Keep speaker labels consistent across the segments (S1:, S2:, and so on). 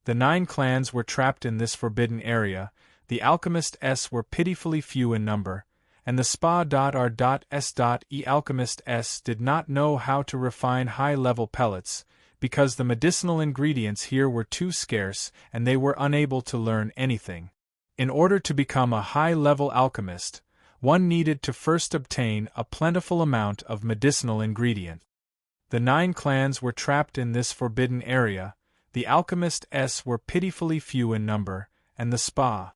S1: The 9 clans were trapped in this forbidden area, the alchemists were pitifully few in number, and the spa.r.s.e alchemists did not know how to refine high-level pellets, because the medicinal ingredients here were too scarce and they were unable to learn anything. In order to become a high-level alchemist, one needed to first obtain a plentiful amount of medicinal ingredient. The 9 clans were trapped in this forbidden area, the alchemists were pitifully few in number, and the spa.r.s.e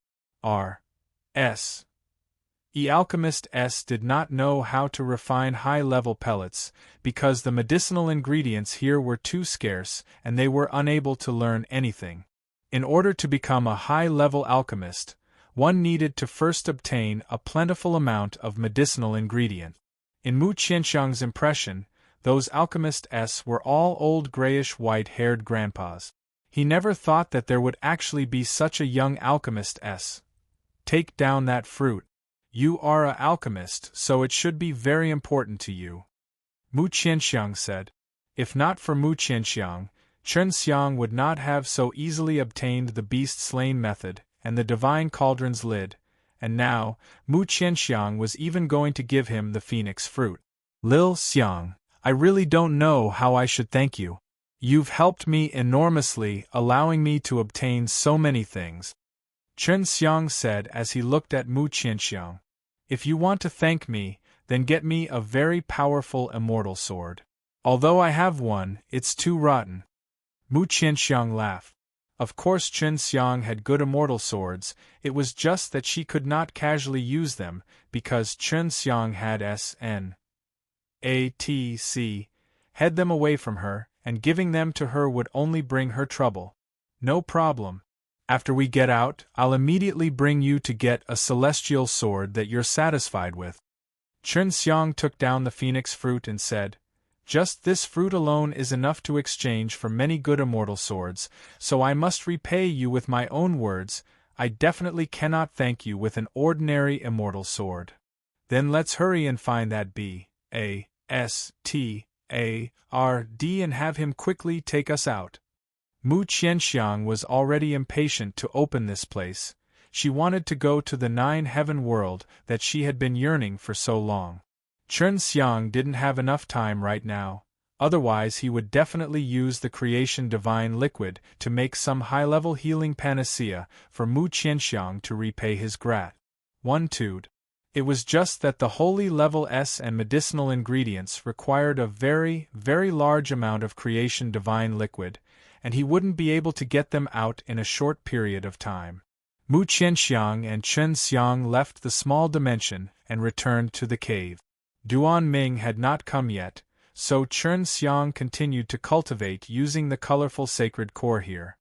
S1: alchemists did not know how to refine high-level pellets, because the medicinal ingredients here were too scarce and they were unable to learn anything. In order to become a high-level alchemist, one needed to first obtain a plentiful amount of medicinal ingredient. In Mu Qianxiang's impression, those alchemists were all old grayish-white-haired grandpas. He never thought that there would actually be such a young alchemist. Take down that fruit. You are a alchemist, so it should be very important to you. Mu Qianxiang said. If not for Mu Qianxiang, Chen Xiang would not have so easily obtained the beast-slain method and the divine cauldron's lid, and now, Mu Qianxiang was even going to give him the phoenix fruit. Lil Xiang, I really don't know how I should thank you. You've helped me enormously, allowing me to obtain so many things. Chen Xiang said as he looked at Mu Qianxiang. If you want to thank me, then get me a very powerful immortal sword. Although I have one, it's too rotten. Mu Qianxiang laughed. Of course Chen Xiang had good immortal swords, it was just that she could not casually use them, because Chen Xiang had head them away from her, and giving them to her would only bring her trouble. No problem. After we get out, I'll immediately bring you to get a celestial sword that you're satisfied with. Chen Xiang took down the phoenix fruit and said, just this fruit alone is enough to exchange for many good immortal swords, so I must repay you with my own words. I definitely cannot thank you with an ordinary immortal sword. Then let's hurry and find that B.A.S.T.A.R.D. and have him quickly take us out. Mu Qianxiang was already impatient to open this place. She wanted to go to the 9 heaven world that she had been yearning for so long. Chen Xiang didn't have enough time right now, otherwise he would definitely use the creation divine liquid to make some high-level healing panacea for Mu Qianxiang to repay his gratitude. It was just that the holy level S and medicinal ingredients required a very, very large amount of creation divine liquid, and he wouldn't be able to get them out in a short period of time. Mu Qianxiang and Chen Xiang left the small dimension and returned to the cave. Duan Ming had not come yet, so Chen Xiang continued to cultivate using the colorful sacred core here.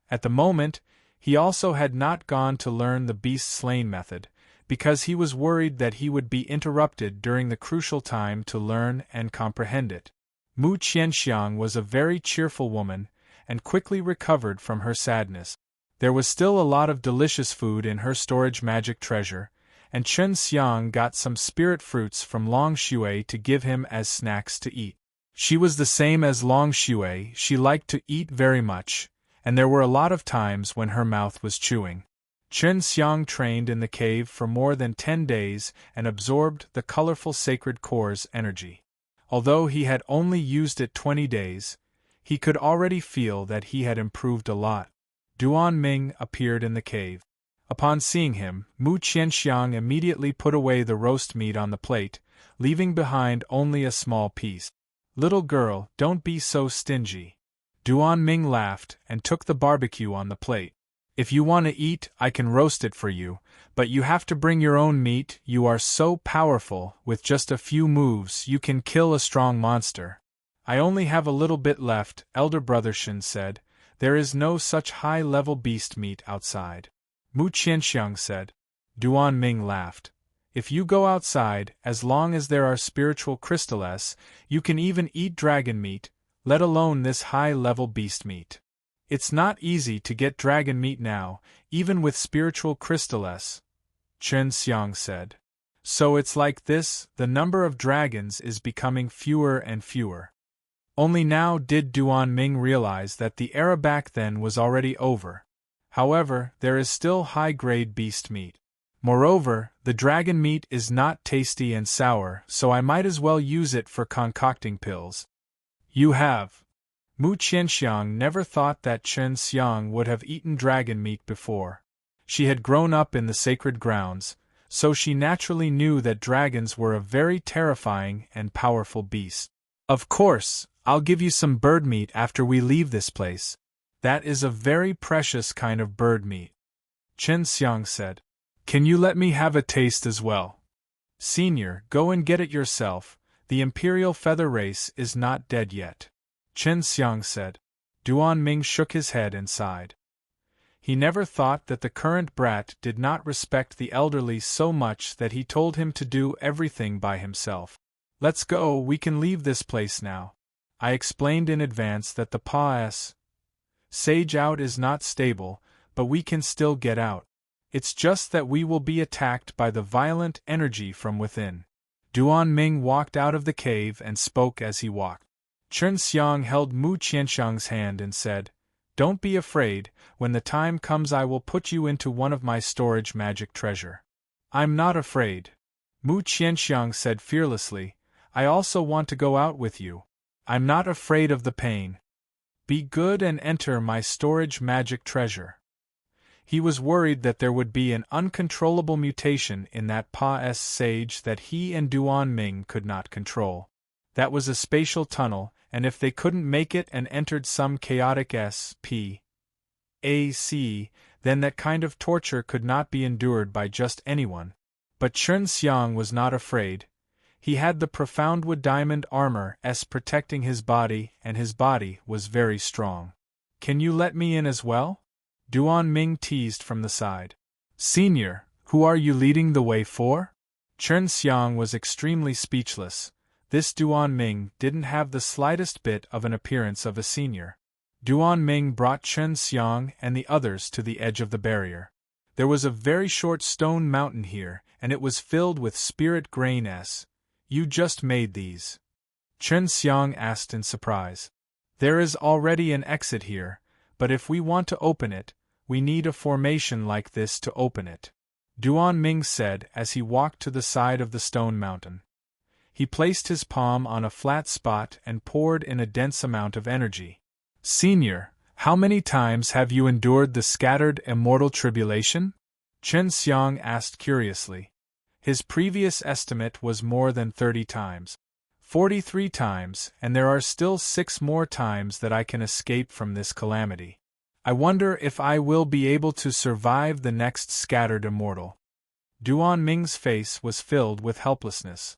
S1: At the moment, he also had not gone to learn the beast-slain method, because he was worried that he would be interrupted during the crucial time to learn and comprehend it. Mu Qianxiang was a very cheerful woman, and quickly recovered from her sadness. There was still a lot of delicious food in her storage magic treasure, and Chen Xiang got some spirit fruits from Long Shui to give him as snacks to eat. She was the same as Long Shui, she liked to eat very much, and there were a lot of times when her mouth was chewing. Chen Xiang trained in the cave for more than 10 days and absorbed the colorful sacred core's energy. Although he had only used it 20 days, he could already feel that he had improved a lot. Duan Ming appeared in the cave. Upon seeing him, Mu Qianxiang immediately put away the roast meat on the plate, leaving behind only a small piece. Little girl, don't be so stingy. Duan Ming laughed and took the barbecue on the plate. If you want to eat, I can roast it for you, but you have to bring your own meat. You are so powerful, with just a few moves you can kill a strong monster. I only have a little bit left, Elder Brother Shen said. There is no such high-level beast meat outside. Mu Qianxiang said. Duan Ming laughed. If you go outside, as long as there are spiritual crystals, you can even eat dragon meat, let alone this high-level beast meat. It's not easy to get dragon meat now, even with spiritual crystals, Chen Xiang said. So it's like this, the number of dragons is becoming fewer and fewer. Only now did Duan Ming realize that the era back then was already over. However, there is still high-grade beast meat. Moreover, the dragon meat is not tasty and sour, so I might as well use it for concocting pills. You have. Mu Qianxiang never thought that Chen Xiang would have eaten dragon meat before. She had grown up in the sacred grounds, so she naturally knew that dragons were a very terrifying and powerful beast. Of course, I'll give you some bird meat after we leave this place. That is a very precious kind of bird meat. Chen Xiang said. Can you let me have a taste as well? Senior, go and get it yourself, the imperial feather race is not dead yet. Chen Xiang said. Duan Ming shook his head and sighed. He never thought that the current brat did not respect the elderly so much that he told him to do everything by himself. Let's go, we can leave this place now. I explained in advance that the PAS Sage out is not stable, but we can still get out. It's just that we will be attacked by the violent energy from within. Duan Ming walked out of the cave and spoke as he walked. Chen Xiang held Mu Qianxiang's hand and said, Don't be afraid, when the time comes I will put you into one of my storage magic treasure. I'm not afraid. Mu Qianxiang said fearlessly, I also want to go out with you. I'm not afraid of the pain. Be good and enter my storage magic treasure. He was worried that there would be an uncontrollable mutation in that PAS sage that he and Duan Ming could not control. That was a spatial tunnel, and if they couldn't make it and entered some chaotic SPAC, then that kind of torture could not be endured by just anyone. But Chen Xiang was not afraid. He had the profound wood diamond armor protecting his body, and his body was very strong. Can you let me in as well? Duan Ming teased from the side. Senior, who are you leading the way for? Chen Xiang was extremely speechless. This Duan Ming didn't have the slightest bit of an appearance of a senior. Duan Ming brought Chen Xiang and the others to the edge of the barrier. There was a very short stone mountain here, and it was filled with spirit grain. You just made these? Chen Xiang asked in surprise. There is already an exit here, but if we want to open it, we need a formation like this to open it. Duan Ming said as he walked to the side of the stone mountain. He placed his palm on a flat spot and poured in a dense amount of energy. Senior, how many times have you endured the scattered immortal tribulation? Chen Xiang asked curiously. His previous estimate was more than 30 times. 43 times, and there are still 6 more times that I can escape from this calamity. I wonder if I will be able to survive the next scattered immortal. Duan Ming's face was filled with helplessness.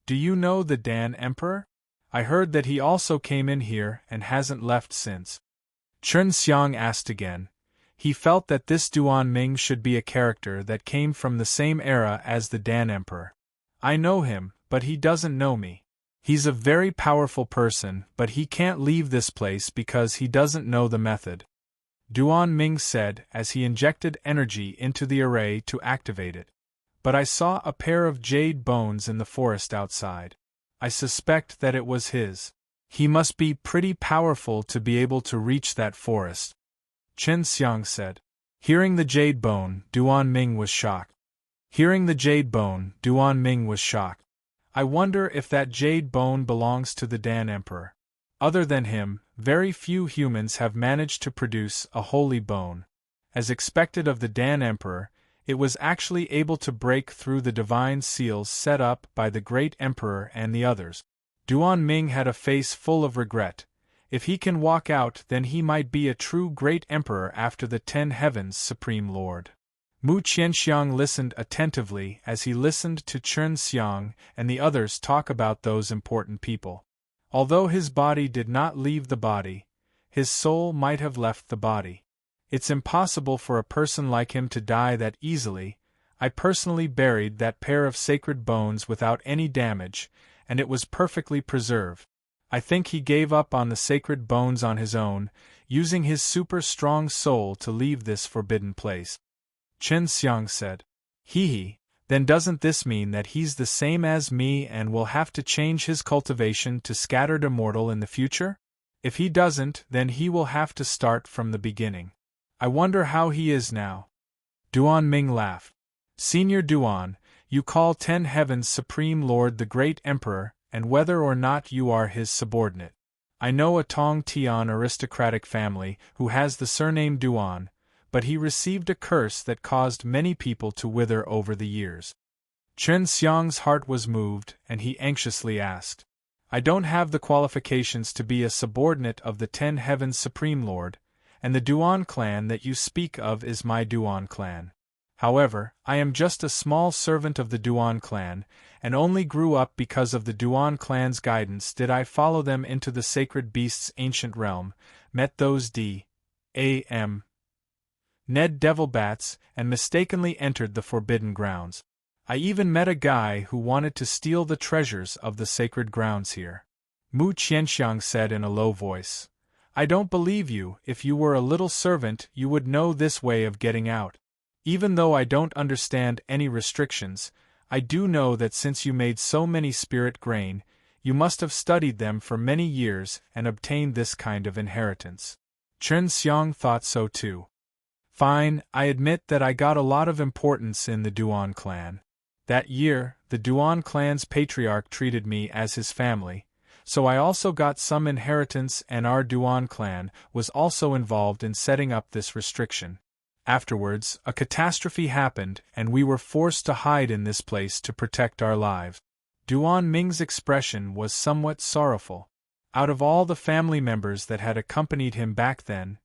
S1: Do you know the Dan Emperor? I heard that he also came in here and hasn't left since. Chen Xiang asked again. He felt that this Duan Ming should be a character that came from the same era as the Dan Emperor. I know him, but he doesn't know me. He's a very powerful person, but he can't leave this place because he doesn't know the method. Duan Ming said as he injected energy into the array to activate it. But I saw a pair of jade bones in the forest outside. I suspect that it was his. He must be pretty powerful to be able to reach that forest. Chen Xiang said. Hearing the jade bone, Duan Ming was shocked. I wonder if that jade bone belongs to the Dan Emperor. Other than him, very few humans have managed to produce a holy bone. As expected of the Dan Emperor, it was actually able to break through the divine seals set up by the great emperor and the others. Duan Ming had a face full of regret. If he can walk out, then he might be a true great emperor after the 10 heavens supreme lord. Mu Qianxiang listened attentively as he listened to Chen Xiang and the others talk about those important people. Although his body did not leave the body, his soul might have left the body. It's impossible for a person like him to die that easily. I personally buried that pair of sacred bones without any damage, and it was perfectly preserved. I think he gave up on the sacred bones on his own, using his super strong soul to leave this forbidden place. Chen Xiang said. Hee, Then doesn't this mean that he's the same as me and will have to change his cultivation to scattered immortal in the future? If he doesn't, then he will have to start from the beginning. I wonder how he is now. Duan Ming laughed. Senior Duan, you call 10 Heavens Supreme Lord the Great Emperor, and whether or not you are his subordinate. I know a Tong Tian aristocratic family who has the surname Duan, but he received a curse that caused many people to wither over the years. Chen Xiang's heart was moved, and he anxiously asked, I don't have the qualifications to be a subordinate of the 10 Heavens Supreme Lord, and the Duan clan that you speak of is my Duan clan. However, I am just a small servant of the Duan clan, and only grew up because of the Duan clan's guidance did I follow them into the sacred beast's ancient realm, met those D.A.M. Ned Devil Bats, and mistakenly entered the forbidden grounds. I even met a guy who wanted to steal the treasures of the sacred grounds here. Mu Qianxiang said in a low voice. I don't believe you. If you were a little servant, you would know this way of getting out. Even though I don't understand any restrictions, I do know that since you made so many spirit grain, you must have studied them for many years and obtained this kind of inheritance. Chen Xiang thought so too. Fine, I admit that I got a lot of importance in the Duan clan. That year, the Duan clan's patriarch treated me as his family, so I also got some inheritance, and our Duan clan was also involved in setting up this restriction. Afterwards, a catastrophe happened, and we were forced to hide in this place to protect our lives. Duan Ming's expression was somewhat sorrowful. Out of all the family members that had accompanied him back then,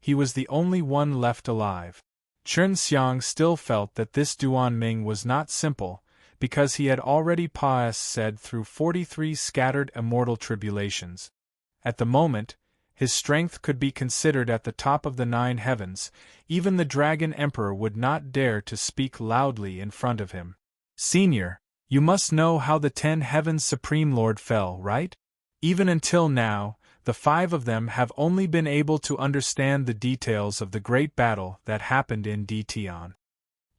S1: he was the only one left alive. Chen Xiang still felt that this Duan Ming was not simple, because he had already passed through 43 scattered immortal tribulations. At the moment, his strength could be considered at the top of the 9 heavens. Even the Dragon Emperor would not dare to speak loudly in front of him. Senior, you must know how the 10 Heavens Supreme Lord fell, right? Even until now, the 5 of them have only been able to understand the details of the great battle that happened in Dtian.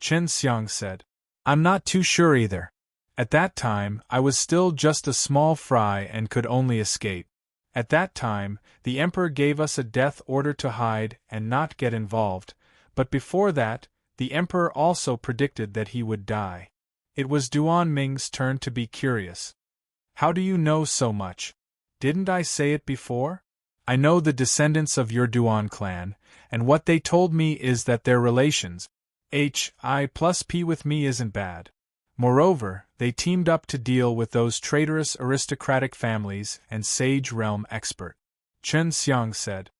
S1: Chen Xiang said. I'm not too sure either. At that time, I was still just a small fry and could only escape. At that time, the Emperor gave us a death order to hide and not get involved, but before that, the Emperor also predicted that he would die. It was Duan Ming's turn to be curious. How do you know so much? Didn't I say it before? I know the descendants of your Duan clan, and what they told me is that their relations, HI+P with me isn't bad. Moreover, they teamed up to deal with those traitorous aristocratic families and sage realm expert. Chen Xiang said.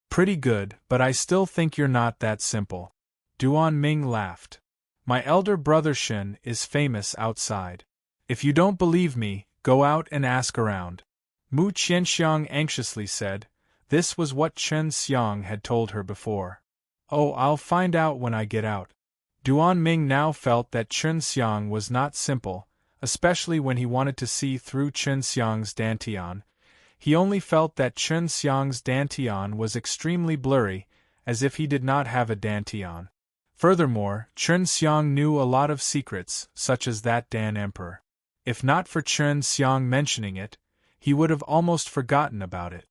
S1: Pretty good, but I still think you're not that simple. Duan Ming laughed. My elder brother Shen is famous outside. If you don't believe me, go out and ask around. Mu Qianxiang anxiously said. This was what Chen Xiang had told her before. Oh, I'll find out when I get out. Duan Ming now felt that Chen Xiang was not simple, especially when he wanted to see through Chen Xiang's dantian. He only felt that Chen Xiang's dantian was extremely blurry, as if he did not have a dantian. Furthermore, Chen Xiang knew a lot of secrets, such as that Dan Emperor. If not for Chen Xiang mentioning it, he would have almost forgotten about it.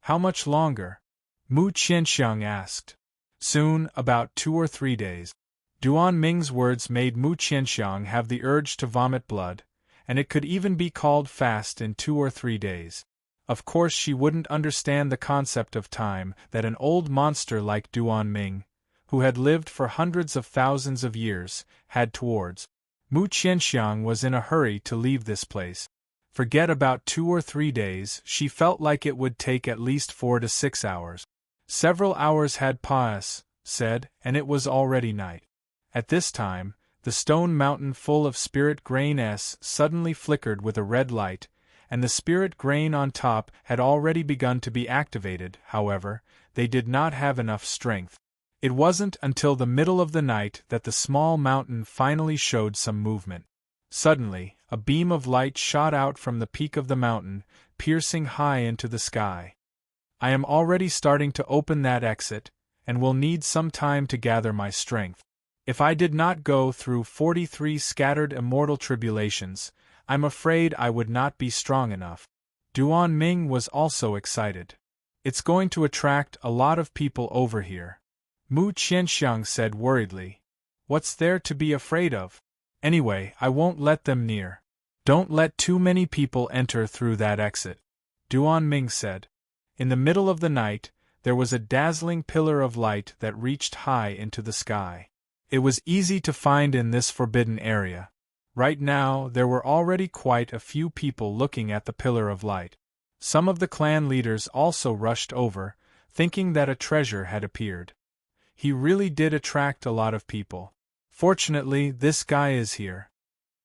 S1: How much longer? Mu Qianxiang asked. Soon, about 2 or 3 days. Duan Ming's words made Mu Qianxiang have the urge to vomit blood, and it could even be called fast in 2 or 3 days. Of course she wouldn't understand the concept of time that an old monster like Duan Ming, who had lived for hundreds of thousands of years, had towards. Mu Qianxiang was in a hurry to leave this place. Forget about 2 or 3 days, she felt like it would take at least 4 to 6 hours. Several hours had passed, and it was already night. At this time, the stone mountain full of spirit grain suddenly flickered with a red light, and the spirit grain on top had already begun to be activated. However, they did not have enough strength. It wasn't until the middle of the night that the small mountain finally showed some movement. Suddenly, a beam of light shot out from the peak of the mountain, piercing high into the sky. I am already starting to open that exit, and will need some time to gather my strength. If I did not go through 43 scattered immortal tribulations, I'm afraid I would not be strong enough. Duan Ming was also excited. It's going to attract a lot of people over here. Mu Qianxiang said worriedly. What's there to be afraid of? Anyway, I won't let them near. Don't let too many people enter through that exit, Duan Ming said. In the middle of the night, there was a dazzling pillar of light that reached high into the sky. It was easy to find in this forbidden area. Right now, there were already quite a few people looking at the pillar of light. Some of the clan leaders also rushed over, thinking that a treasure had appeared. He really did attract a lot of people. Fortunately, this guy is here.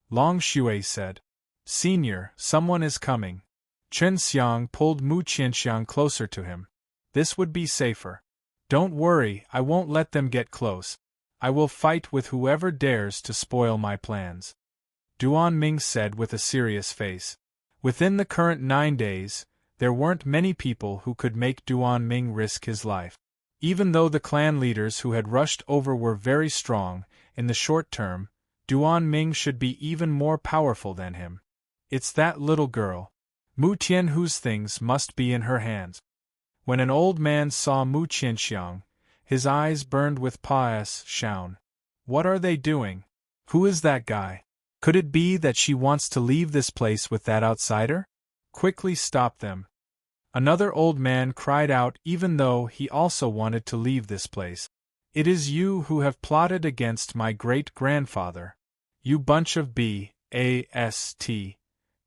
S1: Long Shui said. Senior, someone is coming. Chen Xiang pulled Mu Qianxiang closer to him. This would be safer. Don't worry, I won't let them get close. I will fight with whoever dares to spoil my plans. Duan Ming said with a serious face. Within the current 9 days, there weren't many people who could make Duan Ming risk his life. Even though the clan leaders who had rushed over were very strong, in the short term, Duan Ming should be even more powerful than him. It's that little girl. Mu Tianhu's things must be in her hands. When an old man saw Mu Qianxiang, his eyes burned with pious shame. What are they doing? Who is that guy? Could it be that she wants to leave this place with that outsider? Quickly stop them. Another old man cried out even though he also wanted to leave this place. It is you who have plotted against my great-grandfather. You bunch of bastards.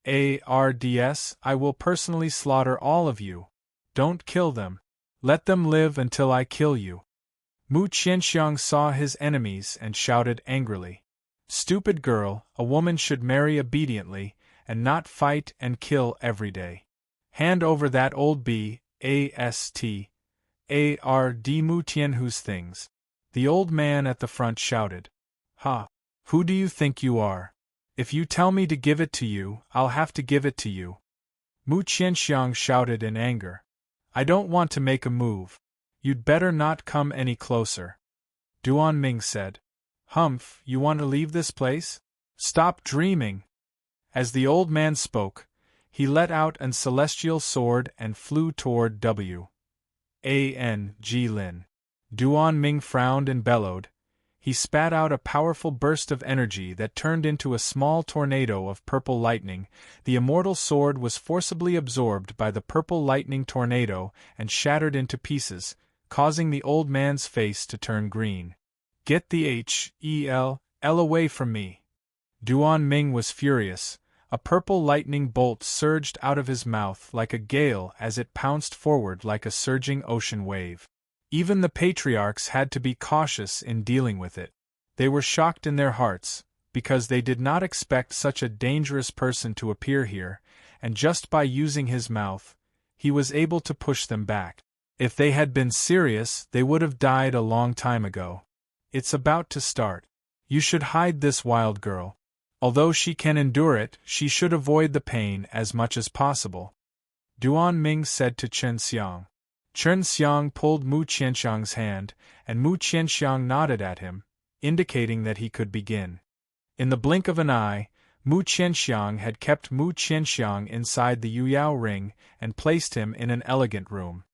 S1: I will personally slaughter all of you. Don't kill them. Let them live until I kill you. Mu Qianxiang saw his enemies and shouted angrily. Stupid girl, a woman should marry obediently, and not fight and kill every day. Hand over that old bastard Mu Tianhu's things. The old man at the front shouted. Ha! Who do you think you are? If you tell me to give it to you, I'll have to give it to you. Mu Qianxiang shouted in anger. I don't want to make a move. You'd better not come any closer. Duan Ming said. Humph, you want to leave this place? Stop dreaming. As the old man spoke, he let out an celestial sword and flew toward W. An Jilin. Duan Ming frowned and bellowed. He spat out a powerful burst of energy that turned into a small tornado of purple lightning. The immortal sword was forcibly absorbed by the purple lightning tornado and shattered into pieces, causing the old man's face to turn green. Get the hell away from me! Duan Ming was furious. A purple lightning bolt surged out of his mouth like a gale as it pounced forward like a surging ocean wave. Even the patriarchs had to be cautious in dealing with it. They were shocked in their hearts, because they did not expect such a dangerous person to appear here, and just by using his mouth, he was able to push them back. If they had been serious, they would have died a long time ago. It's about to start. You should hide this wild girl. Although she can endure it, she should avoid the pain as much as possible. Duan Ming said to Chen Xiang. Chen Xiang pulled Mu Qianxiang's hand, and Mu Qianxiang nodded at him, indicating that he could begin. In the blink of an eye, Mu Qianxiang had kept Mu Qianxiang inside the Yuyao ring and placed him in an elegant room.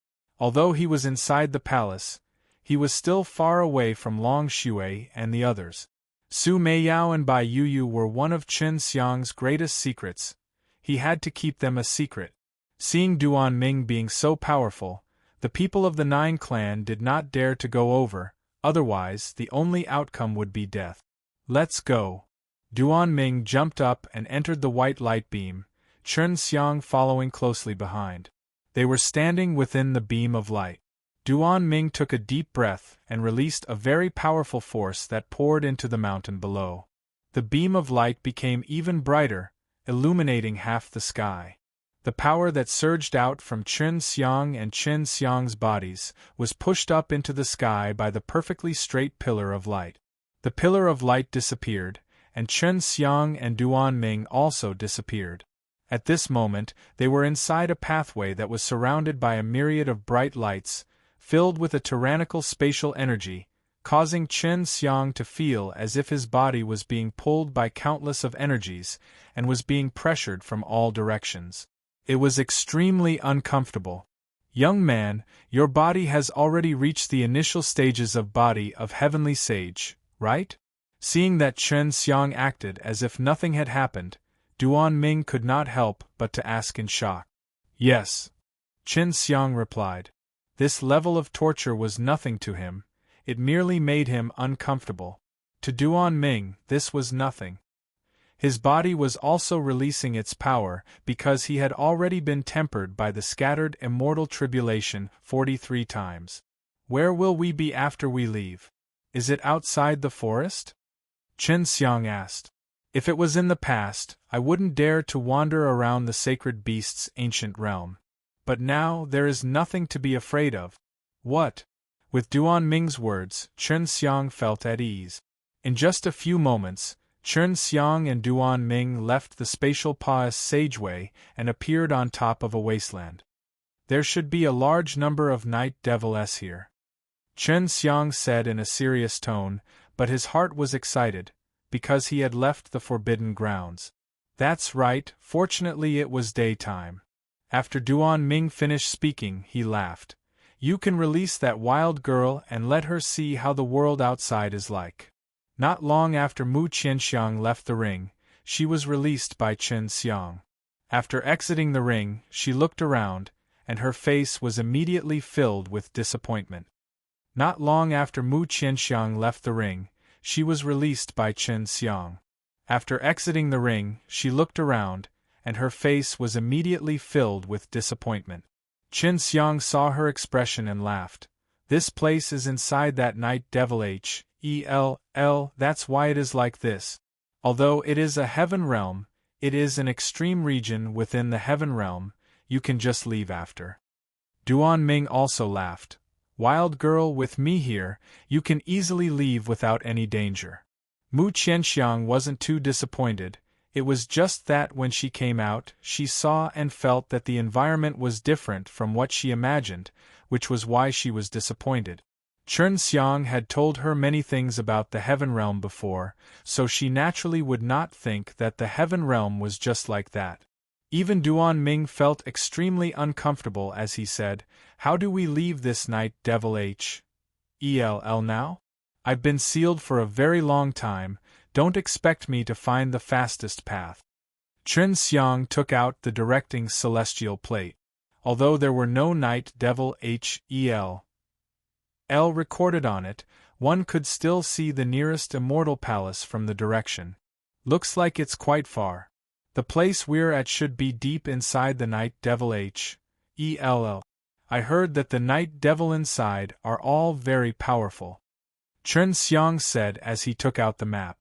S1: Although he was inside the palace, he was still far away from Long Shui and the others. Su Meiyao and Bai Yuyu were one of Chen Xiang's greatest secrets. He had to keep them a secret. Seeing Duan Ming being so powerful, the people of the 9 clan did not dare to go over, otherwise the only outcome would be death. Let's go. Duan Ming jumped up and entered the white light beam, Chen Xiang following closely behind. They were standing within the beam of light. Duan Ming took a deep breath and released a very powerful force that poured into the mountain below. The beam of light became even brighter, illuminating half the sky. The power that surged out from Chen Xiang and Chen Xiang's bodies was pushed up into the sky by the perfectly straight pillar of light. The pillar of light disappeared, and Chen Xiang and Duan Ming also disappeared. At this moment, they were inside a pathway that was surrounded by a myriad of bright lights, filled with a tyrannical spatial energy, causing Chen Xiang to feel as if his body was being pulled by countless of energies and was being pressured from all directions. It was extremely uncomfortable. Young man, your body has already reached the initial stages of body of heavenly sage, right? Seeing that Chen Xiang acted as if nothing had happened, Duan Ming could not help but to ask in shock. Yes. Chen Xiang replied. This level of torture was nothing to him, it merely made him uncomfortable. To Duan Ming, this was nothing. His body was also releasing its power because he had already been tempered by the scattered immortal tribulation 43 times. Where will we be after we leave? Is it outside the forest? Chen Xiang asked. If it was in the past, I wouldn't dare to wander around the sacred beast's ancient realm. But now there is nothing to be afraid of. What? With Duan Ming's words, Chen Xiang felt at ease. In just a few moments, Chen Xiang and Duan Ming left the spatial Pa's sageway and appeared on top of a wasteland. There should be a large number of night devils here, Chen Xiang said in a serious tone, but his heart was excited, because he had left the forbidden grounds. That's right, fortunately it was daytime. After Duan Ming finished speaking, he laughed. You can release that wild girl and let her see how the world outside is like. Not long after Mu Qianxiang left the ring, she was released by Chen Xiang. After exiting the ring, she looked around, and her face was immediately filled with disappointment. Not long after Mu Qianxiang left the ring, she was released by Chen Xiang. After exiting the ring, she looked around, and her face was immediately filled with disappointment. Chen Xiang saw her expression and laughed. This place is inside that night devil H.E.L.L. That's why it is like this. Although it is a heaven realm, it is an extreme region within the heaven realm, you can just leave after. Duan Ming also laughed. Wild girl, with me here, you can easily leave without any danger. Mu Qianxiang wasn't too disappointed. It was just that when she came out, she saw and felt that the environment was different from what she imagined, which was why she was disappointed. Chen Xiang had told her many things about the heaven realm before, so she naturally would not think that the heaven realm was just like that. Even Duan Ming felt extremely uncomfortable as he said, How do we leave this night devil H.E.L.L. now? I've been sealed for a very long time, don't expect me to find the fastest path. Chen Xiang took out the directing celestial plate. Although there were no night devil H.E.L.L. recorded on it, one could still see the nearest immortal palace from the direction. Looks like it's quite far. The place we're at should be deep inside the night devil H.E.L.L. I heard that the night devil inside are all very powerful, Chen Xiang said as he took out the map.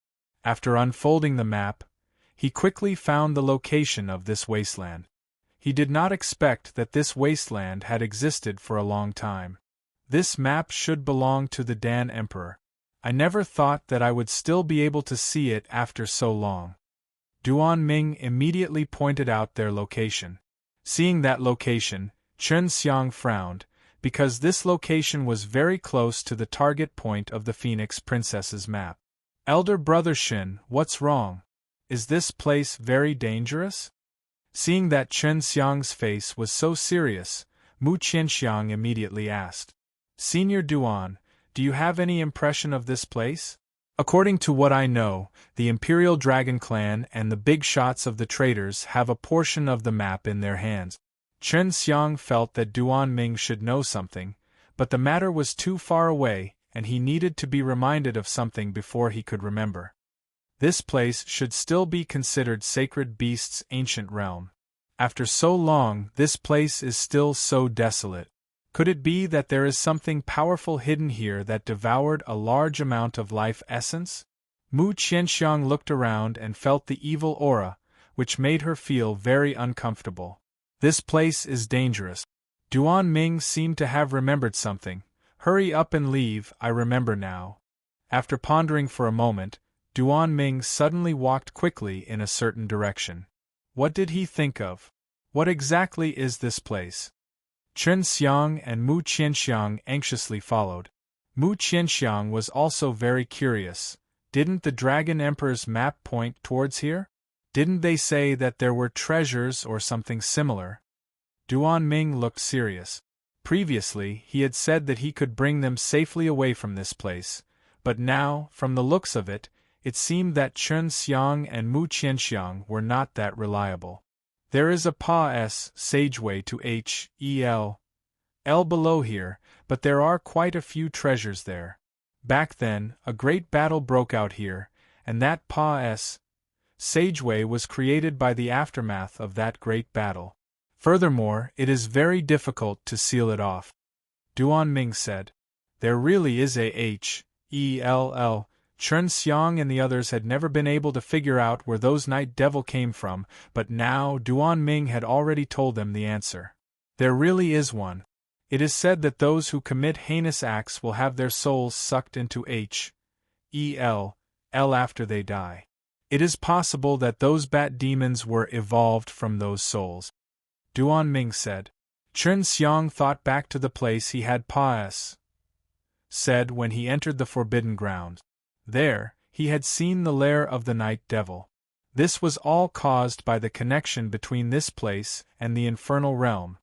S1: After unfolding the map, he quickly found the location of this wasteland. He did not expect that this wasteland had existed for a long time. This map should belong to the Dan Emperor. I never thought that I would still be able to see it after so long. Duan Ming immediately pointed out their location. Seeing that location, Chen Xiang frowned, because this location was very close to the target point of the Phoenix Princess's map. Elder brother Shin, what's wrong? Is this place very dangerous? Seeing that Chen Xiang's face was so serious, Mu Qianxiang immediately asked. Senior Duan, do you have any impression of this place? According to what I know, the Imperial Dragon Clan and the big shots of the traitors have a portion of the map in their hands. Chen Xiang felt that Duan Ming should know something, but the matter was too far away, and he needed to be reminded of something before he could remember. This place should still be considered Sacred Beast's ancient realm. After so long, this place is still so desolate. Could it be that there is something powerful hidden here that devoured a large amount of life essence? Mu Qianxiang looked around and felt the evil aura, which made her feel very uncomfortable. This place is dangerous. Duan Ming seemed to have remembered something. Hurry up and leave, I remember now. After pondering for a moment, Duan Ming suddenly walked quickly in a certain direction. What did he think of? What exactly is this place? Chen Xiang and Mu Qianxiang anxiously followed. Mu Qianxiang was also very curious. Didn't the Dragon Emperor's map point towards here? Didn't they say that there were treasures or something similar? Duan Ming looked serious. Previously, he had said that he could bring them safely away from this place, but now, from the looks of it, it seemed that Chen Xiang and Mu Qianxiang were not that reliable. There is a Pa-S sageway to H-E-L below here, but there are quite a few treasures there. Back then, a great battle broke out here, and that Pa-S sageway was created by the aftermath of that great battle. Furthermore, it is very difficult to seal it off. Duan Ming said. There really is a H-E-L-L. Chen Xiang and the others had never been able to figure out where those night devil came from, but now Duan Ming had already told them the answer. There really is one. It is said that those who commit heinous acts will have their souls sucked into H-E-L after they die. It is possible that those bat demons were evolved from those souls. Duan Ming said. Chen Xiang thought back to the place he had Pa-S said when he entered the Forbidden Ground. There, he had seen the lair of the Night Devil. This was all caused by the connection between this place and the infernal realm.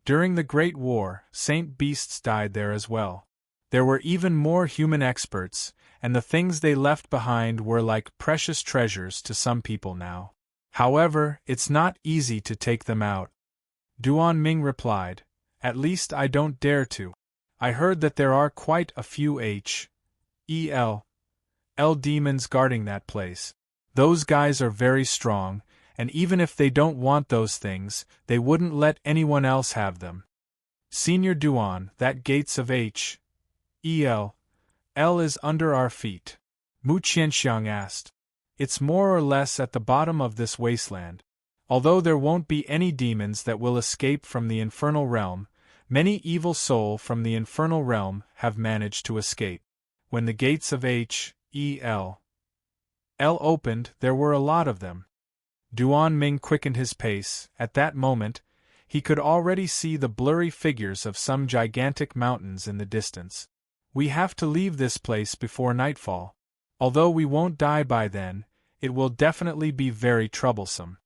S1: During the Great War, saint beasts died there as well. There were even more human experts, and the things they left behind were like precious treasures to some people now. However, it's not easy to take them out. Duan Ming replied, At least I don't dare to. I heard that there are quite a few H-E-L demons guarding that place. Those guys are very strong, and even if they don't want those things, they wouldn't let anyone else have them. Senior Duan, that gates of H-E-L is under our feet. Mu Qianxiang asked. It's more or less at the bottom of this wasteland. Although there won't be any demons that will escape from the infernal realm, many evil souls from the infernal realm have managed to escape. When the gates of H-E-L opened, there were a lot of them. Duan Ming quickened his pace. At that moment, he could already see the blurry figures of some gigantic mountains in the distance. We have to leave this place before nightfall. Although we won't die by then, it will definitely be very troublesome.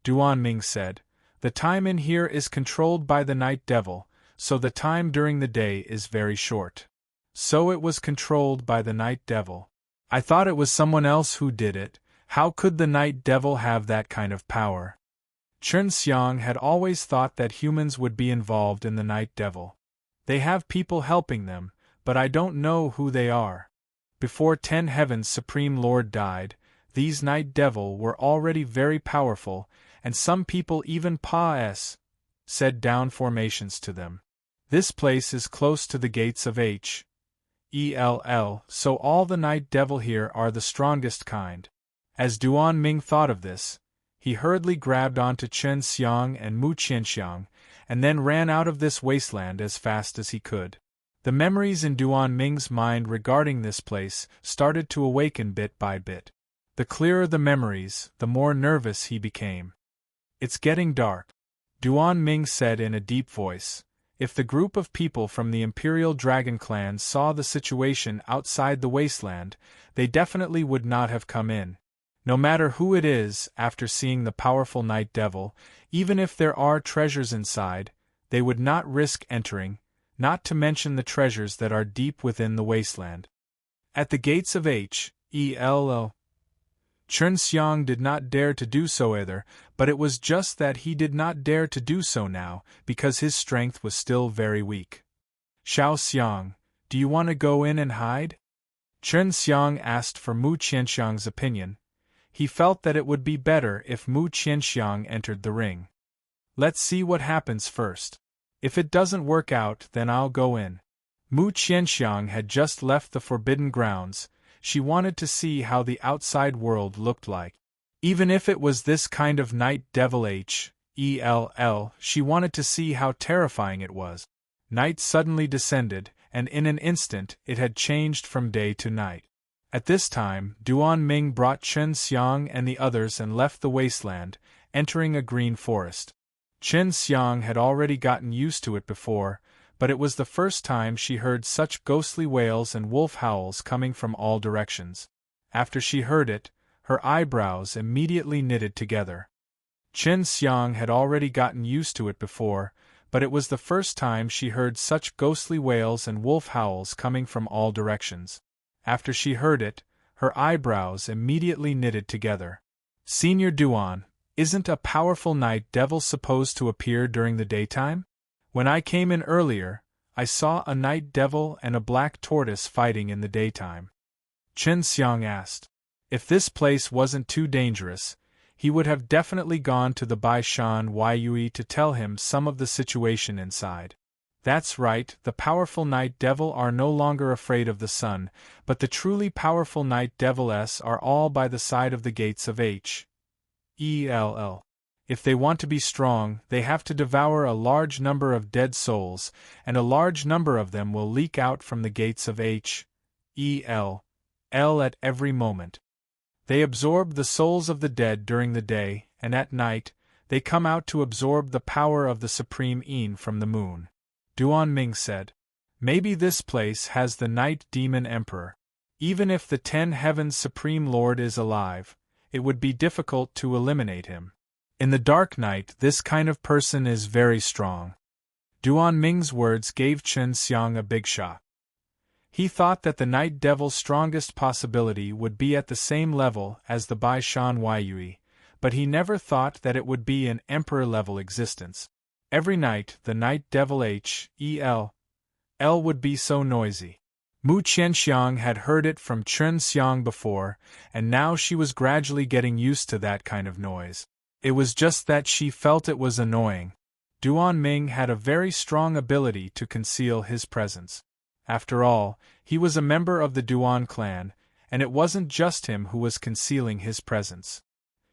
S1: Duan Ming said, The time in here is controlled by the Night Devil, so the time during the day is very short. So it was controlled by the Night Devil. I thought it was someone else who did it. How could the Night Devil have that kind of power? Chen Xiang had always thought that humans would be involved in the Night Devil. They have people helping them, but I don't know who they are. Before 10 Heaven's Supreme Lord died, these Night Devil were already very powerful, and some people even Pa-S said down formations to them. This place is close to the gates of H-E-L, so all the Night Devil here are the strongest kind. As Duan Ming thought of this, he hurriedly grabbed onto Chen Xiang and Mu Qianxiang, and then ran out of this wasteland as fast as he could. The memories in Duan Ming's mind regarding this place started to awaken bit by bit. The clearer the memories, the more nervous he became. It's getting dark, Duan Ming said in a deep voice. If the group of people from the Imperial Dragon Clan saw the situation outside the wasteland, they definitely would not have come in. No matter who it is, after seeing the powerful Night Devil, even if there are treasures inside, they would not risk entering, not to mention the treasures that are deep within the wasteland. At the gates of H-E-L, Chen Xiang did not dare to do so either, but it was just that he did not dare to do so now, because his strength was still very weak. Xiao Xiang, do you want to go in and hide? Chen Xiang asked for Mu Qianxiang's opinion. He felt that it would be better if Mu Qianxiang entered the ring. Let's see what happens first. If it doesn't work out, then I'll go in. Mu Qianxiang had just left the Forbidden Grounds. She wanted to see how the outside world looked like. Even if it was this kind of Night Devil H-E-L, she wanted to see how terrifying it was. Night suddenly descended, and in an instant it had changed from day to night. At this time, Duan Ming brought Chen Xiang and the others and left the wasteland, entering a green forest. Chen Xiang had already gotten used to it before, but it was the first time she heard such ghostly wails and wolf howls coming from all directions. After she heard it, her eyebrows immediately knitted together. Chen Xiang had already gotten used to it before, but it was the first time she heard such ghostly wails and wolf howls coming from all directions. After she heard it, her eyebrows immediately knitted together. Senior Duan, isn't a powerful night devil supposed to appear during the daytime? When I came in earlier, I saw a night devil and a black tortoise fighting in the daytime. Chen Xiang asked. If this place wasn't too dangerous, he would have definitely gone to the Bai Shan Yue to tell him some of the situation inside. That's right, the powerful night devil are no longer afraid of the sun, but the truly powerful night devils are all by the side of the gates of H.E.L.L. If they want to be strong, they have to devour a large number of dead souls, and a large number of them will leak out from the gates of H.E.L.L. at every moment. They absorb the souls of the dead during the day, and at night, they come out to absorb the power of the Supreme Yin from the moon. Duan Ming said. Maybe this place has the Night Demon Emperor. Even if the 10 Heavens Supreme Lord is alive, it would be difficult to eliminate him. In the dark night, this kind of person is very strong. Duan Ming's words gave Chen Xiang a big shock. He thought that the Night Devil's strongest possibility would be at the same level as the Bai Shan Yue, but he never thought that it would be an Emperor-level existence. Every night, the Night Devil H.E.L.L. would be so noisy. Mu Qianxiang had heard it from Chen Xiang before, and now she was gradually getting used to that kind of noise. It was just that she felt it was annoying. Duan Ming had a very strong ability to conceal his presence. After all, he was a member of the Duan clan, and it wasn't just him who was concealing his presence.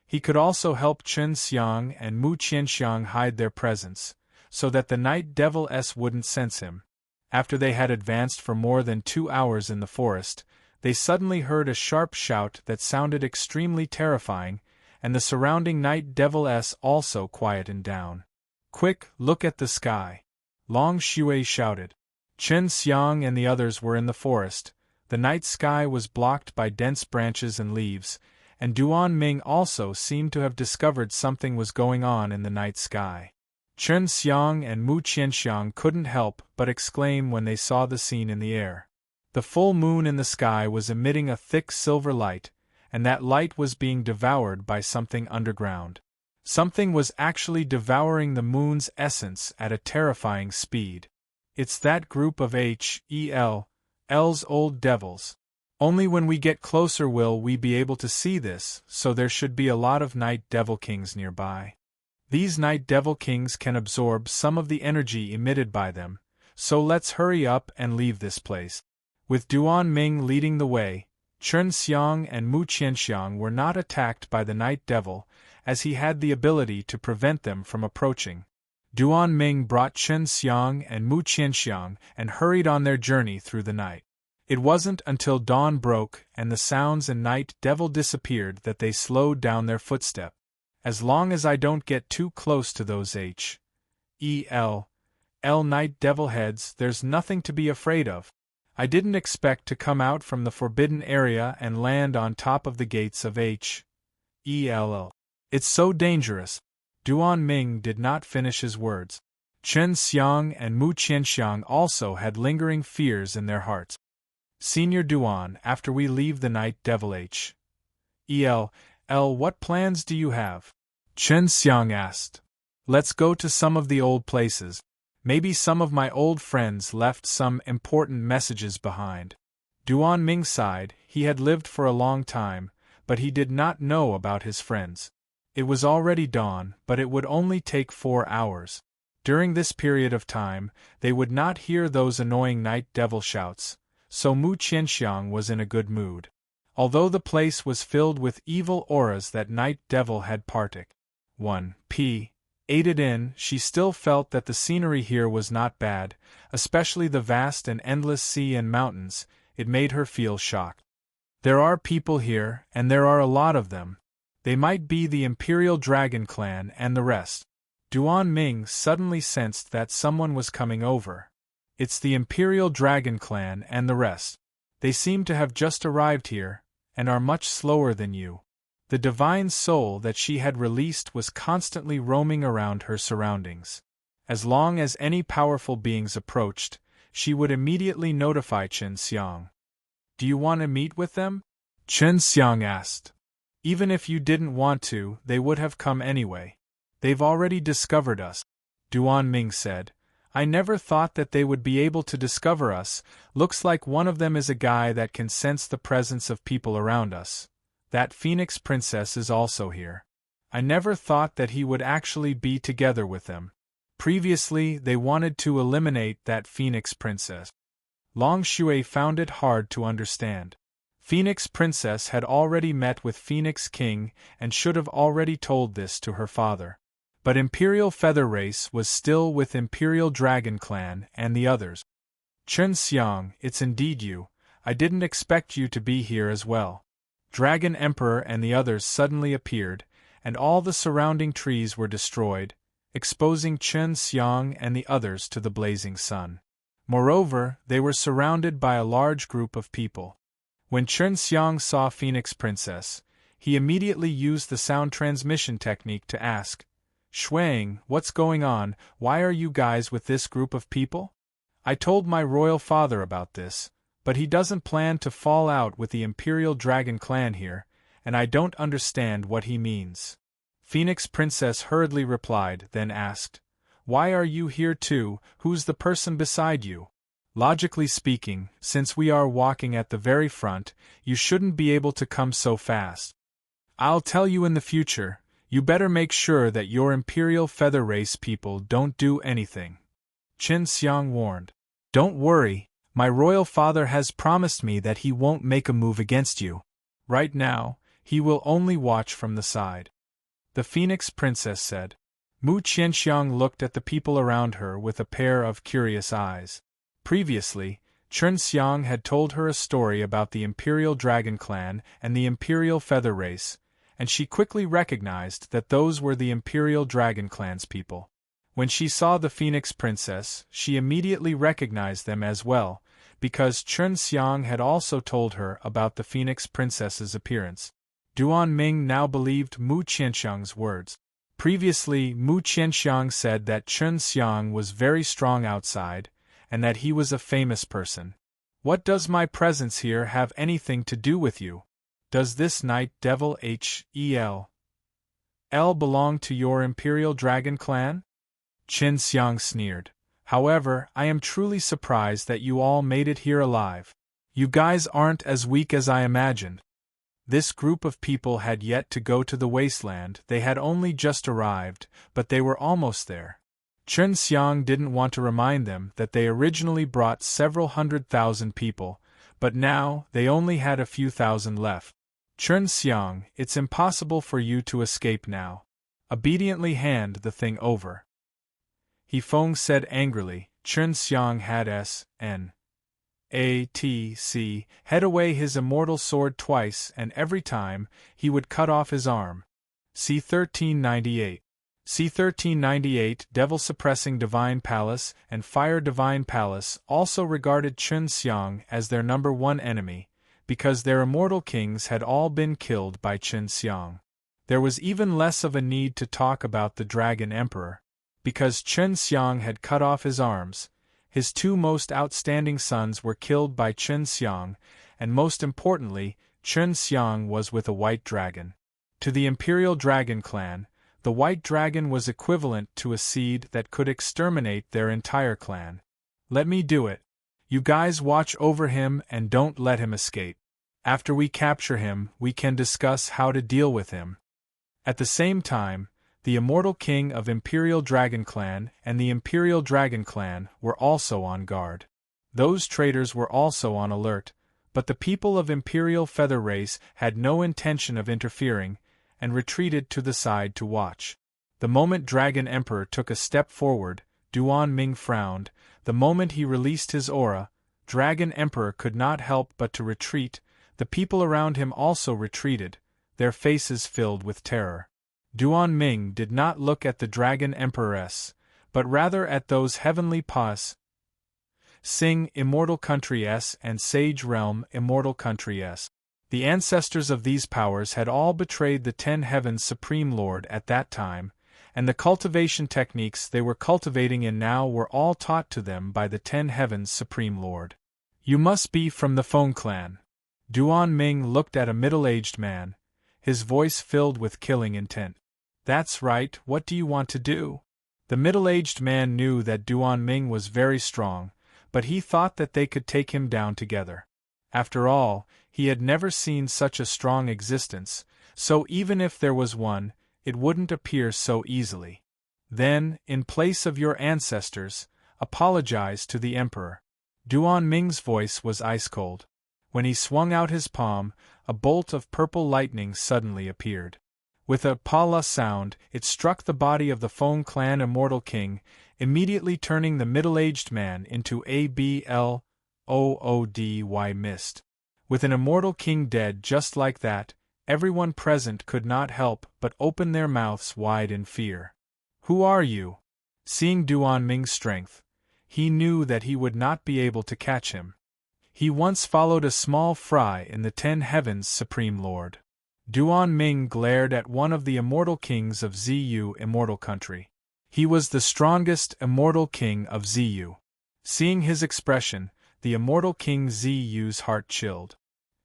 S1: He could also help Chen Xiang and Mu Qianxiang hide their presence, so that the Night Devil wouldn't sense him. After they had advanced for more than 2 hours in the forest, they suddenly heard a sharp shout that sounded extremely terrifying, and the surrounding Night Devils also quietened down. Quick, look at the sky! Long Shui shouted. Chen Xiang and the others were in the forest. The night sky was blocked by dense branches and leaves, and Duan Ming also seemed to have discovered something was going on in the night sky. Chen Xiang and Mu Qianxiang couldn't help but exclaim when they saw the scene in the air. The full moon in the sky was emitting a thick silver light, and that light was being devoured by something underground. Something was actually devouring the moon's essence at a terrifying speed. It's that group of H.E.L.L.'s old devils. Only when we get closer will we be able to see this, so there should be a lot of Night Devil Kings nearby. These Night Devil Kings can absorb some of the energy emitted by them, so let's hurry up and leave this place. With Duan Ming leading the way, Chen Xiang and Mu Qianxiang were not attacked by the Night Devil, as he had the ability to prevent them from approaching. Duan Ming brought Chen Xiang and Mu Qianxiang and hurried on their journey through the night. It wasn't until dawn broke and the sounds and Night Devil disappeared that they slowed down their footstep. As long as I don't get too close to those H.E.L.L. Night Devil heads, there's nothing to be afraid of. I didn't expect to come out from the forbidden area and land on top of the gates of H.E.L.L. It's so dangerous. Duan Ming did not finish his words. Chen Xiang and Mu Qianxiang also had lingering fears in their hearts. Senior Duan, after we leave the Night Devil H.E.L.L., what plans do you have? Chen Xiang asked. Let's go to some of the old places. Maybe some of my old friends left some important messages behind. Duan Ming sighed. He had lived for a long time, but he did not know about his friends. It was already dawn, but it would only take 4 hours. During this period of time, they would not hear those annoying Night Devil shouts, so Mu Qianxiang was in a good mood. Although the place was filled with evil auras that Night Devil had partook. 1p. Aided in, she still felt that the scenery here was not bad, especially the vast and endless sea and mountains. It made her feel shocked. There are people here, and there are a lot of them. They might be the Imperial Dragon Clan and the rest. Duan Ming suddenly sensed that someone was coming over. It's the Imperial Dragon Clan and the rest. They seem to have just arrived here, and are much slower than you. The divine soul that she had released was constantly roaming around her surroundings. As long as any powerful beings approached, she would immediately notify Chen Xiang. Do you want to meet with them? Chen Xiang asked. Even if you didn't want to, they would have come anyway. They've already discovered us. Duan Ming said. I never thought that they would be able to discover us. Looks like one of them is a guy that can sense the presence of people around us. That Phoenix Princess is also here. I never thought that he would actually be together with them. Previously, they wanted to eliminate that Phoenix Princess. Long Shui found it hard to understand. Phoenix Princess had already met with Phoenix King and should have already told this to her father. But Imperial Feather Race was still with Imperial Dragon Clan and the others. Chen Xiang, it's indeed you. I didn't expect you to be here as well. Dragon Emperor and the others suddenly appeared, and all the surrounding trees were destroyed, exposing Chen Xiang and the others to the blazing sun. Moreover, they were surrounded by a large group of people. When Chen Xiang saw Phoenix Princess, he immediately used the sound transmission technique to ask, Shuang, what's going on? Why are you guys with this group of people? I told my royal father about this, but he doesn't plan to fall out with the Imperial Dragon Clan here, and I don't understand what he means. Phoenix Princess hurriedly replied, then asked, Why are you here too? Who's the person beside you? Logically speaking, since we are walking at the very front, you shouldn't be able to come so fast. I'll tell you in the future, you better make sure that your Imperial Feather Race people don't do anything. Chen Xiang warned. Don't worry, my royal father has promised me that he won't make a move against you. Right now, he will only watch from the side. The Phoenix Princess said. Mu Qianxiang looked at the people around her with a pair of curious eyes. Previously, Chen Xiang had told her a story about the Imperial Dragon Clan and the Imperial Feather Race, and she quickly recognized that those were the Imperial Dragon Clan's people. When she saw the Phoenix Princess, she immediately recognized them as well, because Chen Xiang had also told her about the Phoenix Princess's appearance. Duan Ming now believed Mu Qianxiang's words. Previously, Mu Qianxiang said that Chen Xiang was very strong outside, and that he was a famous person. What does my presence here have anything to do with you? Does this Night Devil Hel belong to your Imperial Dragon Clan? Chen Xiang sneered. However, I am truly surprised that you all made it here alive. You guys aren't as weak as I imagined. This group of people had yet to go to the wasteland. They had only just arrived, but they were almost there. Chen Xiang didn't want to remind them that they originally brought several 100,000 people, but now they only had a few thousand left. Chen Xiang, it's impossible for you to escape now. Obediently hand the thing over. He Feng said angrily. Chen Xiang had head away his immortal sword twice, and every time, he would cut off his arm. C. 1398. C. 1398 Devil Suppressing Divine Palace and Fire Divine Palace also regarded Chen Xiang as their number one enemy, because their immortal kings had all been killed by Chen Xiang. There was even less of a need to talk about the Dragon Emperor, because Chen Xiang had cut off his arms. His two most outstanding sons were killed by Chen Xiang, and most importantly, Chen Xiang was with a white dragon. To the Imperial Dragon Clan, the white dragon was equivalent to a seed that could exterminate their entire clan. Let me do it. You guys watch over him and don't let him escape. After we capture him, we can discuss how to deal with him. At the same time, the immortal king of Imperial Dragon Clan and the Imperial Dragon Clan were also on guard. Those traitors were also on alert, but the people of Imperial Feather Race had no intention of interfering, and retreated to the side to watch. The moment Dragon Emperor took a step forward, Duan Ming frowned. The moment he released his aura, Dragon Emperor could not help but to retreat. The people around him also retreated, their faces filled with terror. Duan Ming did not look at the Dragon Emperoress, but rather at those heavenly paws. Sing, Immortal Country S, and Sage Realm, Immortal Country S. The ancestors of these powers had all betrayed the 10 Heavens Supreme Lord at that time, and the cultivation techniques they were cultivating in now were all taught to them by the 10 Heavens Supreme Lord. You must be from the Feng clan. Duan Ming looked at a middle-aged man, his voice filled with killing intent. That's right, what do you want to do? The middle-aged man knew that Duan Ming was very strong, but he thought that they could take him down together. After all, he had never seen such a strong existence, so even if there was one, it wouldn't appear so easily. Then, in place of your ancestors, apologize to the Emperor. Duan Ming's voice was ice-cold. When he swung out his palm, a bolt of purple lightning suddenly appeared. With a "pa-la" sound, it struck the body of the Feng clan Immortal King, immediately turning the middle-aged man into a bloody mist. With an Immortal King dead just like that, everyone present could not help but open their mouths wide in fear. Who are you? Seeing Duan Ming's strength, he knew that he would not be able to catch him. He once followed a small fry in the 10 Heavens Supreme Lord. Duan Ming glared at one of the Immortal Kings of Ziyu Immortal Country. He was the strongest Immortal King of Ziyu. Seeing his expression, the Immortal King Ziyu's heart chilled.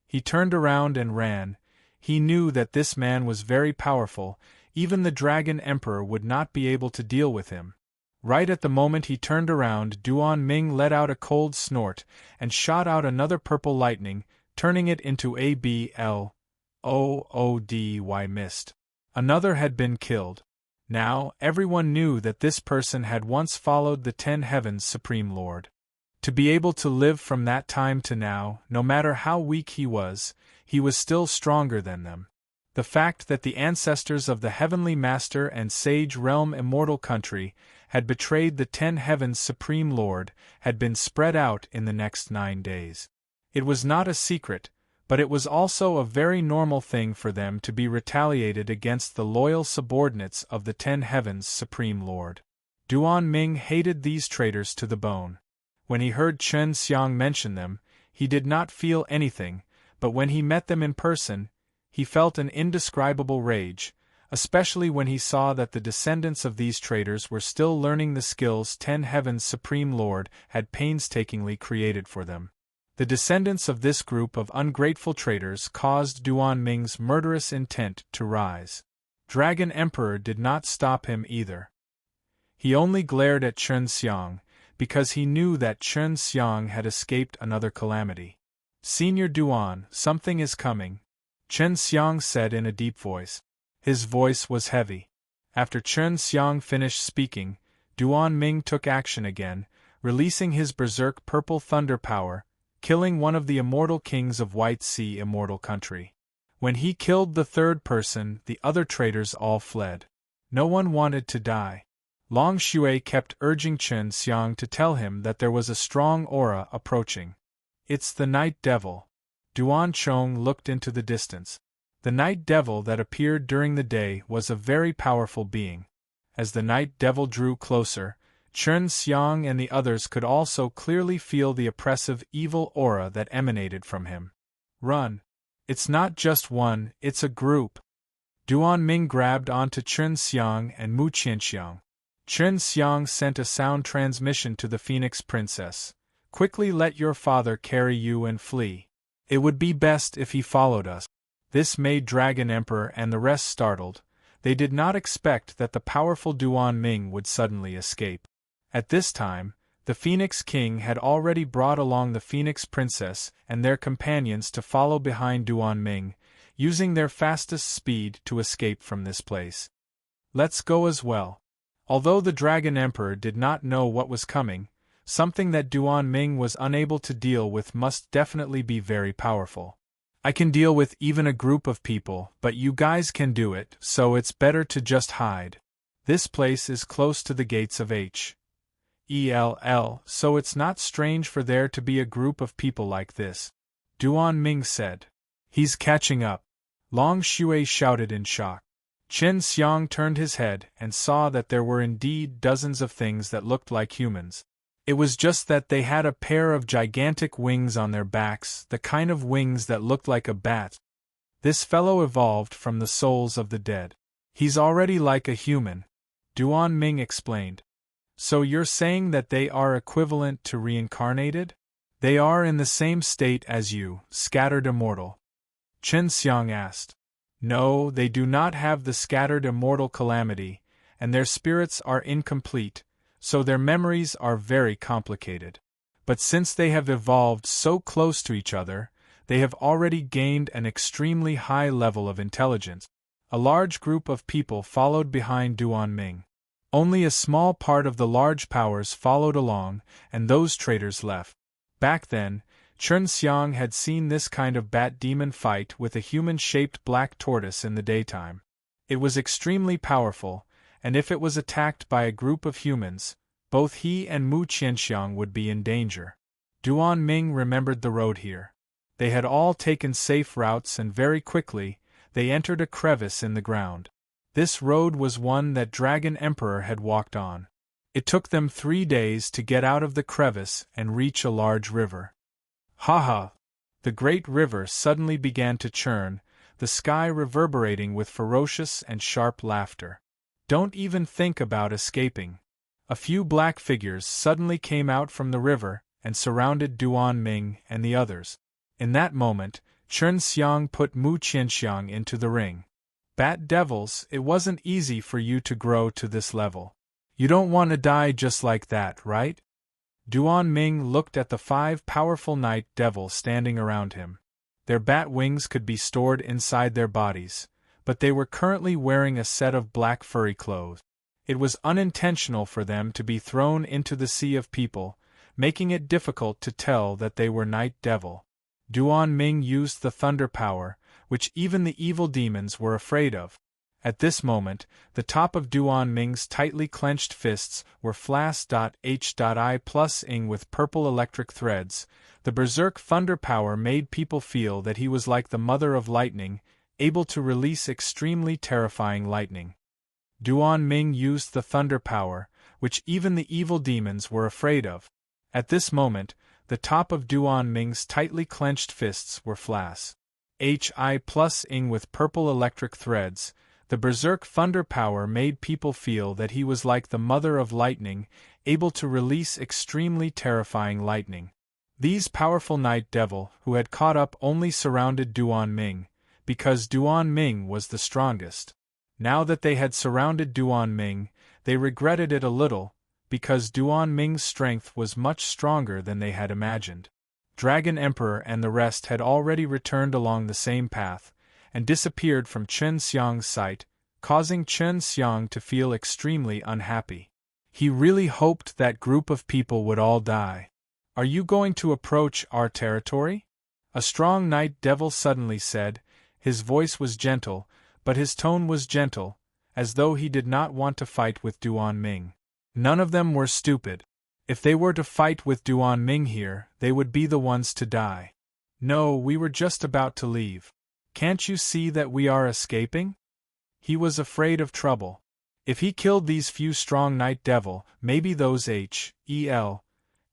S1: He turned around and ran. He knew that this man was very powerful, even the Dragon Emperor would not be able to deal with him. Right at the moment he turned around, Duan Ming let out a cold snort and shot out another purple lightning, turning it into a bloody mist. Another had been killed. Now, everyone knew that this person had once followed the 10 Heavens Supreme Lord. To be able to live from that time to now, no matter how weak he was still stronger than them. The fact that the ancestors of the Heavenly Master and Sage Realm Immortal Country had betrayed the 10 Heavens Supreme Lord had been spread out in the next 9 days. It was not a secret, but it was also a very normal thing for them to be retaliated against the loyal subordinates of the 10 Heavens Supreme Lord. Duan Ming hated these traitors to the bone. When he heard Chen Xiang mention them, he did not feel anything, but when he met them in person, he felt an indescribable rage, especially when he saw that the descendants of these traitors were still learning the skills 10 Heavens Supreme Lord had painstakingly created for them. The descendants of this group of ungrateful traitors caused Duan Ming's murderous intent to rise. Dragon Emperor did not stop him either. He only glared at Chen Xiang, because he knew that Chen Xiang had escaped another calamity. Senior Duan, something is coming, Chen Xiang said in a deep voice. His voice was heavy. After Chen Xiang finished speaking, Duan Ming took action again, releasing his berserk purple thunder power, killing one of the Immortal Kings of White Sea Immortal Country. When he killed the third person, the other traitors all fled. No one wanted to die. Long Shui kept urging Chen Xiang to tell him that there was a strong aura approaching. It's the Night Devil. Duan Chong looked into the distance. The Night Devil that appeared during the day was a very powerful being. As the Night Devil drew closer, Chen Xiang and the others could also clearly feel the oppressive evil aura that emanated from him. Run! It's not just one, it's a group. Duan Ming grabbed onto Chen Xiang and Mu Qianxiang. Chen Xiang sent a sound transmission to the Phoenix Princess. Quickly let your father carry you and flee. It would be best if he followed us. This made Dragon Emperor and the rest startled. They did not expect that the powerful Duan Ming would suddenly escape. At this time, the Phoenix King had already brought along the Phoenix Princess and their companions to follow behind Duan Ming, using their fastest speed to escape from this place. Let's go as well. Although the Dragon Emperor did not know what was coming, something that Duan Ming was unable to deal with must definitely be very powerful. I can deal with even a group of people, but you guys can do it, so it's better to just hide. This place is close to the gates of H.E.L.L., so it's not strange for there to be a group of people like this. Duan Ming said. He's catching up. Long Shui shouted in shock. Chen Xiang turned his head and saw that there were indeed dozens of things that looked like humans. It was just that they had a pair of gigantic wings on their backs, the kind of wings that looked like a bat. This fellow evolved from the souls of the dead. He's already like a human, Duan Ming explained. So you're saying that they are equivalent to reincarnated? They are in the same state as you, scattered immortal. Chen Xiang asked. No, they do not have the scattered immortal calamity, and their spirits are incomplete, so their memories are very complicated. But since they have evolved so close to each other, they have already gained an extremely high level of intelligence. A large group of people followed behind Duan Ming. Only a small part of the large powers followed along, and those traitors left. Back then, Chen Xiang had seen this kind of bat-demon fight with a human-shaped black tortoise in the daytime. It was extremely powerful, and if it was attacked by a group of humans, both he and Mu Qianxiang would be in danger. Duan Ming remembered the road here. They had all taken safe routes and very quickly, they entered a crevice in the ground. This road was one that Dragon Emperor had walked on. It took them 3 days to get out of the crevice and reach a large river. Ha ha! The great river suddenly began to churn, the sky reverberating with ferocious and sharp laughter. Don't even think about escaping. A few black figures suddenly came out from the river and surrounded Duan Ming and the others. In that moment, Chen Xiang put Mu Qianxiang into the ring. Bat devils, it wasn't easy for you to grow to this level. You don't want to die just like that, right? Duan Ming looked at the 5 powerful night devils standing around him. Their bat wings could be stored inside their bodies, but they were currently wearing a set of black furry clothes. It was unintentional for them to be thrown into the sea of people, making it difficult to tell that they were night devil. Duan Ming used the thunder power, which even the evil demons were afraid of. At this moment, the top of Duan Ming's tightly clenched fists were flash.h.I+ing with purple electric threads. The berserk thunder power made people feel that he was like the mother of lightning, able to release extremely terrifying lightning. Duan Ming used the thunder power, which even the evil demons were afraid of. At this moment, the top of Duan Ming's tightly clenched fists were flash.Hi+ing with purple electric threads. The berserk thunder power made people feel that he was like the mother of lightning, able to release extremely terrifying lightning. These powerful night devil who had caught up only surrounded Duan Ming, because Duan Ming was the strongest. Now that they had surrounded Duan Ming, they regretted it a little, because Duan Ming's strength was much stronger than they had imagined. Dragon Emperor and the rest had already returned along the same path, and disappeared from Chen Xiang's sight, causing Chen Xiang to feel extremely unhappy. He really hoped that group of people would all die. Are you going to approach our territory? A strong night devil suddenly said. His voice was gentle, but his tone was gentle, as though he did not want to fight with Duan Ming. None of them were stupid. If they were to fight with Duan Ming here, they would be the ones to die. No, we were just about to leave. Can't you see that we are escaping? He was afraid of trouble. If he killed these few strong night devil, maybe those H.E.L.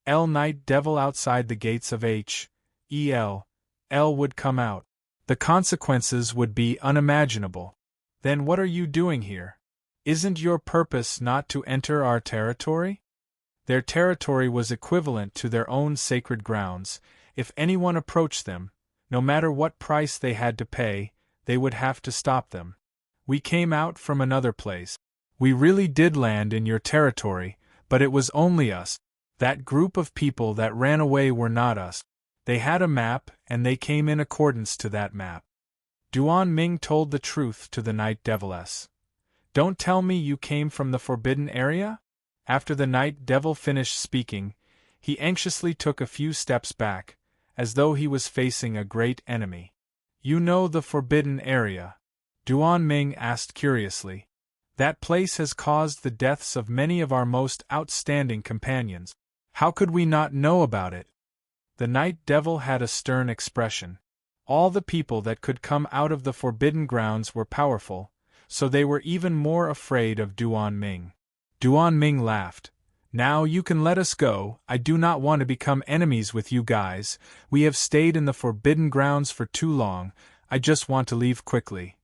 S1: night devil outside the gates of H.E.L. would come out. The consequences would be unimaginable. Then what are you doing here? Isn't your purpose not to enter our territory? Their territory was equivalent to their own sacred grounds. If anyone approached them, no matter what price they had to pay, they would have to stop them. We came out from another place. We really did land in your territory, but it was only us. That group of people that ran away were not us. They had a map, and they came in accordance to that map. Duan Ming told the truth to the night deviless. Don't tell me you came from the forbidden area? After the night devil finished speaking, he anxiously took a few steps back, as though he was facing a great enemy. You know the forbidden area? Duan Ming asked curiously. That place has caused the deaths of many of our most outstanding companions. How could we not know about it? The night devil had a stern expression. All the people that could come out of the forbidden grounds were powerful, so they were even more afraid of Duan Ming. Duan Ming laughed. Now you can let us go. I do not want to become enemies with you guys. We have stayed in the forbidden grounds for too long. I just want to leave quickly.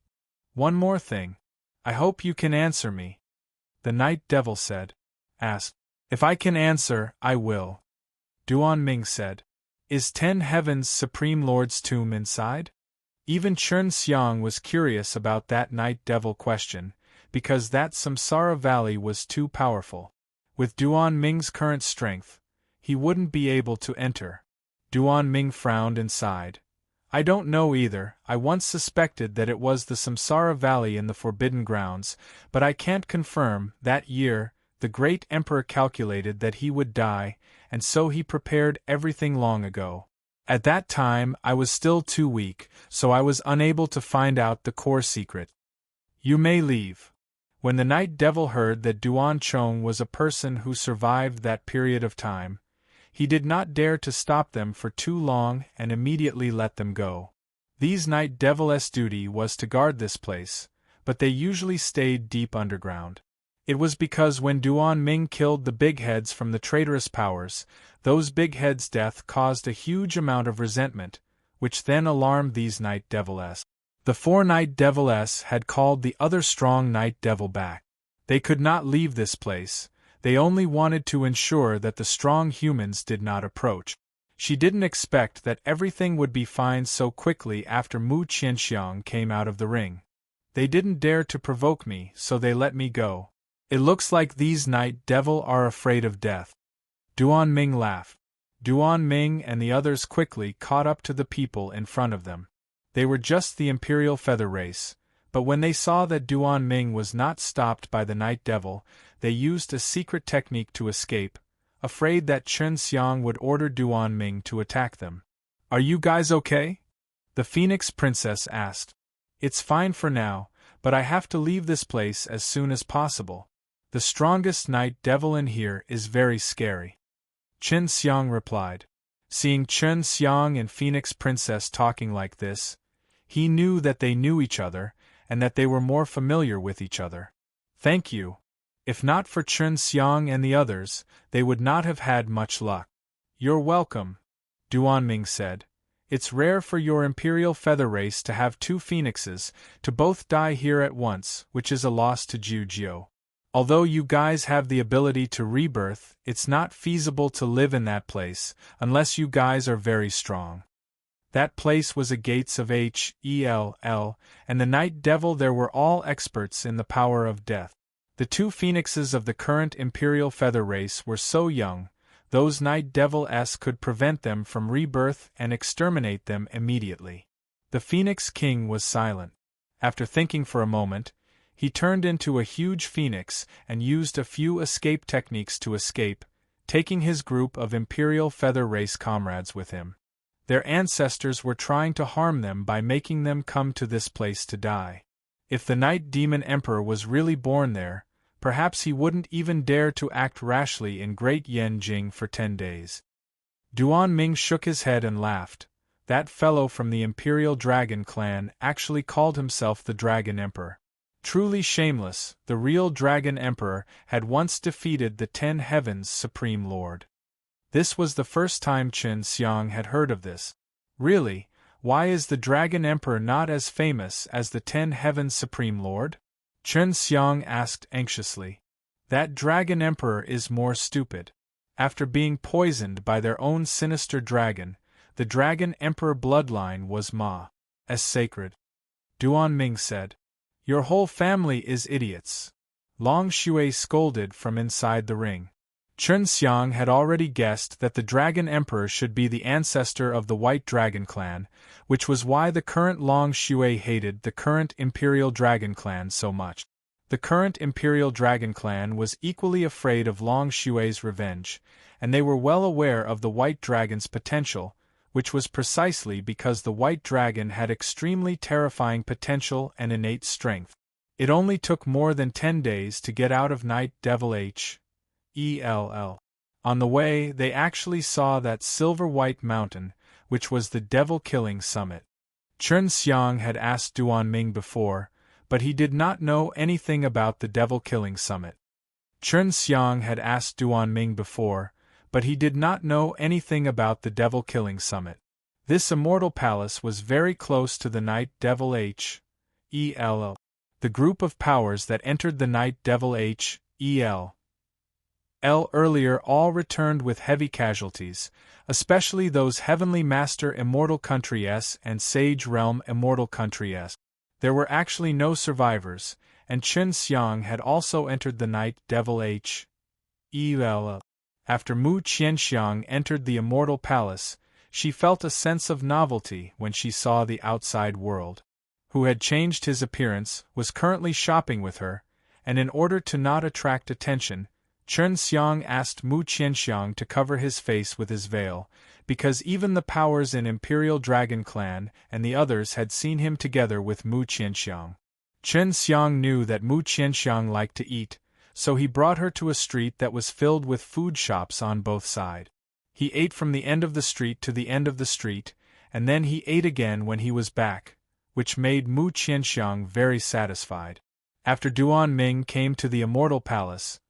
S1: One more thing. I hope you can answer me. The Night Devil said. Asked. If I can answer, I will. Duan Ming said. Is 10 Heavens Supreme Lord's tomb inside? Even Chern Xiang was curious about that Night Devil question, because that Samsara Valley was too powerful. With Duan Ming's current strength, he wouldn't be able to enter. Duan Ming frowned and sighed. I don't know either. I once suspected that it was the Samsara Valley in the Forbidden Grounds, but I can't confirm. That year, the great emperor calculated that he would die, and so he prepared everything long ago. At that time, I was still too weak, so I was unable to find out the core secret. You may leave. When the Night Devil heard that Duan Chong was a person who survived that period of time, he did not dare to stop them for too long and immediately let them go. These Night Devil's duty was to guard this place, but they usually stayed deep underground. It was because when Duan Ming killed the big heads from the traitorous powers, those big heads' death caused a huge amount of resentment, which then alarmed these Night Devils. The 4 Night Devils had called the other strong Night Devil back. They could not leave this place. They only wanted to ensure that the strong humans did not approach. She didn't expect that everything would be fine so quickly after Mu Qianxiang came out of the ring. They didn't dare to provoke me, so they let me go. It looks like these Night Devil are afraid of death. Duan Ming laughed. Duan Ming and the others quickly caught up to the people in front of them. They were just the Imperial Feather Race, but when they saw that Duan Ming was not stopped by the Night Devil, they used a secret technique to escape, afraid that Chern Xiang would order Duan Ming to attack them. Are you guys okay? The Phoenix Princess asked. It's fine for now, but I have to leave this place as soon as possible. The strongest Night Devil in here is very scary. Chern Xiang replied. Seeing Chern Xiang and Phoenix Princess talking like this, he knew that they knew each other, and that they were more familiar with each other. Thank you. If not for Chern Xiang and the others, they would not have had much luck. You're welcome, Duan Ming said. It's rare for your Imperial Feather Race to have 2 phoenixes, to both die here at once, which is a loss to Jiu. Although you guys have the ability to rebirth, it's not feasible to live in that place, unless you guys are very strong. That place was a gates of Hell, and the Night Devil there were all experts in the power of death. The 2 phoenixes of the current Imperial Feather Race were so young, those Night Devils could prevent them from rebirth and exterminate them immediately. The Phoenix King was silent. After thinking for a moment, he turned into a huge phoenix and used a few escape techniques to escape, taking his group of Imperial Feather Race comrades with him. Their ancestors were trying to harm them by making them come to this place to die. If the Night Demon Emperor was really born there, perhaps he wouldn't even dare to act rashly in Great Yanjing for 10 days. Duan Ming shook his head and laughed. That fellow from the Imperial Dragon clan actually called himself the Dragon Emperor. Truly shameless, the real Dragon Emperor had once defeated the 10 Heavens Supreme Lord. This was the first time Chern Xiang had heard of this. Really, why is the Dragon Emperor not as famous as the 10 Heavens Supreme Lord? Chern Xiang asked anxiously. That Dragon Emperor is more stupid. After being poisoned by their own sinister dragon, the Dragon Emperor bloodline was as sacred. Duan Ming said. Your whole family is idiots. Long Shui scolded from inside the ring. Chern Xiang had already guessed that the Dragon Emperor should be the ancestor of the White Dragon clan, which was why the current Long Shui hated the current Imperial Dragon clan so much. The current Imperial Dragon clan was equally afraid of Long Shui's revenge, and they were well aware of the White Dragon's potential, which was precisely because the White Dragon had extremely terrifying potential and innate strength. It only took more than 10 days to get out of Night Devil Hell. On the way, they actually saw that silver-white mountain, which was the devil-killing summit. Chern Xiang had asked Duan Ming before, but he did not know anything about the devil-killing summit. Chen Xiang had asked Duan Ming before, but he did not know anything about the devil-killing summit. This immortal palace was very close to the Night Devil H.E.L. The group of powers that entered the Night Devil H.E.L. earlier all returned with heavy casualties, especially those Heavenly Master Immortal Country S and Sage Realm Immortal Country S. There were actually no survivors, and Chen Xiang had also entered the Night Devil H.E.L. After Mu Qianxiang entered the Immortal Palace, she felt a sense of novelty when she saw the outside world. Who had changed his appearance, was currently shopping with her, and in order to not attract attention, Chen Xiang asked Mu Qianxiang to cover his face with his veil, because even the powers in Imperial Dragon Clan and the others had seen him together with Mu Qianxiang. Chen Xiang knew that Mu Qianxiang liked to eat, so he brought her to a street that was filled with food shops on both sides. He ate from the end of the street to the end of the street, and then he ate again when he was back, which made Mu Qianxiang very satisfied. After Duan Ming came to the Immortal Palace,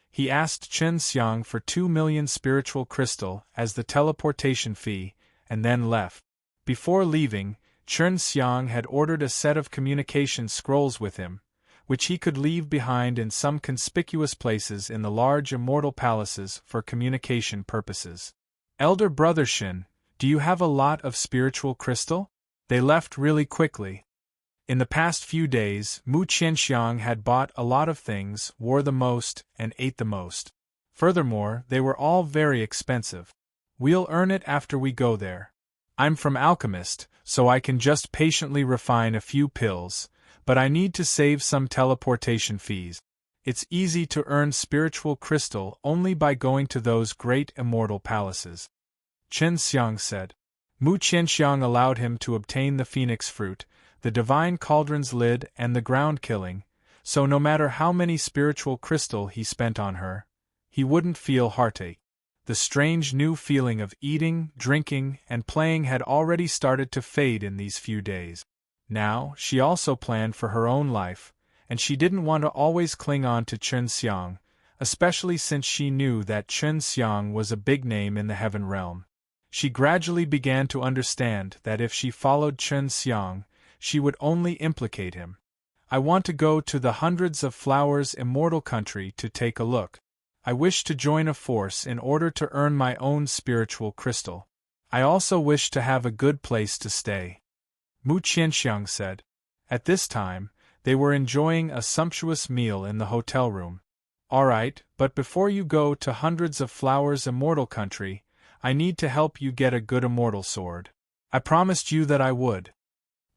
S1: he asked Chen Xiang for 2 million spiritual crystal as the teleportation fee, and then left. Before leaving, Chen Xiang had ordered a set of communication scrolls with him, which he could leave behind in some conspicuous places in the large immortal palaces for communication purposes. Elder Brother Shin, do you have a lot of spiritual crystal? They left really quickly. In the past few days, Mu Qianxiang had bought a lot of things, wore the most, and ate the most. Furthermore, they were all very expensive. We'll earn it after we go there. I'm from Alchemist, so I can just patiently refine a few pills, but I need to save some teleportation fees. It's easy to earn spiritual crystal only by going to those great immortal palaces. Chen Xiang said. Mu Qianxiang allowed him to obtain the phoenix fruit, the divine cauldron's lid and the ground killing, so no matter how many spiritual crystal he spent on her, he wouldn't feel heartache. The strange new feeling of eating, drinking, and playing had already started to fade in these few days. Now, she also planned for her own life, and she didn't want to always cling on to Chen Xiang, especially since she knew that Chen Xiang was a big name in the heaven realm. She gradually began to understand that if she followed Chen Xiang, she would only implicate him. I want to go to the Hundreds of Flowers Immortal Country to take a look. I wish to join a force in order to earn my own spiritual crystal. I also wish to have a good place to stay. Mu Qianxiang said. At this time, they were enjoying a sumptuous meal in the hotel room. All right, but before you go to Hundreds of Flowers Immortal Country, I need to help you get a good immortal sword. I promised you that I would.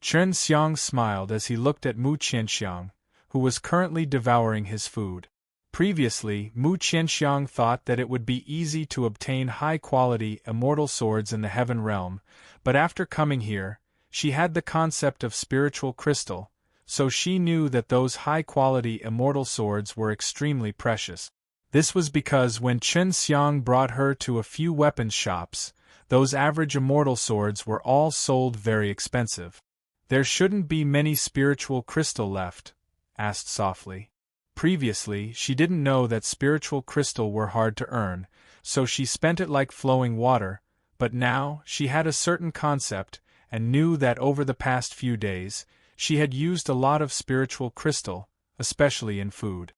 S1: Chen Xiang smiled as he looked at Mu Qianxiang, who was currently devouring his food. Previously, Mu Qianxiang thought that it would be easy to obtain high-quality immortal swords in the heaven realm, but after coming here, she had the concept of spiritual crystal, so she knew that those high-quality immortal swords were extremely precious. This was because when Chen Xiang brought her to a few weapons shops, those average immortal swords were all sold very expensive. There shouldn't be many spiritual crystal left? Asked softly. Previously, she didn't know that spiritual crystal were hard to earn, so she spent it like flowing water, but now, she had a certain concept, and knew that over the past few days, she had used a lot of spiritual crystal, especially in food.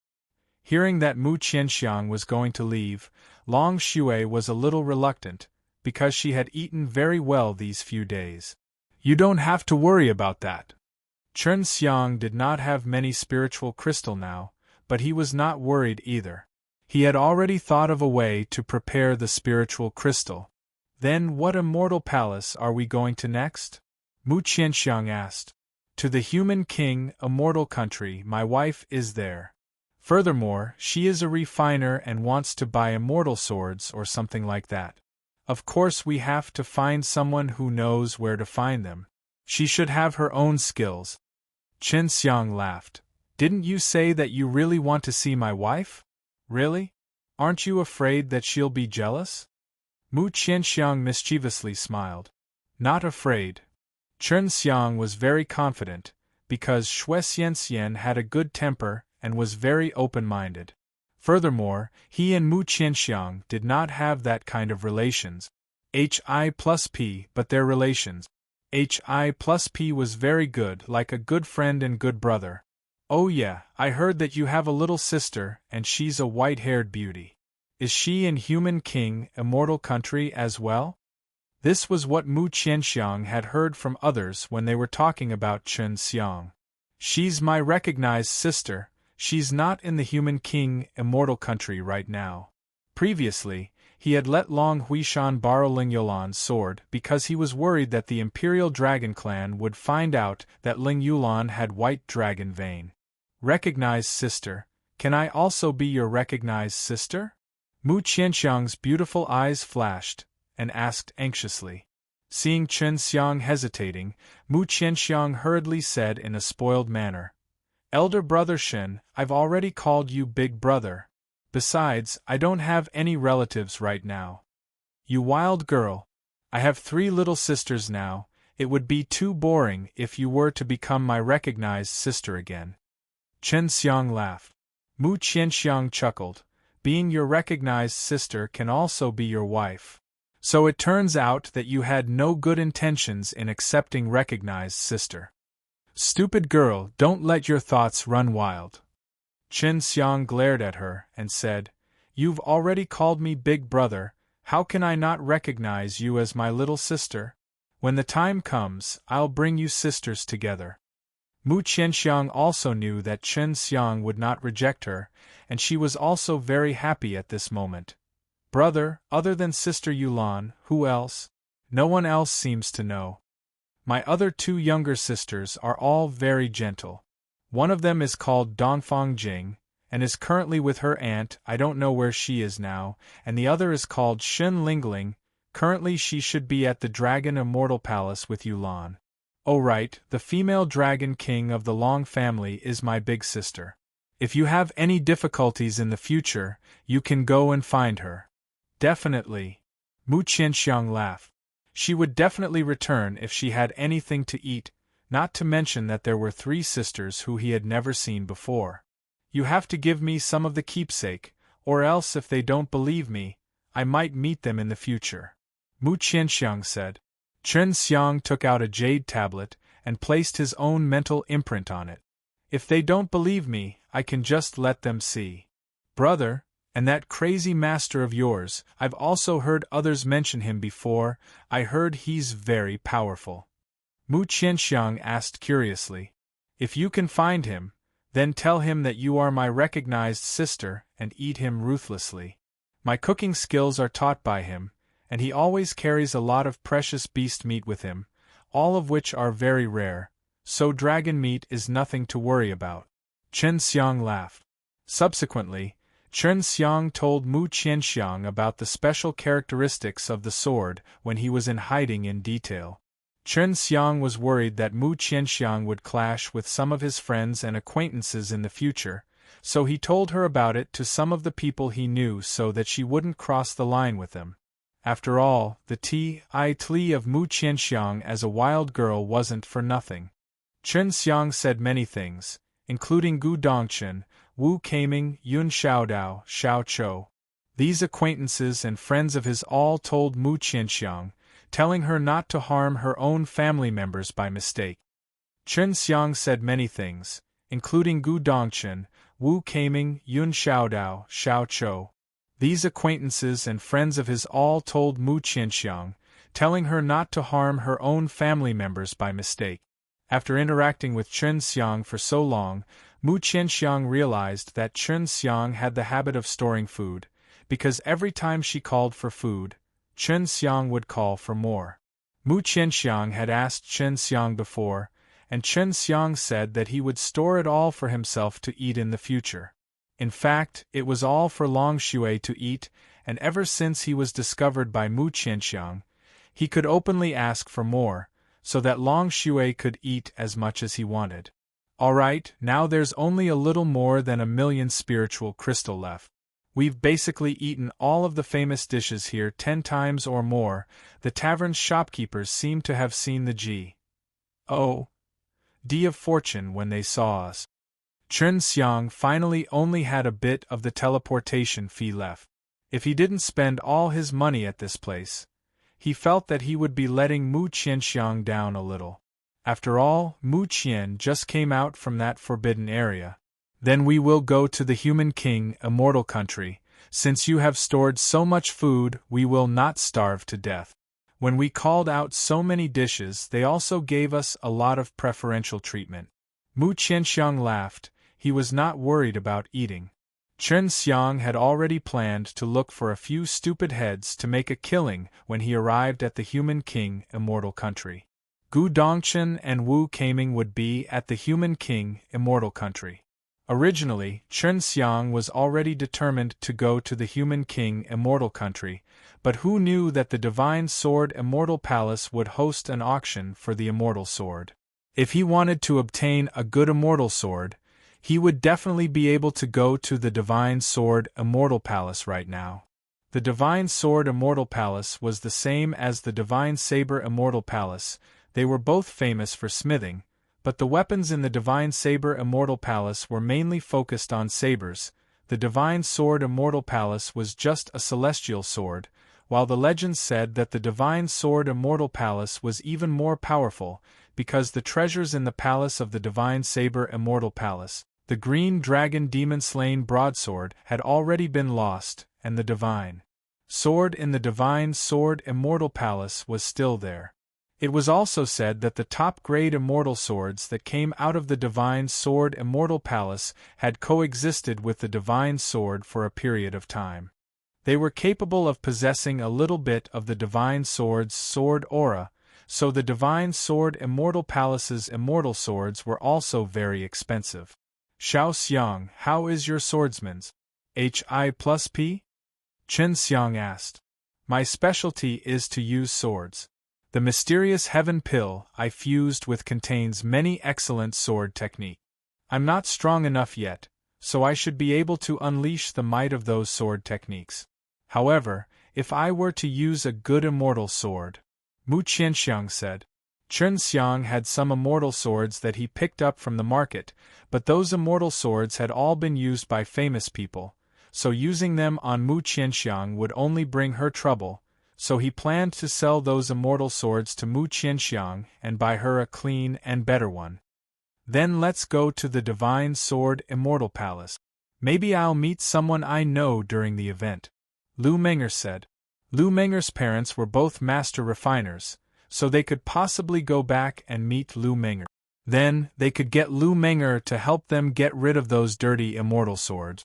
S1: Hearing that Mu Qianxiang was going to leave, Long Xue was a little reluctant, because she had eaten very well these few days. You don't have to worry about that. Chen Xiang did not have many spiritual crystal now, but he was not worried either. He had already thought of a way to prepare the spiritual crystal. Then what immortal palace are we going to next? Mu Qianxiang asked. To the human king, immortal country, my wife is there. Furthermore, she is a refiner and wants to buy immortal swords or something like that. Of course we have to find someone who knows where to find them. She should have her own skills. Chen Xiang laughed. Didn't you say that you really want to see my wife? Really? Aren't you afraid that she'll be jealous? Mu Qianxiang mischievously smiled. Not afraid. Chen Xiang was very confident, because Xue Xianxian had a good temper and was very open-minded. Furthermore, he and Mu Qianxiang did not have that kind of relations. Hi plus P, but their relations. Hi plus P was very good, like a good friend and good brother. Oh yeah, I heard that you have a little sister, and she's a white-haired beauty. Is she in Human King, Immortal Country as well? This was what Mu Qianxiang had heard from others when they were talking about Chen Xiang. She's my recognized sister. She's not in the Human King, Immortal Country right now. Previously, he had let Long Huishan borrow Ling Yulan's sword because he was worried that the Imperial Dragon Clan would find out that Ling Yulan had white dragon vein. Recognized sister, can I also be your recognized sister? Mu Qianxiang's beautiful eyes flashed, and asked anxiously. Seeing Chen Xiang hesitating, Mu Qianxiang hurriedly said in a spoiled manner, Elder brother Shen, I've already called you big brother. Besides, I don't have any relatives right now. You wild girl. I have 3 little sisters now. It would be too boring if you were to become my recognized sister again. Chen Xiang laughed. Mu Qianxiang chuckled. Being your recognized sister can also be your wife. So it turns out that you had no good intentions in accepting recognized sister. Stupid girl, don't let your thoughts run wild. Chen Xiang glared at her and said, You've already called me big brother, how can I not recognize you as my little sister? When the time comes, I'll bring you sisters together. Mu Qianxiang also knew that Chen Xiang would not reject her, and she was also very happy at this moment. Brother, other than Sister Yulan, who else? No one else seems to know. My other 2 younger sisters are all very gentle. One of them is called Dongfang Jing, and is currently with her aunt, I don't know where she is now, and the other is called Shen Lingling, currently she should be at the Dragon Immortal Palace with Yulan. Oh right, the female Dragon King of the Long family is my big sister. If you have any difficulties in the future, you can go and find her. Definitely. Mu Qianxiang laughed. She would definitely return if she had anything to eat, not to mention that there were 3 sisters who he had never seen before. You have to give me some of the keepsake, or else if they don't believe me, I might meet them in the future. Mu Qianxiang said. Chen Xiang took out a jade tablet and placed his own mental imprint on it. If they don't believe me, I can just let them see. Brother, and that crazy master of yours, I've also heard others mention him before, I heard he's very powerful. Mu Qianxiang asked curiously. If you can find him, then tell him that you are my recognized sister and eat him ruthlessly. My cooking skills are taught by him, and he always carries a lot of precious beast meat with him, all of which are very rare, so dragon meat is nothing to worry about. Chen Xiang laughed. Subsequently, Chen Xiang told Mu Qianxiang about the special characteristics of the sword when he was in hiding in detail. Chen Xiang was worried that Mu Qianxiang would clash with some of his friends and acquaintances in the future, so he told her about it to some of the people he knew so that she wouldn't cross the line with them. After all, the Ti of Mu Qianxiang as a wild girl wasn't for nothing. Chen Xiang said many things, including Gu Dongchen, Wu Keiming, Yun Xiaodao, Xiao Chou. These acquaintances and friends of his all told Mu Qianxiang, telling her not to harm her own family members by mistake. Chen Xiang said many things, including Gu Dongchen, Wu Keiming, Yun Xiaodao, Xiao Chou. These acquaintances and friends of his all told Mu Qianxiang, telling her not to harm her own family members by mistake. After interacting with Chen Xiang for so long, Mu Qianxiang realized that Chen Xiang had the habit of storing food, because every time she called for food, Chen Xiang would call for more. Mu Qianxiang had asked Chen Xiang before, and Chen Xiang said that he would store it all for himself to eat in the future. In fact, it was all for Long Shui to eat, and ever since he was discovered by Mu Qianxiang, he could openly ask for more, so that Long Shui could eat as much as he wanted. Alright, now there's only a little more than 1,000,000 spiritual crystal left. We've basically eaten all of the famous dishes here 10 times or more. The tavern's shopkeepers seem to have seen the G.O.D of fortune when they saw us. Chen Xiang finally only had a bit of the teleportation fee left. If he didn't spend all his money at this place, he felt that he would be letting Mu Qianxiang down a little. After all, Mu Qian just came out from that forbidden area. Then we will go to the Human King, Immortal Country. Since you have stored so much food, we will not starve to death. When we called out so many dishes, they also gave us a lot of preferential treatment. Mu Qianxiang laughed. He was not worried about eating. Chen Xiang had already planned to look for a few stupid heads to make a killing when he arrived at the Human King, Immortal Country. Gu Dongchen and Wu Kaming would be at the Human King, Immortal Country. Originally, Chen Xiang was already determined to go to the Human King, Immortal Country, but who knew that the Divine Sword Immortal Palace would host an auction for the Immortal Sword? If he wanted to obtain a good Immortal Sword, he would definitely be able to go to the Divine Sword Immortal Palace right now. The Divine Sword Immortal Palace was the same as the Divine Saber Immortal Palace. They were both famous for smithing, but the weapons in the Divine Saber Immortal Palace were mainly focused on sabers. The Divine Sword Immortal Palace was just a celestial sword, while the legends said that the Divine Sword Immortal Palace was even more powerful, because the treasures in the palace of the Divine Saber Immortal Palace, the Green Dragon Demon-Slain Broadsword, had already been lost, and the Divine Sword in the Divine Sword Immortal Palace was still there. It was also said that the top-grade immortal swords that came out of the Divine Sword Immortal Palace had coexisted with the Divine Sword for a period of time. They were capable of possessing a little bit of the Divine Sword's sword aura, so the Divine Sword Immortal Palace's immortal swords were also very expensive. Xiao Xiang, how is your swordsman's? Hi+P? Chen Xiang asked. My specialty is to use swords. The mysterious heaven pill I fused with contains many excellent sword technique. I'm not strong enough yet, so I should be able to unleash the might of those sword techniques. However, if I were to use a good immortal sword, Mu Qianxiang said. Chen Xiang had some immortal swords that he picked up from the market, but those immortal swords had all been used by famous people, so using them on Mu Qianxiang would only bring her trouble, so he planned to sell those immortal swords to Mu Qianxiang and buy her a clean and better one. Then let's go to the Divine Sword Immortal Palace. Maybe I'll meet someone I know during the event. Lu Menger said. Lu Menger's parents were both master refiners, so they could possibly go back and meet Lu Menger. Then, they could get Lu Menger to help them get rid of those dirty immortal swords.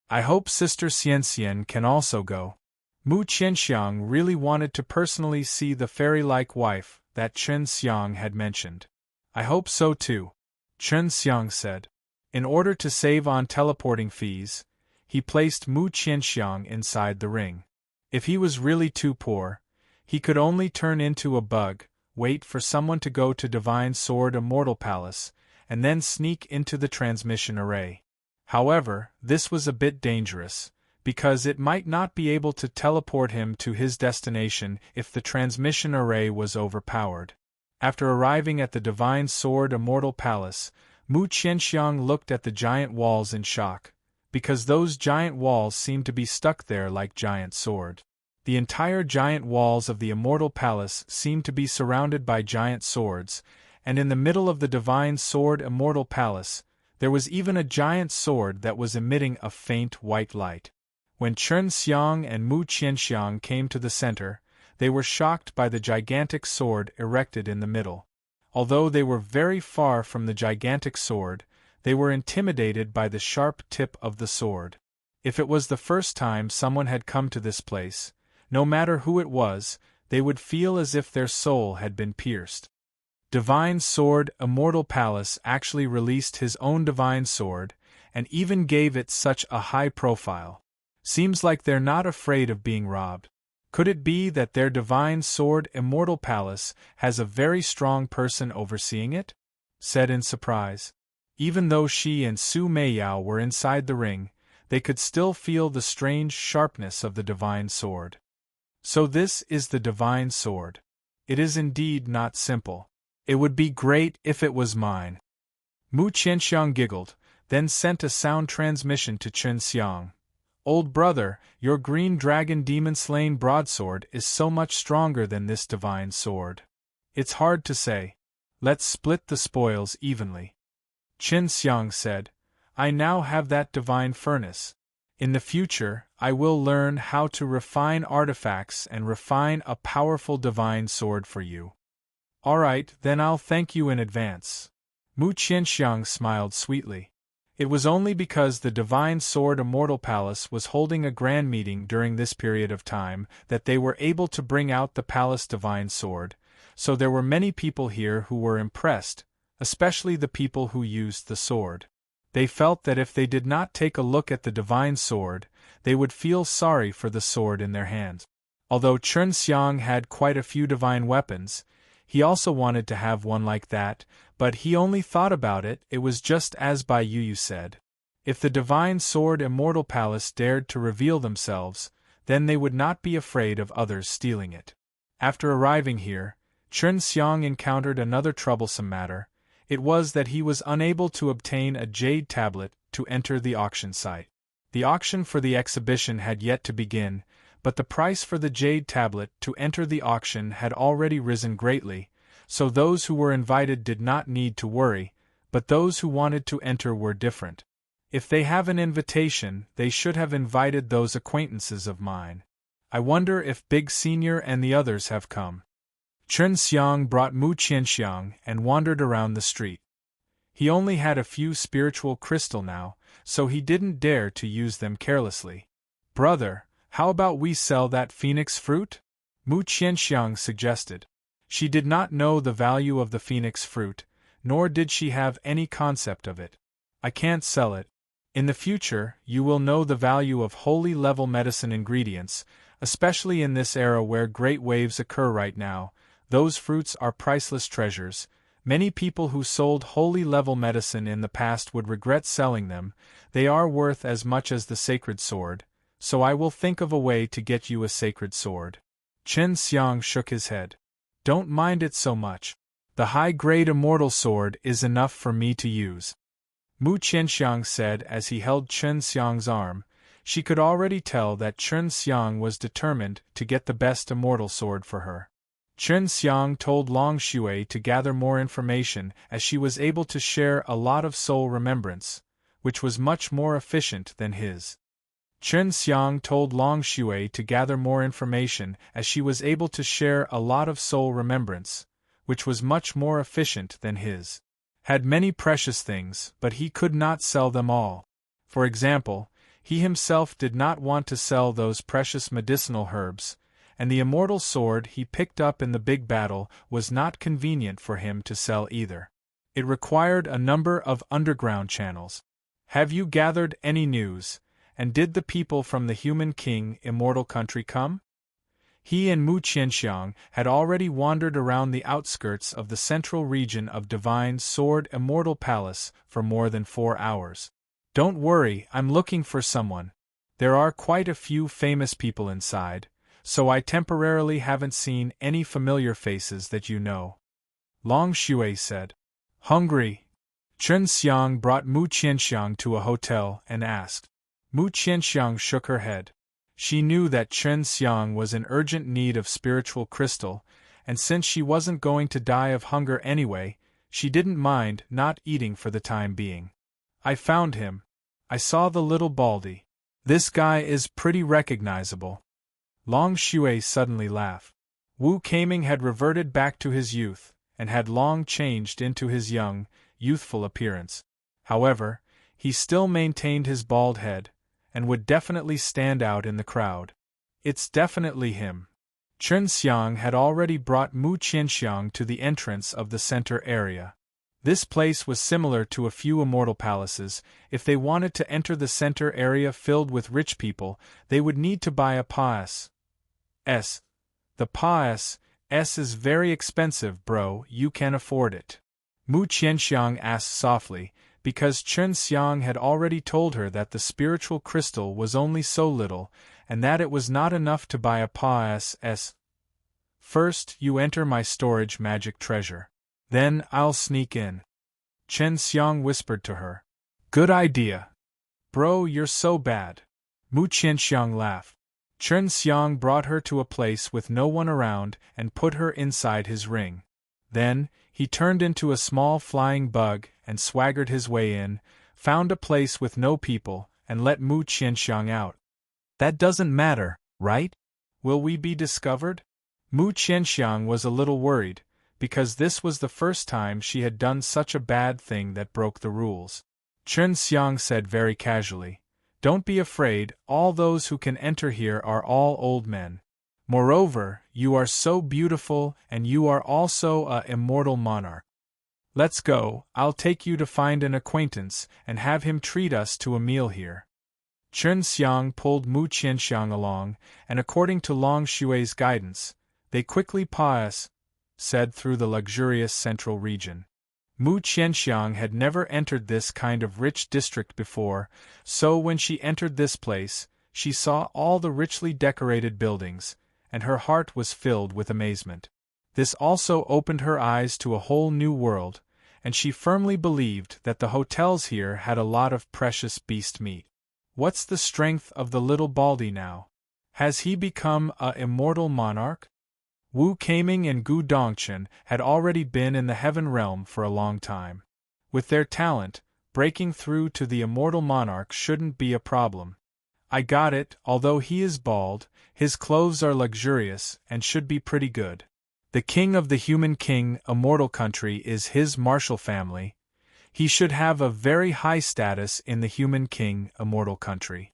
S1: I hope Sister Xianxian can also go. Mu Qianxiang really wanted to personally see the fairy-like wife that Chen Xiang had mentioned. I hope so too, Chen Xiang said. In order to save on teleporting fees, he placed Mu Qianxiang inside the ring. If he was really too poor, he could only turn into a bug, wait for someone to go to Divine Sword Immortal Palace, and then sneak into the transmission array. However, this was a bit dangerous, because it might not be able to teleport him to his destination if the transmission array was overpowered. After arriving at the Divine Sword Immortal Palace, Mu Qianxiang looked at the giant walls in shock, because those giant walls seemed to be stuck there like giant swords. The entire giant walls of the Immortal Palace seemed to be surrounded by giant swords, and in the middle of the Divine Sword Immortal Palace, there was even a giant sword that was emitting a faint white light. When Chen Xiang and Mu Qianxiang came to the center, they were shocked by the gigantic sword erected in the middle. Although they were very far from the gigantic sword, they were intimidated by the sharp tip of the sword. If it was the first time someone had come to this place, no matter who it was, they would feel as if their soul had been pierced. Divine Sword Immortal Palace actually released his own divine sword, and even gave it such a high profile. Seems like they're not afraid of being robbed. Could it be that their Divine Sword Immortal Palace has a very strong person overseeing it? Said in surprise. Even though she and Su Meiyao were inside the ring, they could still feel the strange sharpness of the divine sword. So this is the divine sword. It is indeed not simple. It would be great if it was mine. Mu Qianxiang giggled, then sent a sound transmission to Chen Xiang. Old brother, your green dragon demon-slain broadsword is so much stronger than this divine sword. It's hard to say. Let's split the spoils evenly. Chen Xiang said, I now have that divine furnace. In the future, I will learn how to refine artifacts and refine a powerful divine sword for you. Alright, then I'll thank you in advance. Mu Qianxiang smiled sweetly. It was only because the Divine Sword Immortal Palace was holding a grand meeting during this period of time that they were able to bring out the Palace Divine Sword, so there were many people here who were impressed, especially the people who used the sword. They felt that if they did not take a look at the Divine Sword, they would feel sorry for the sword in their hands. Although Chen Xiang had quite a few divine weapons, he also wanted to have one like that, but he only thought about it. It was just as Bai Yu said. If the Divine Sword Immortal Palace dared to reveal themselves, then they would not be afraid of others stealing it. After arriving here, Chen Xiang encountered another troublesome matter. It was that he was unable to obtain a jade tablet to enter the auction site. The auction for the exhibition had yet to begin, but the price for the jade tablet to enter the auction had already risen greatly, so those who were invited did not need to worry, but those who wanted to enter were different. If they have an invitation, they should have invited those acquaintances of mine. I wonder if Big Senior and the others have come. Chen Xiang brought Mu Qianxiang and wandered around the street. He only had a few spiritual crystal now, so he didn't dare to use them carelessly. Brother, how about we sell that phoenix fruit? Mu Qianxiang suggested. She did not know the value of the phoenix fruit, nor did she have any concept of it. I can't sell it. In the future, you will know the value of holy-level medicine ingredients, especially in this era where great waves occur right now. Those fruits are priceless treasures. Many people who sold holy-level medicine in the past would regret selling them. They are worth as much as the sacred sword, so I will think of a way to get you a sacred sword. Chen Xiang shook his head. Don't mind it so much. The high-grade immortal sword is enough for me to use. Mu Qianxiang said as he held Chen Xiang's arm. She could already tell that Chen Xiang was determined to get the best immortal sword for her. Chen Xiang told Long Shui to gather more information as she was able to share a lot of soul remembrance, which was much more efficient than his. Chen Xiang told Long Shui to gather more information as she was able to share a lot of soul remembrance, which was much more efficient than his. Had many precious things, but he could not sell them all. For example, he himself did not want to sell those precious medicinal herbs, and the immortal sword he picked up in the big battle was not convenient for him to sell either. It required a number of underground channels. Have you gathered any news? And did the people from the Human King Immortal Country come? He and Mu Qianxiang had already wandered around the outskirts of the central region of Divine Sword Immortal Palace for more than 4 hours. Don't worry, I'm looking for someone. There are quite a few famous people inside, so I temporarily haven't seen any familiar faces that you know. Long Shui said. Hungry? Chen Xiang brought Mu Qianxiang to a hotel and asked. Mu Qianxiang shook her head. She knew that Chen Xiang was in urgent need of spiritual crystal, and since she wasn't going to die of hunger anyway, she didn't mind not eating for the time being. I found him. I saw the little baldy. This guy is pretty recognizable. Long Shui suddenly laughed. Wu Kaming had reverted back to his youth, and had long changed into his young, youthful appearance. However, he still maintained his bald head, and would definitely stand out in the crowd. It's definitely him. Chen Xiang had already brought Mu Qianxiang to the entrance of the center area. This place was similar to a few immortal palaces. If they wanted to enter the center area filled with rich people, they would need to buy a pass. The pass is very expensive, bro. You can afford it. Mu Qianxiang asked softly, because Chen Xiang had already told her that the spiritual crystal was only so little, and that it was not enough to buy a pass. First, you enter my storage magic treasure. Then, I'll sneak in. Chen Xiang whispered to her. Good idea. Bro, you're so bad. Mu Qianxiang laughed. Chen Xiang brought her to a place with no one around and put her inside his ring. Then, he turned into a small flying bug and swaggered his way in, found a place with no people, and let Mu Qianxiang out. That doesn't matter, right? Will we be discovered? Mu Qianxiang was a little worried, because this was the first time she had done such a bad thing that broke the rules. Chen Xiang said very casually, "Don't be afraid, all those who can enter here are all old men. Moreover, you are so beautiful and you are also a immortal monarch. Let's go, I'll take you to find an acquaintance and have him treat us to a meal here." Chen Xiang pulled Mu Qianxiang along, and according to Long Xue's guidance, they quickly said through the luxurious central region. Mu Qianxiang had never entered this kind of rich district before, so when she entered this place, she saw all the richly decorated buildings, and her heart was filled with amazement. This also opened her eyes to a whole new world, and she firmly believed that the hotels here had a lot of precious beast meat. What's the strength of the little Baldy now? Has he become a immortal monarch? Wu Keiming and Gu Dongchen had already been in the heaven realm for a long time. With their talent, breaking through to the immortal monarch shouldn't be a problem. I got it, although he is bald, his clothes are luxurious and should be pretty good. The king of the human king, immortal country is his martial family. He should have a very high status in the human king, immortal country.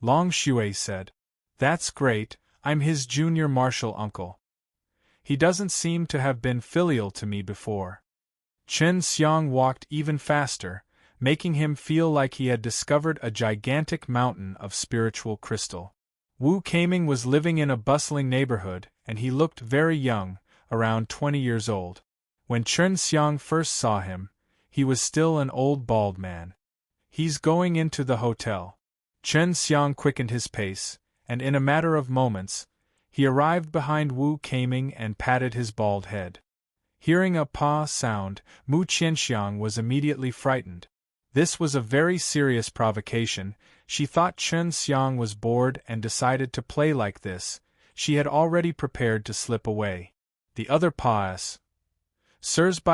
S1: Long Xue said. That's great, I'm his junior martial uncle. He doesn't seem to have been filial to me before. Chen Xiang walked even faster, making him feel like he had discovered a gigantic mountain of spiritual crystal. Wu Keiming was living in a bustling neighborhood, and he looked very young, around 20 years old. When Chen Xiang first saw him, he was still an old bald man. He's going into the hotel. Chen Xiang quickened his pace, and in a matter of moments, he arrived behind Wu Keiming and patted his bald head. Hearing a "pa" sound, Mu Qianxiang was immediately frightened. This was a very serious provocation. She thought Chen Xiang was bored and decided to play like this. She had already prepared to slip away. The other passers-by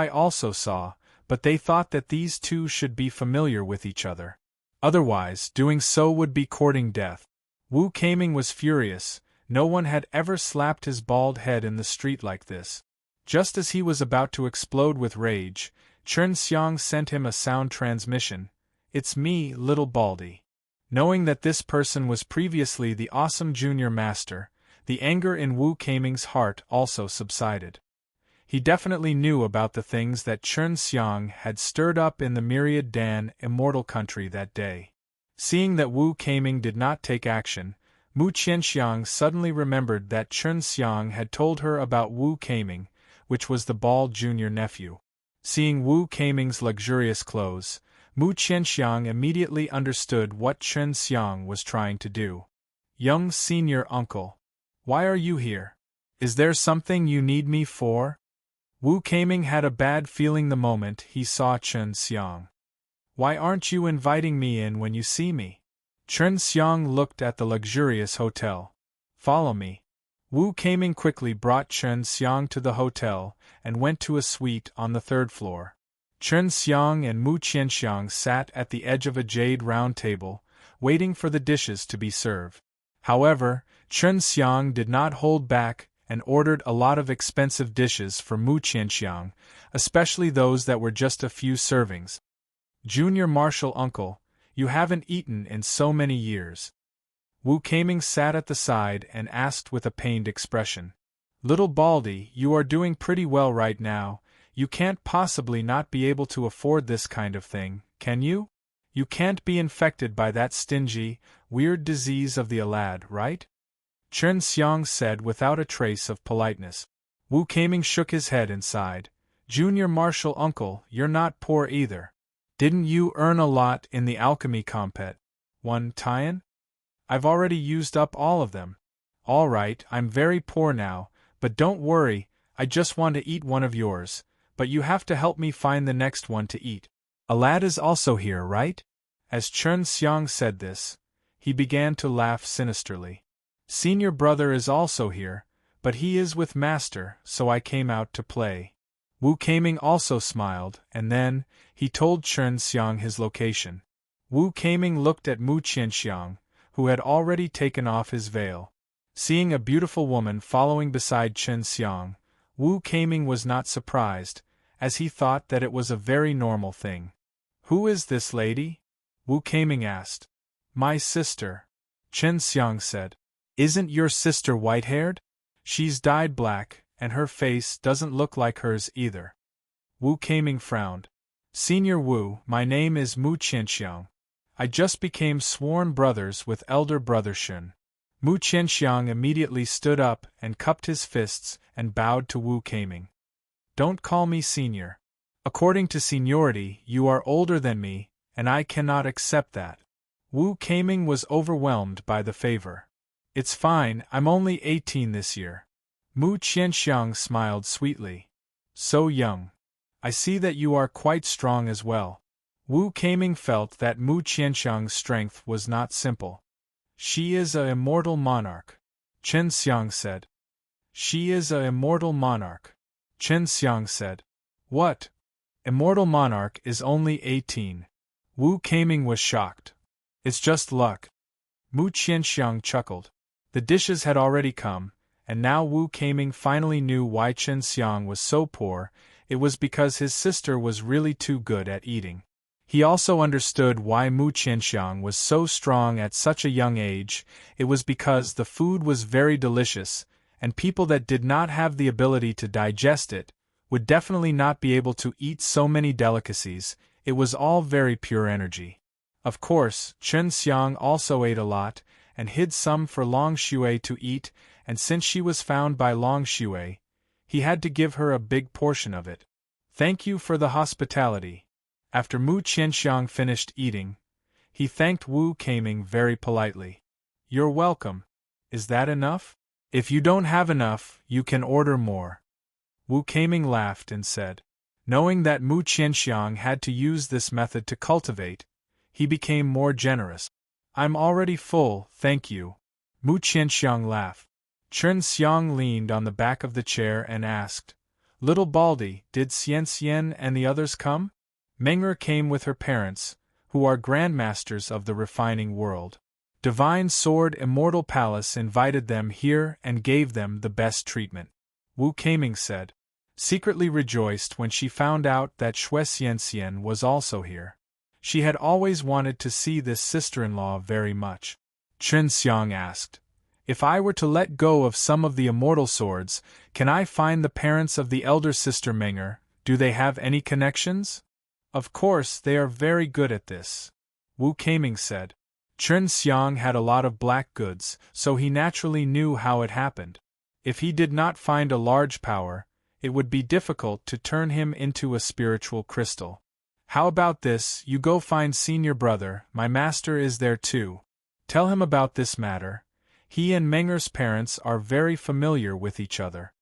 S1: also saw, but they thought that these two should be familiar with each other. Otherwise, doing so would be courting death. Wu Keiming was furious. No one had ever slapped his bald head in the street like this. Just as he was about to explode with rage, Chen Xiang sent him a sound transmission. "It's me, little Baldy." Knowing that this person was previously the awesome junior master, the anger in Wu Keiming's heart also subsided. He definitely knew about the things that Chen Xiang had stirred up in the Myriad Dan immortal country that day. Seeing that Wu Keiming did not take action, Mu Qianxiang suddenly remembered that Chen Xiang had told her about Wu Keiming, which was the bald junior nephew. Seeing Wu Keiming's luxurious clothes, Mu Qianxiang immediately understood what Chen Xiang was trying to do. "Young senior uncle, why are you here? Is there something you need me for?" Wu Keiming had a bad feeling the moment he saw Chen Xiang. "Why aren't you inviting me in when you see me?" Chen Xiang looked at the luxurious hotel. "Follow me." Wu Keiming quickly brought Chen Xiang to the hotel and went to a suite on the 3rd floor. Chen Xiang and Mu Qianxiang sat at the edge of a jade round table, waiting for the dishes to be served. However, Chen Xiang did not hold back and ordered a lot of expensive dishes for Mu Qianxiang, especially those that were just a few servings. "Junior martial uncle, you haven't eaten in so many years." Wu Keiming sat at the side and asked with a pained expression. "Little Baldy, you are doing pretty well right now. You can't possibly not be able to afford this kind of thing, can you? You can't be infected by that stingy, weird disease of the Alad, right?" Chen Xiang said without a trace of politeness. Wu Keiming shook his head and sighed. "Junior martial uncle, you're not poor either. Didn't you earn a lot in the alchemy compet? One Tian? I've already used up all of them. All right, I'm very poor now, but don't worry, I just want to eat one of yours, but you have to help me find the next one to eat. Alad is also here, right?" As Chen Xiang said this, he began to laugh sinisterly. Senior brother is also here, but he is with master, so I came out to play. Wu Keiming also smiled, and then, he told Chen Xiang his location. Wu Keiming looked at Mu Qianxiang, who had already taken off his veil. Seeing a beautiful woman following beside Chen Xiang, Wu Keiming was not surprised, as he thought that it was a very normal thing. Who is this lady? Wu Keiming asked. My sister. Chen Xiang said. Isn't your sister white-haired? She's dyed black, and her face doesn't look like hers either. Wu Keiming frowned. Senior Wu, my name is Mu Qianxiang. I just became sworn brothers with elder brother Shun. Mu Qianxiang immediately stood up and cupped his fists and bowed to Wu Keiming. Don't call me senior. According to seniority, you are older than me, and I cannot accept that. Wu Keiming was overwhelmed by the favor. It's fine, I'm only 18 this year. Mu Qianxiang smiled sweetly. So young. I see that you are quite strong as well. Wu Keiming felt that Mu Qianxiang's strength was not simple. She is a immortal monarch, Chen Xiang said. She is a immortal monarch, Chen Xiang said. What? Immortal monarch is only 18. Wu Keiming was shocked. It's just luck. Mu Qianxiang chuckled. The dishes had already come, and now Wu Keiming finally knew why Chen Xiang was so poor. It was because his sister was really too good at eating. He also understood why Mu Qianxiang was so strong at such a young age. It was because the food was very delicious, and people that did not have the ability to digest it would definitely not be able to eat so many delicacies. It was all very pure energy. Of course, Chen Xiang also ate a lot, and hid some for Long Xue to eat, and since she was found by Long Xue, he had to give her a big portion of it. Thank you for the hospitality. After Mu Qianxiang finished eating, he thanked Wu Keiming very politely. You're welcome. Is that enough? If you don't have enough, you can order more. Wu Keiming laughed and said. Knowing that Mu Qianxiang had to use this method to cultivate, he became more generous. I'm already full, thank you. Mu Qianxiang laughed. Chen Xiang leaned on the back of the chair and asked, Little Baldy, did Xian Xian and the others come? Menger came with her parents, who are grandmasters of the refining world. Divine Sword Immortal Palace invited them here and gave them the best treatment. Wu Keiming said, secretly rejoiced when she found out that Xue Xianxian was also here. She had always wanted to see this sister-in-law very much. Chen Xiang asked, If I were to let go of some of the immortal swords, can I find the parents of the elder sister Menger? Do they have any connections? Of course, they are very good at this. Wu Keiming said. Chen Xiang had a lot of black goods, so he naturally knew how it happened. If he did not find a large power, it would be difficult to turn him into a spiritual crystal. How about this, you go find senior brother, my master is there too. Tell him about this matter. He and Menger's parents are very familiar with each other.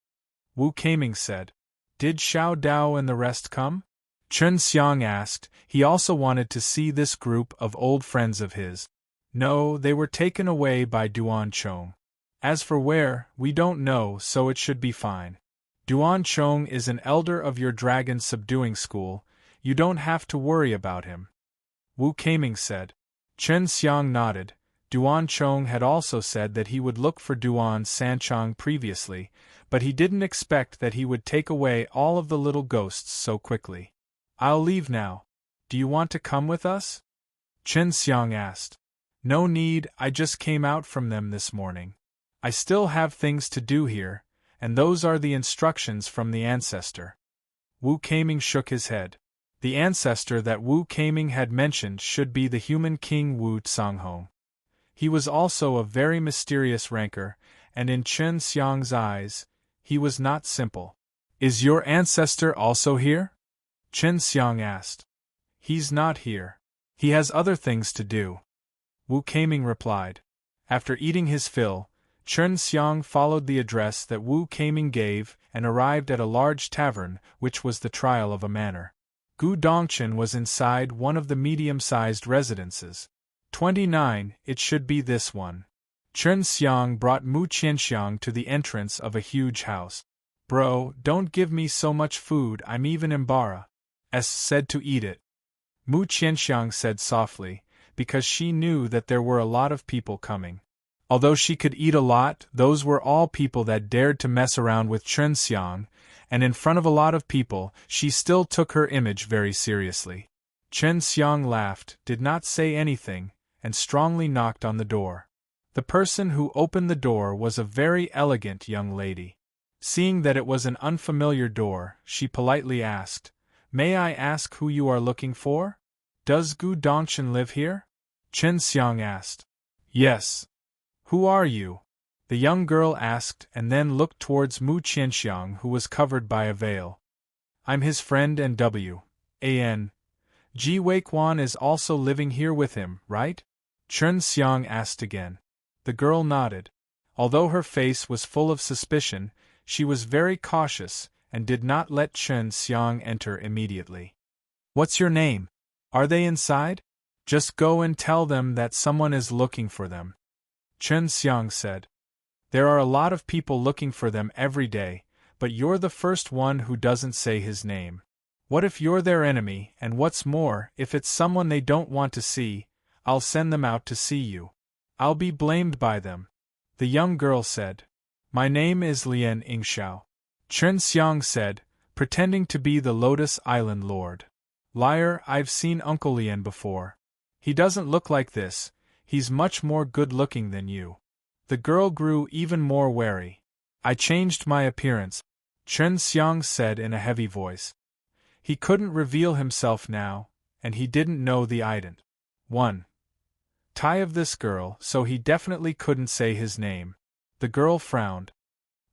S1: Wu Keiming said. Did Xiao Dao and the rest come? Chen Xiang asked. He also wanted to see this group of old friends of his. No, they were taken away by Duan Chong. As for where, we don't know, so it should be fine. Duan Chong is an elder of your dragon subduing school. You don't have to worry about him. Wu Keiming said. Chen Xiang nodded. Duan Chong had also said that he would look for Duan Sanchong previously, but he didn't expect that he would take away all of the little ghosts so quickly. I'll leave now. Do you want to come with us? Chen Xiang asked. No need, I just came out from them this morning. I still have things to do here, and those are the instructions from the ancestor. Wu Keiming shook his head. The ancestor that Wu Keiming had mentioned should be the human king Wu Canghong. He was also a very mysterious rancor, and in Chen Xiang's eyes, he was not simple. Is your ancestor also here? Chen Xiang asked. He's not here. He has other things to do. Wu Keiming replied. After eating his fill, Chen Xiang followed the address that Wu Keiming gave and arrived at a large tavern, which was the trial of a manor. Gu Dongchen was inside one of the medium-sized residences. 29, it should be this one. Chen Xiang brought Mu Qianxiang to the entrance of a huge house. Bro, don't give me so much food, I'm even embarrassed, said to eat it. Mu Qianxiang said softly, because she knew that there were a lot of people coming. Although she could eat a lot, those were all people that dared to mess around with Chen Xiang, and in front of a lot of people, she still took her image very seriously. Chen Xiang laughed, did not say anything, and strongly knocked on the door. The person who opened the door was a very elegant young lady. Seeing that it was an unfamiliar door, she politely asked, "May I ask who you are looking for? Does Gu Dongchen live here?" Chen Xiang asked. "Yes." "Who are you?" the young girl asked and then looked towards Mu Qianxiang who was covered by a veil. "I'm his friend and W.A.N. Ji Weiquan is also living here with him, right?" Chen Xiang asked again. The girl nodded. Although her face was full of suspicion, she was very cautious and did not let Chen Xiang enter immediately. "What's your name? Are they inside? Just go and tell them that someone is looking for them," Chen Xiang said. "There are a lot of people looking for them every day, but you're the first one who doesn't say his name. What if you're their enemy, and what's more, if it's someone they don't want to see, I'll send them out to see you. I'll be blamed by them," the young girl said. "My name is Lian Yingxiao," Chen Xiang said, pretending to be the Lotus Island Lord. "Liar, I've seen Uncle Lian before. He doesn't look like this, he's much more good-looking than you." The girl grew even more wary. "I changed my appearance," Chen Xiang said in a heavy voice. He couldn't reveal himself now, and he didn't know the ident. 1. Tie of this girl, so he definitely couldn't say his name. The girl frowned.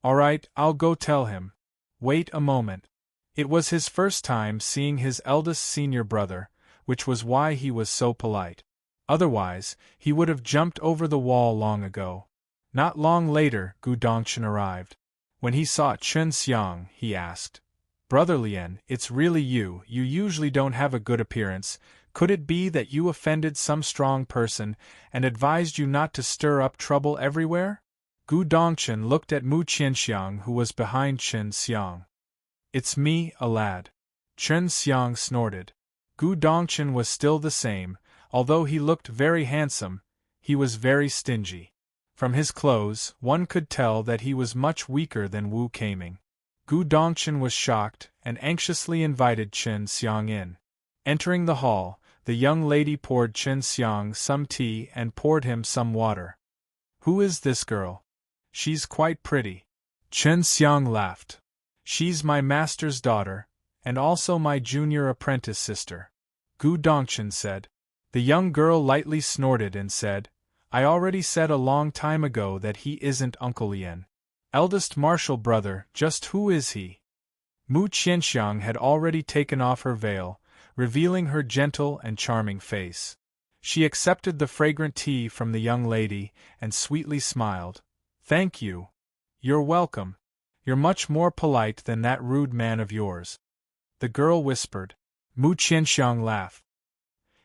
S1: "All right, I'll go tell him. Wait a moment." It was his first time seeing his eldest senior brother, which was why he was so polite. Otherwise, he would have jumped over the wall long ago. Not long later, Gu Dongchen arrived. When he saw Chen Xiang, he asked, "Brother Lian, it's really you. You usually don't have a good appearance. Could it be that you offended some strong person and advised you not to stir up trouble everywhere?" Gu Dongchen looked at Mu Qianxiang who was behind Chen Xiang. "It's me, a lad." Chen Xiang snorted. Gu Dongchen was still the same, although he looked very handsome, he was very stingy. From his clothes, one could tell that he was much weaker than Wu Keiming. Gu Dongchen was shocked and anxiously invited Chen Xiang in. Entering the hall, the young lady poured Chen Xiang some tea and poured him some water. "Who is this girl? She's quite pretty." Chen Xiang laughed. "She's my master's daughter, and also my junior apprentice sister," Gu Dongchen said. The young girl lightly snorted and said, "I already said a long time ago that he isn't Uncle Lian. Eldest martial brother, just who is he?" Mu Qianxiang had already taken off her veil, revealing her gentle and charming face. She accepted the fragrant tea from the young lady and sweetly smiled. "Thank you. You're welcome. You're much more polite than that rude man of yours," the girl whispered. Mu Qianxiang laughed.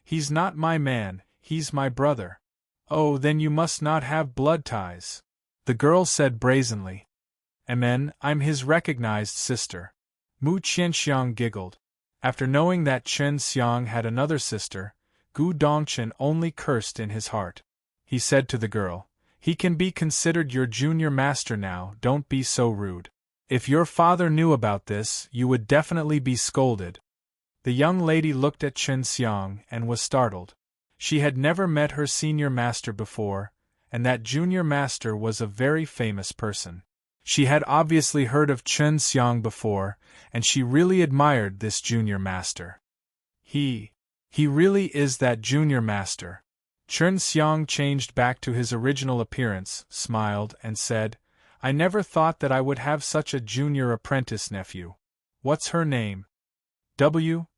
S1: "He's not my man, he's my brother." "Oh, then you must not have blood ties," the girl said brazenly. "Amen, I'm his recognized sister." Mu Qianxiang giggled. After knowing that Chen Xiang had another sister, Gu Dongchen only cursed in his heart. He said to the girl, "He can be considered your junior master now, don't be so rude. If your father knew about this, you would definitely be scolded." The young lady looked at Chen Xiang and was startled. She had never met her senior master before, and that junior master was a very famous person. She had obviously heard of Chen Xiang before, and she really admired this junior master. He really is that junior master." Chen Xiang changed back to his original appearance, smiled, and said, "I never thought that I would have such a junior apprentice nephew. What's her name?" "W.A.N.G.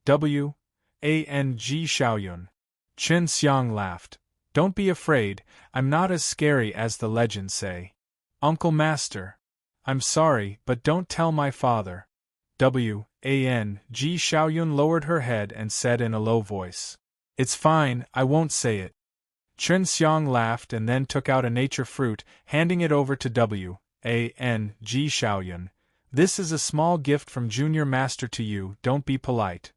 S1: W.A.N.G. Xiaoyun." Chen Xiang laughed. "Don't be afraid, I'm not as scary as the legends say." "Uncle Master. I'm sorry, but don't tell my father." Ji Xiaoyun lowered her head and said in a low voice. It's fine, I won't say it. Chen Xiang laughed and then took out a nature fruit, handing it over to Ji Xiaoyun. This is a small gift from Junior Master to you, don't be polite.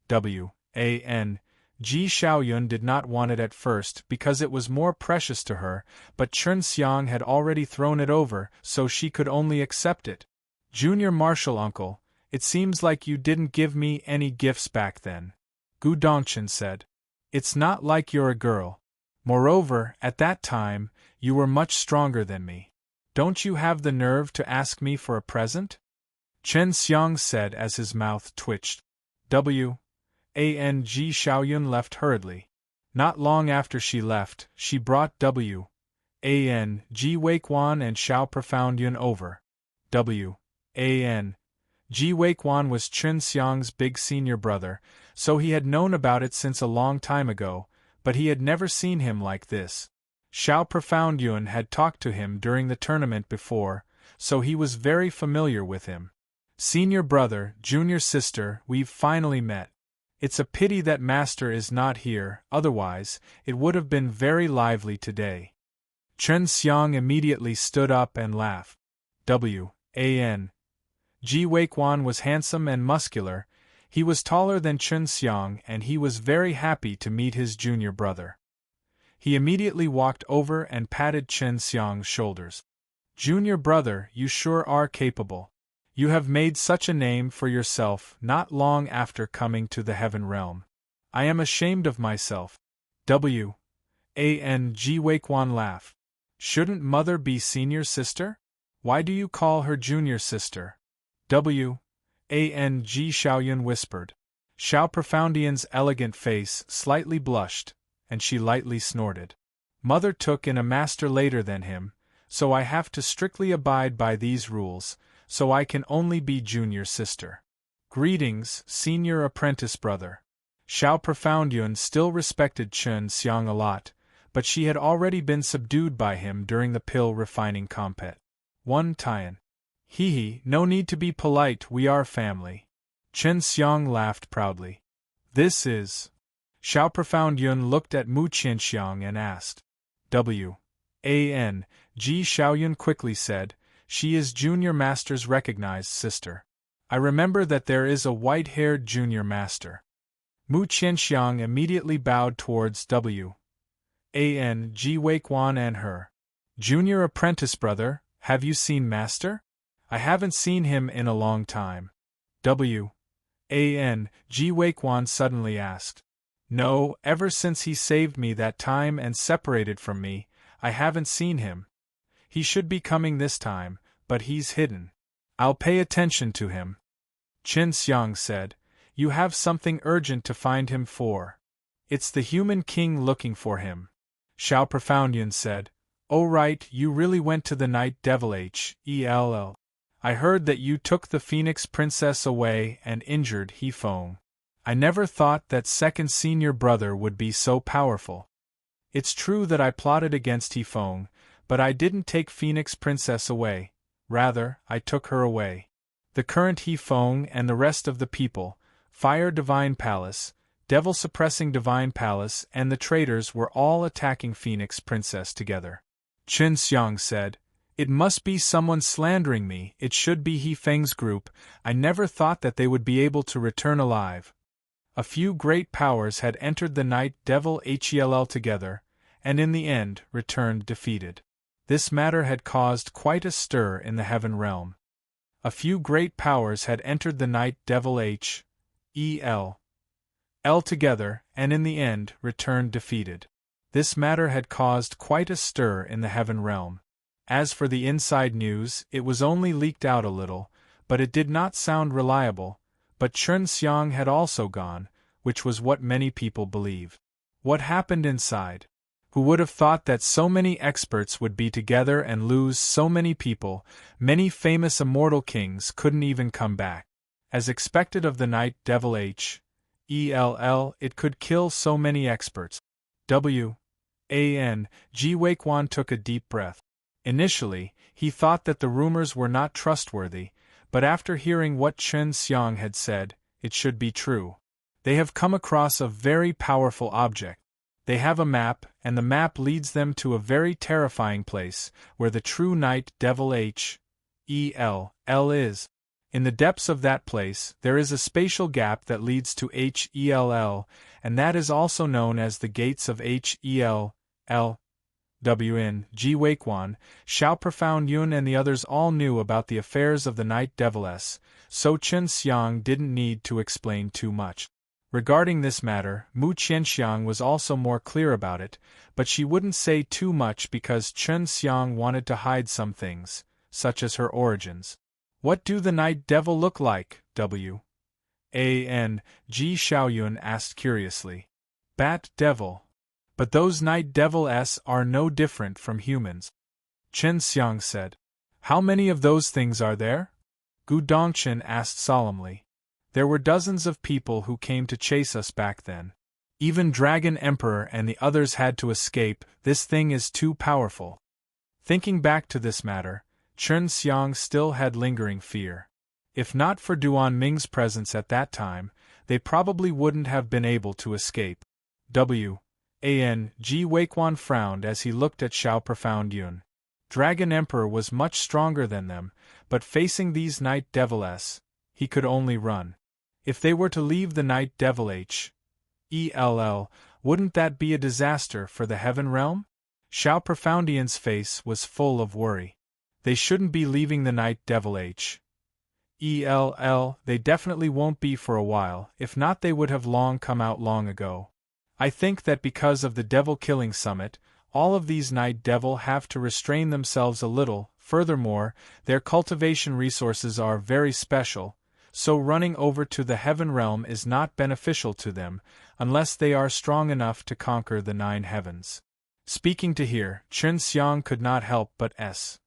S1: Ji Xiaoyun did not want it at first because it was more precious to her, but Chen Xiang had already thrown it over, so she could only accept it. Junior Marshal Uncle, it seems like you didn't give me any gifts back then. Gu Dongchen said. It's not like you're a girl. Moreover, at that time, you were much stronger than me. Don't you have the nerve to ask me for a present? Chen Xiang said as his mouth twitched. Ji Xiaoyun left hurriedly. Not long after she left, she brought Ji Wakewan and Xiao Profoundyun over. Ji Wakewan was Chen Xiang's big senior brother, so he had known about it since a long time ago, but he had never seen him like this. Xiao Profoundyun had talked to him during the tournament before, so he was very familiar with him. Senior brother, junior sister, we've finally met. It's a pity that Master is not here, otherwise, it would have been very lively today. Chen Xiang immediately stood up and laughed. Ji Wakewan was handsome and muscular. He was taller than Chen Xiang and he was very happy to meet his junior brother. He immediately walked over and patted Chen Xiang's shoulders. Junior brother, you sure are capable. You have made such a name for yourself not long after coming to the heaven realm. I am ashamed of myself. Ji Wakewan laughed. Shouldn't mother be senior sister? Why do you call her junior sister? Ji Xiaoyun whispered. Xiao Profoundyun's elegant face slightly blushed, and she lightly snorted. Mother took in a master later than him, so I have to strictly abide by these rules, so I can only be junior sister. Greetings, senior apprentice brother. Xiao Profoundyun still respected Chen Xiang a lot, but she had already been subdued by him during the pill refining compet. One Tian. Hee, no need to be polite, we are family. Chen Xiang laughed proudly. This is... Xiao Profoundyun looked at Mu Qianxiang and asked. Ji Xiaoyun quickly said, she is Junior Master's recognized sister. I remember that there is a white-haired Junior Master. Mu Qianxiang immediately bowed towards Ji Wakewan and her. Junior apprentice brother, have you seen Master? I haven't seen him in a long time. Ji Wakewan suddenly asked. No, ever since he saved me that time and separated from me, I haven't seen him. He should be coming this time, but he's hidden. I'll pay attention to him. Chen Xiang said, you have something urgent to find him for. It's the human king looking for him. Xiao Profoundyun said, oh right, you really went to the night devil Hell. I heard that you took the Phoenix Princess away and injured He Feng. I never thought that second senior brother would be so powerful. It's true that I plotted against He Feng, but I didn't take Phoenix Princess away, rather, I took her away. The current He Feng and the rest of the people, Fire Divine Palace, Devil Suppressing Divine Palace and the traitors were all attacking Phoenix Princess together. Chen Xiang said, it must be someone slandering me, it should be He Feng's group, I never thought that they would be able to return alive. A few great powers had entered the night devil Hell together, and in the end returned defeated. This matter had caused quite a stir in the heaven realm. A few great powers had entered the night devil Hell together, and in the end returned defeated. This matter had caused quite a stir in the heaven realm. As for the inside news, it was only leaked out a little, but it did not sound reliable, but Chen Xiang had also gone, which was what many people believe. What happened inside? Who would have thought that so many experts would be together and lose so many people? Many famous immortal kings couldn't even come back. As expected of the night devil Hell, it could kill so many experts. Ji Wakewan took a deep breath. Initially, he thought that the rumors were not trustworthy, but after hearing what Chen Xiang had said, it should be true. They have come across a very powerful object. They have a map, and the map leads them to a very terrifying place, where the true night devil H.E.L.L. is. In the depths of that place, there is a spatial gap that leads to H.E.L.L., and that is also known as the Gates of H.E.L.L. W.N. Ji Weiquan, Xiao Profound Yun and the others all knew about the affairs of the Night Deviless, so Chen Xiang didn't need to explain too much. Regarding this matter, Mu Qianxiang was also more clear about it, but she wouldn't say too much because Chen Xiang wanted to hide some things, such as her origins. What do the Night Devil look like? W.A.N. Ji Xiaoyun asked curiously. Bat Devil. But those Night Devils are no different from humans. Chen Xiang said. How many of those things are there? Gu Dongchen asked solemnly. There were dozens of people who came to chase us back then. Even Dragon Emperor and the others had to escape. This thing is too powerful. Thinking back to this matter, Chen Xiang still had lingering fear. If not for Duan Ming's presence at that time, they probably wouldn't have been able to escape. W.A.N. Ji Weiquan frowned as he looked at Xiao Profound Yun. Dragon Emperor was much stronger than them, but facing these Night Devils, he could only run. If they were to leave the Night Devil H.E.L.L., wouldn't that be a disaster for the Heaven Realm? Xiao Profoundian's face was full of worry. They shouldn't be leaving the Night Devil H.E.L.L., they definitely won't be for a while, if not they would have long come out long ago. I think that because of the Devil Killing Summit, all of these Night Devil have to restrain themselves a little. Furthermore, their cultivation resources are very special, so running over to the Heaven Realm is not beneficial to them, unless they are strong enough to conquer the 9 heavens. Speaking to here, Chen Xiang could not help but S.H.I+ver.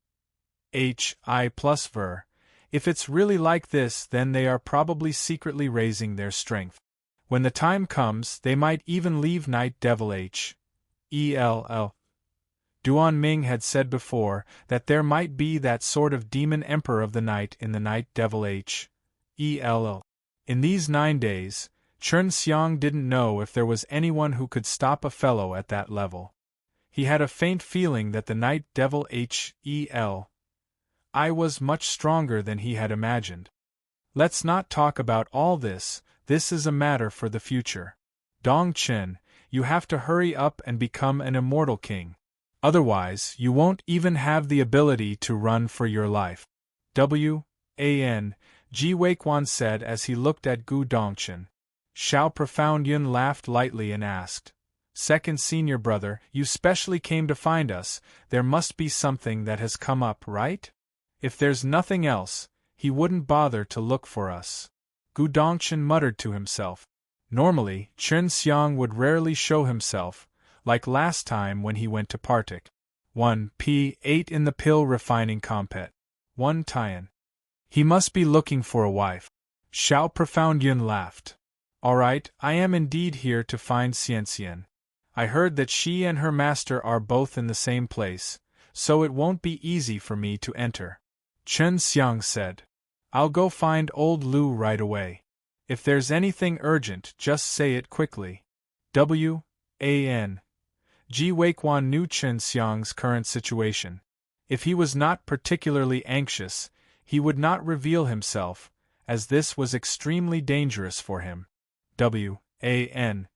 S1: If it's really like this, then they are probably secretly raising their strength. When the time comes, they might even leave Night Devil H.E.L.L. Duan Ming had said before that there might be that sort of demon emperor of the night in the Night Devil H.E.L.L. In these 9 days, Chen Xiang didn't know if there was anyone who could stop a fellow at that level. He had a faint feeling that the Night Devil H.E.L.L. was much stronger than he had imagined. Let's not talk about all this. This is a matter for the future. Dong Chen, you have to hurry up and become an immortal king. Otherwise, you won't even have the ability to run for your life. W.A.N. Ji Weiquan said as he looked at Gu Dongchen. Xiao Profound Yun laughed lightly and asked, Second senior brother, you specially came to find us. There must be something that has come up, right? If there's nothing else, he wouldn't bother to look for us. Gu Dongchen muttered to himself. Normally, Chen Xiang would rarely show himself, like last time when he went to Partik. 1p8 in the pill refining compet. 1 Tian. He must be looking for a wife. Xiao Profound Yun laughed. All right, I am indeed here to find Xianxian. I heard that she and her master are both in the same place, so it won't be easy for me to enter. Chen Xiang said. I'll go find old Lu right away. If there's anything urgent, just say it quickly. W.A.N. Ji Weiquan knew Chen Xiang's current situation. If he was not particularly anxious, he would not reveal himself, as this was extremely dangerous for him. W.A.N.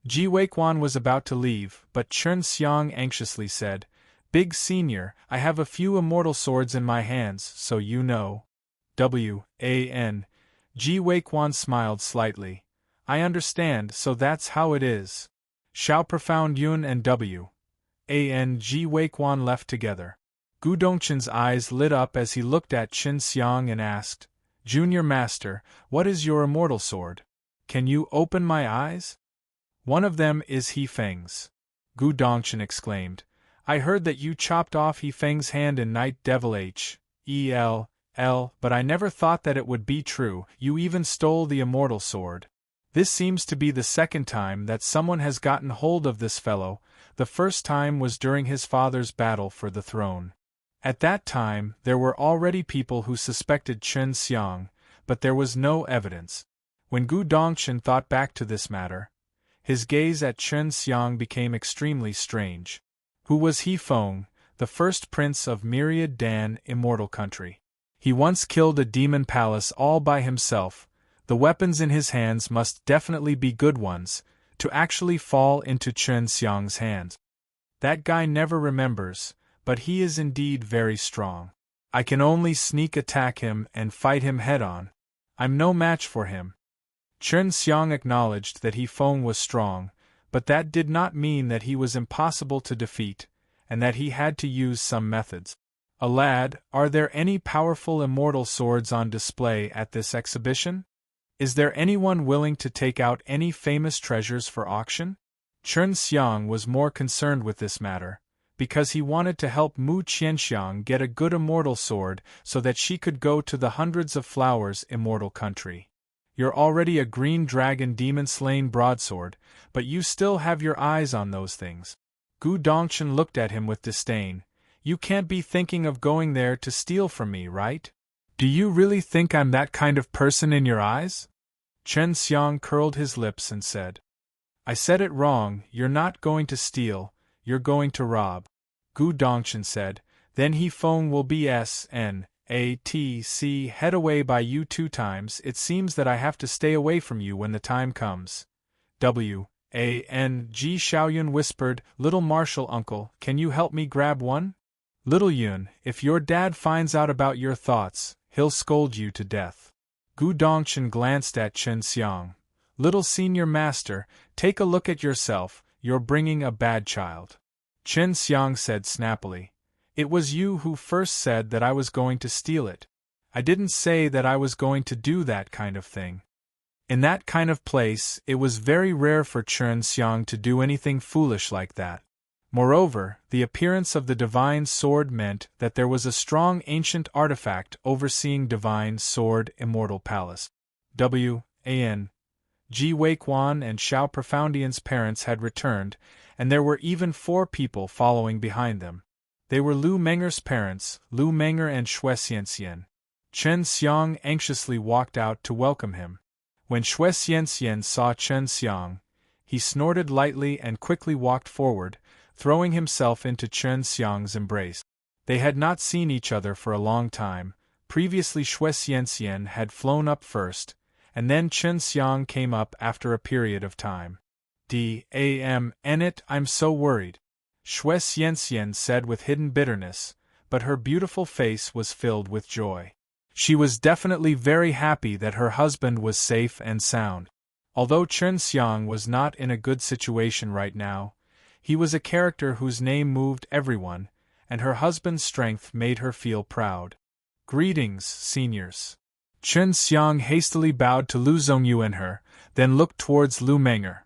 S1: Ji Weiquan was about to leave, but Chen Xiang anxiously said, Big Senior, I have a few immortal swords in my hands, so you know. W.A.N. Ji Weiquan smiled slightly. I understand, so that's how it is. Xiao Profound Yun and W.A.N. Ji Weiquan left together. Gu Dongchen's eyes lit up as he looked at Chen Xiang and asked, Junior Master, what is your immortal sword? Can you open my eyes? One of them is He Feng's. Gu Dongchen exclaimed. I heard that you chopped off He Feng's hand in Night Devil H.E.L.L., but I never thought that it would be true. You even stole the immortal sword. This seems to be the second time that someone has gotten hold of this fellow. The first time was during his father's battle for the throne. At that time, there were already people who suspected Chen Xiang, but there was no evidence. When Gu Dongshan thought back to this matter, his gaze at Chen Xiang became extremely strange. Who was He Feng, the first prince of Myriad Dan Immortal Country? He once killed a demon palace all by himself. The weapons in his hands must definitely be good ones, to actually fall into Chen Xiang's hands. That guy never remembers, but he is indeed very strong. I can only sneak attack him and fight him head-on. I'm no match for him. Chen Xiang acknowledged that He Feng was strong, but that did not mean that he was impossible to defeat, and that he had to use some methods. Lad, are there any powerful immortal swords on display at this exhibition? Is there anyone willing to take out any famous treasures for auction? Chen Xiang was more concerned with this matter, because he wanted to help Mu Qianxiang get a good immortal sword so that she could go to the Hundreds of Flowers Immortal Country. You're already a green dragon demon-slain broadsword, but you still have your eyes on those things. Gu Dongshan looked at him with disdain. You can't be thinking of going there to steal from me, right? Do you really think I'm that kind of person in your eyes? Chen Xiang curled his lips and said, I said it wrong, you're not going to steal, you're going to rob. Gu Dongshan said, then He Feng will be SNATC head away by you 2 times. It seems that I have to stay away from you when the time comes. WANG Xiaoyun whispered, Little Marshal Uncle, can you help me grab one? Little Yun, if your dad finds out about your thoughts, he'll scold you to death. Gu Dongshan glanced at Chen Xiang. Little Senior Master, take a look at yourself, you're bringing a bad child. Chen Xiang said snappily. It was you who first said that I was going to steal it. I didn't say that I was going to do that kind of thing. In that kind of place, it was very rare for Chen Xiang to do anything foolish like that. Moreover, the appearance of the divine sword meant that there was a strong ancient artifact overseeing divine sword immortal palace. Ji Weiquan and Xiao Profoundian's parents had returned, and there were even 4 people following behind them. They were Lu Menger's parents, Lu Menger and Xue Xianxian. Chen Xiang anxiously walked out to welcome him. When Xue Xianxian saw Chen Xiang, he snorted lightly and quickly walked forward, throwing himself into Chen Xiang's embrace. They had not seen each other for a long time. Previously Xue Xianxian had flown up first, and then Chen Xiang came up after a period of time. I'm so worried, Xue Xianxian said with hidden bitterness, but her beautiful face was filled with joy. She was definitely very happy that her husband was safe and sound. Although Chen Xiang was not in a good situation right now, he was a character whose name moved everyone, and her husband's strength made her feel proud. Greetings, seniors. Chen Xiang hastily bowed to Lu Zhongyu and her, then looked towards Lu Menger.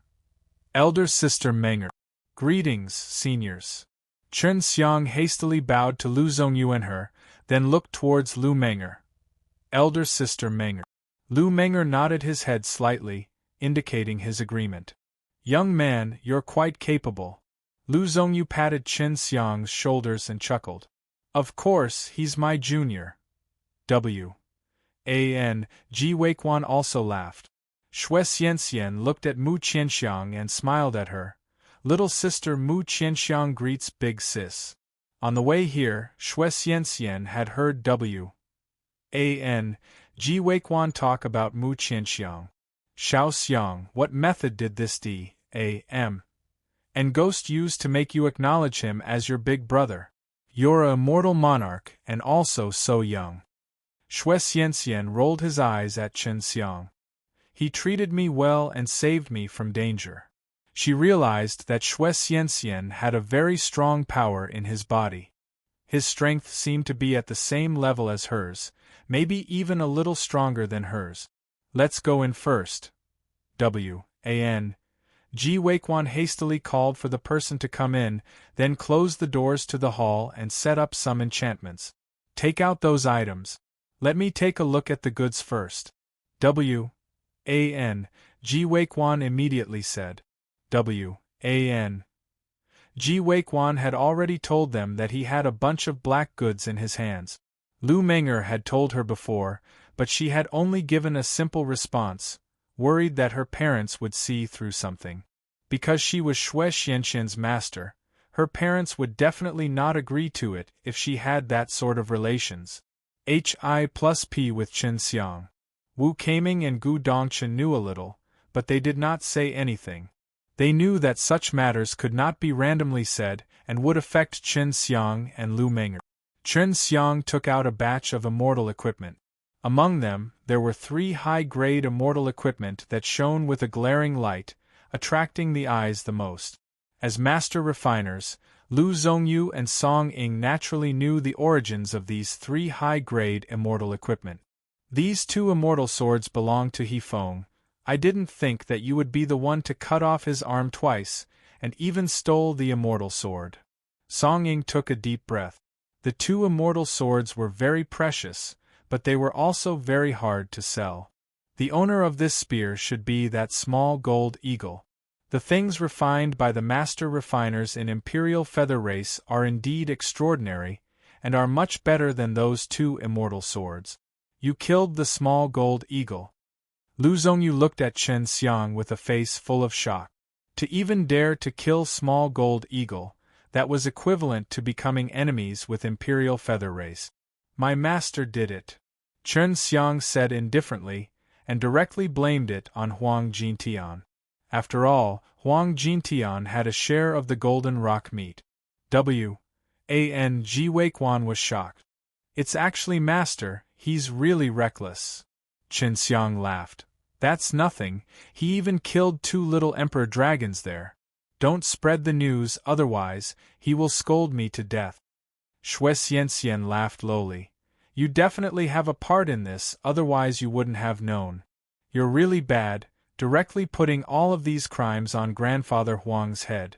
S1: Elder Sister Menger. Greetings, seniors. Chen Xiang hastily bowed to Lu Zhongyu and her, then looked towards Lu Menger. Elder Sister Menger. Lu Menger nodded his head slightly, indicating his agreement. Young man, you're quite capable. Lu Zhongyu patted Chen Xiang's shoulders and chuckled. Of course, he's my junior. Ji Weiquan also laughed. Xue Xianxian looked at Mu Qianxiang and smiled at her. Little sister Mu Qianxiang greets big sis. On the way here, Xue Xianxian had heard Ji Weiquan talk about Mu Qianxiang. Xiao Xiang, what method did this D.A.M. and ghost use to make you acknowledge him as your big brother? You're a immortal monarch, and also so young. Xue Xianxian rolled his eyes at Chen Xiang. He treated me well and saved me from danger. She realized that Xue Xianxian had a very strong power in his body. His strength seemed to be at the same level as hers, maybe even a little stronger than hers. Let's go in first. Ji Weiquan hastily called for the person to come in, then closed the doors to the hall and set up some enchantments. Take out those items. Let me take a look at the goods first. Ji Weiquan immediately said. Ji Waquan had already told them that he had a bunch of black goods in his hands. Lu Meng'er had told her before, but she had only given a simple response, worried that her parents would see through something. Because she was Shui Xianxian's master, her parents would definitely not agree to it if she had that sort of relations. Hi+P with Qin Xiang. Wu Keiming and Gu Dongchen knew a little, but they did not say anything. They knew that such matters could not be randomly said and would affect Qin Xiang and Lu Meng'er. Qin Xiang took out a batch of immortal equipment. Among them, there were 3 high-grade immortal equipment that shone with a glaring light, attracting the eyes the most. As master refiners, Lu Zhongyu and Song Ying naturally knew the origins of these 3 high-grade immortal equipment. These 2 immortal swords belong to He Feng. I didn't think that you would be the one to cut off his arm twice, and even stole the immortal sword. Song Ying took a deep breath. The 2 immortal swords were very precious, but they were also very hard to sell. The owner of this spear should be that small gold eagle. The things refined by the master refiners in Imperial Feather Race are indeed extraordinary, and are much better than those 2 immortal swords. You killed the small gold eagle. Lu Zhongyu looked at Qin Xiang with a face full of shock. To even dare to kill small gold eagle, that was equivalent to becoming enemies with Imperial Feather Race. My master did it, Qin Xiang said indifferently, and directly blamed it on Huang Jintian. After all, Huang Jintian had a share of the golden rock meat. Ji Waquan was shocked. It's actually master, he's really reckless. Qin Xiang laughed. That's nothing, he even killed 2 little emperor dragons there. Don't spread the news, otherwise, he will scold me to death. Shui Xianxian laughed lowly. You definitely have a part in this, otherwise you wouldn't have known. You're really bad, directly putting all of these crimes on Grandfather Huang's head.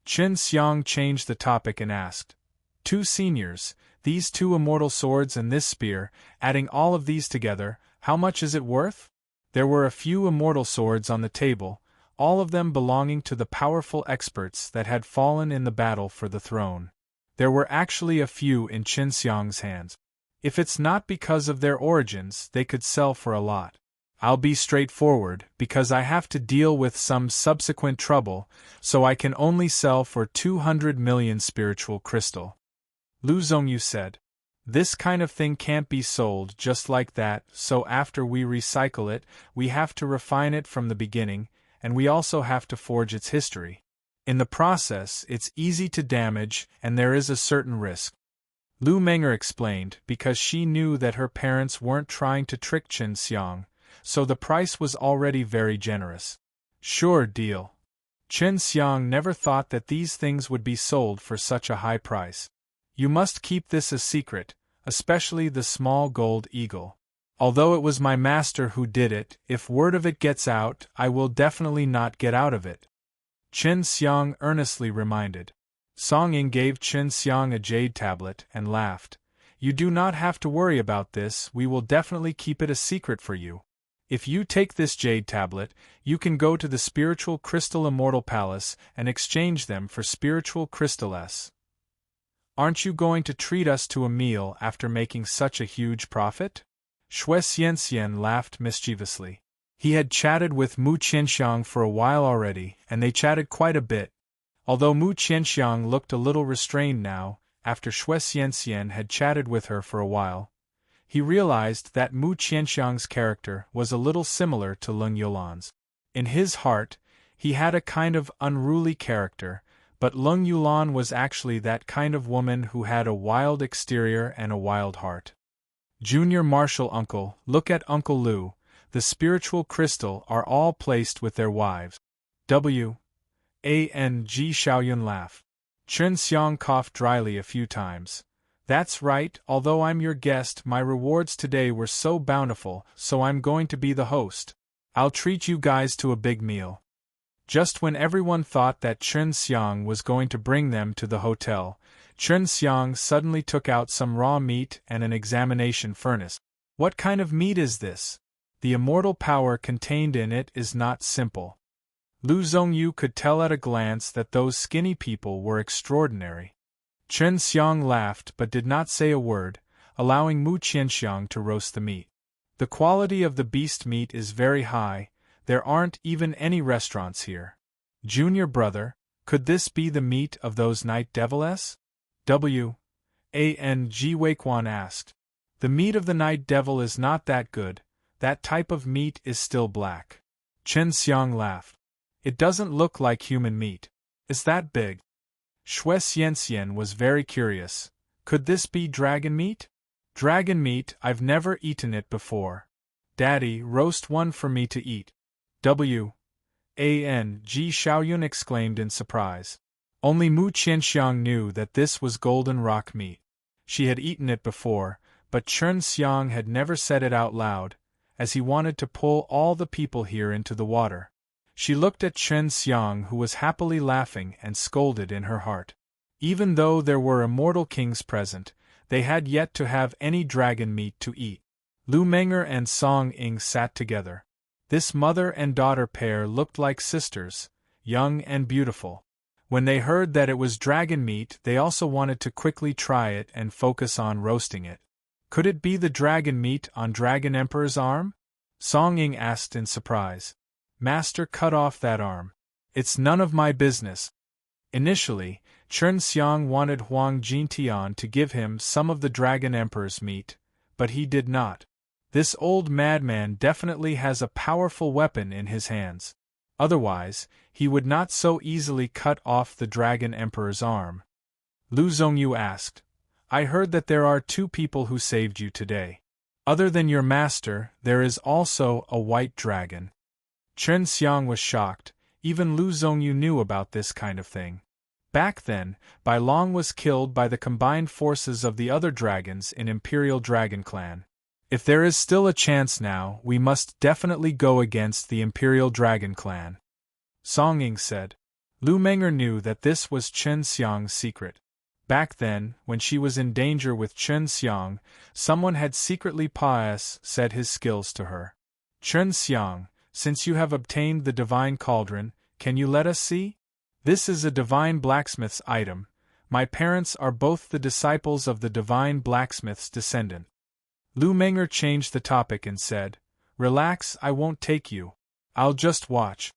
S1: Qin Xiang changed the topic and asked, 2 seniors, these 2 immortal swords and this spear, adding all of these together, how much is it worth? There were a few immortal swords on the table, all of them belonging to the powerful experts that had fallen in the battle for the throne. There were actually a few in Qin Xiang's hands. If it's not because of their origins, they could sell for a lot. I'll be straightforward, because I have to deal with some subsequent trouble, so I can only sell for 200 million spiritual crystal. Lu Zhongyu said. This kind of thing can't be sold just like that, so after we recycle it, we have to refine it from the beginning, and we also have to forge its history. In the process, it's easy to damage, and there is a certain risk. Lu Meng'er explained, because she knew that her parents weren't trying to trick Qin Xiang, so the price was already very generous. Sure deal. Qin Xiang never thought that these things would be sold for such a high price. You must keep this a secret, especially the small gold eagle. Although it was my master who did it, if word of it gets out, I will definitely not get out of it. Qin Xiang earnestly reminded. Song Ying gave Qin Xiang a jade tablet and laughed. You do not have to worry about this, we will definitely keep it a secret for you. If you take this jade tablet, you can go to the Spiritual Crystal Immortal Palace and exchange them for Spiritual Crystal S. Aren't you going to treat us to a meal after making such a huge profit? Shui Xianxian laughed mischievously. He had chatted with Mu Qianxiang for a while already, and they chatted quite a bit. Although Mu Qianxiang looked a little restrained now, after Shui Xianxian had chatted with her for a while, he realized that Mu Qianxiang's character was a little similar to Leng Yulan's. In his heart, he had a kind of unruly character, but Leng Yulan was actually that kind of woman who had a wild exterior and a wild heart. Junior Marshal Uncle, look at Uncle Lu, the spiritual crystal are all placed with their wives. Ji Shaoyun laughed. Qin Xiang coughed dryly a few times. That's right, although I'm your guest, my rewards today were so bountiful, so I'm going to be the host. I'll treat you guys to a big meal. Just when everyone thought that Qin Xiang was going to bring them to the hotel, Qin Xiang suddenly took out some raw meat and an examination furnace. What kind of meat is this? The immortal power contained in it is not simple. Lu Zhongyu could tell at a glance that those skinny people were extraordinary. Chen Xiang laughed but did not say a word, allowing Mu Qianxiang to roast the meat. The quality of the beast meat is very high, there aren't even any restaurants here. Junior brother, could this be the meat of those night devils? Wang Weiquan asked. The meat of the night devil is not that good, that type of meat is still black. Chen Xiang laughed. It doesn't look like human meat. Is that big? Xue Xianxian was very curious. Could this be dragon meat? Dragon meat, I've never eaten it before. Daddy, roast one for me to eat. Wang Xiaoyun exclaimed in surprise. Only Mu Qianxiang knew that this was golden rock meat. She had eaten it before, but Chen Xiang had never said it out loud, as he wanted to pull all the people here into the water. She looked at Chen Xiang, who was happily laughing, and scolded in her heart. Even though there were immortal kings present, they had yet to have any dragon meat to eat. Lu Menger and Song Ying sat together. This mother and daughter pair looked like sisters, young and beautiful. When they heard that it was dragon meat, they also wanted to quickly try it and focus on roasting it. Could it be the dragon meat on Dragon Emperor's arm? Song Ying asked in surprise. Master, cut off that arm. It's none of my business. Initially, Chen Xiang wanted Huang Jintian to give him some of the Dragon Emperor's meat, but he did not. This old madman definitely has a powerful weapon in his hands. Otherwise, he would not so easily cut off the Dragon Emperor's arm. Lu Zhongyu asked, I heard that there are 2 people who saved you today. Other than your master, there is also a white dragon. Chen Xiang was shocked, even Lu Zhongyu knew about this kind of thing. Back then, Bai Long was killed by the combined forces of the other dragons in Imperial Dragon Clan. If there is still a chance now, we must definitely go against the Imperial Dragon Clan. Song Ying said. Lu Menger knew that this was Chen Xiang's secret. Back then, when she was in danger with Chen Xiang, someone had secretly said his skills to her. Chen Xiang, since you have obtained the divine cauldron, can you let us see? This is a divine blacksmith's item. My parents are both the disciples of the divine blacksmith's descendant. Lu Menger changed the topic and said, Relax, I won't take you. I'll just watch.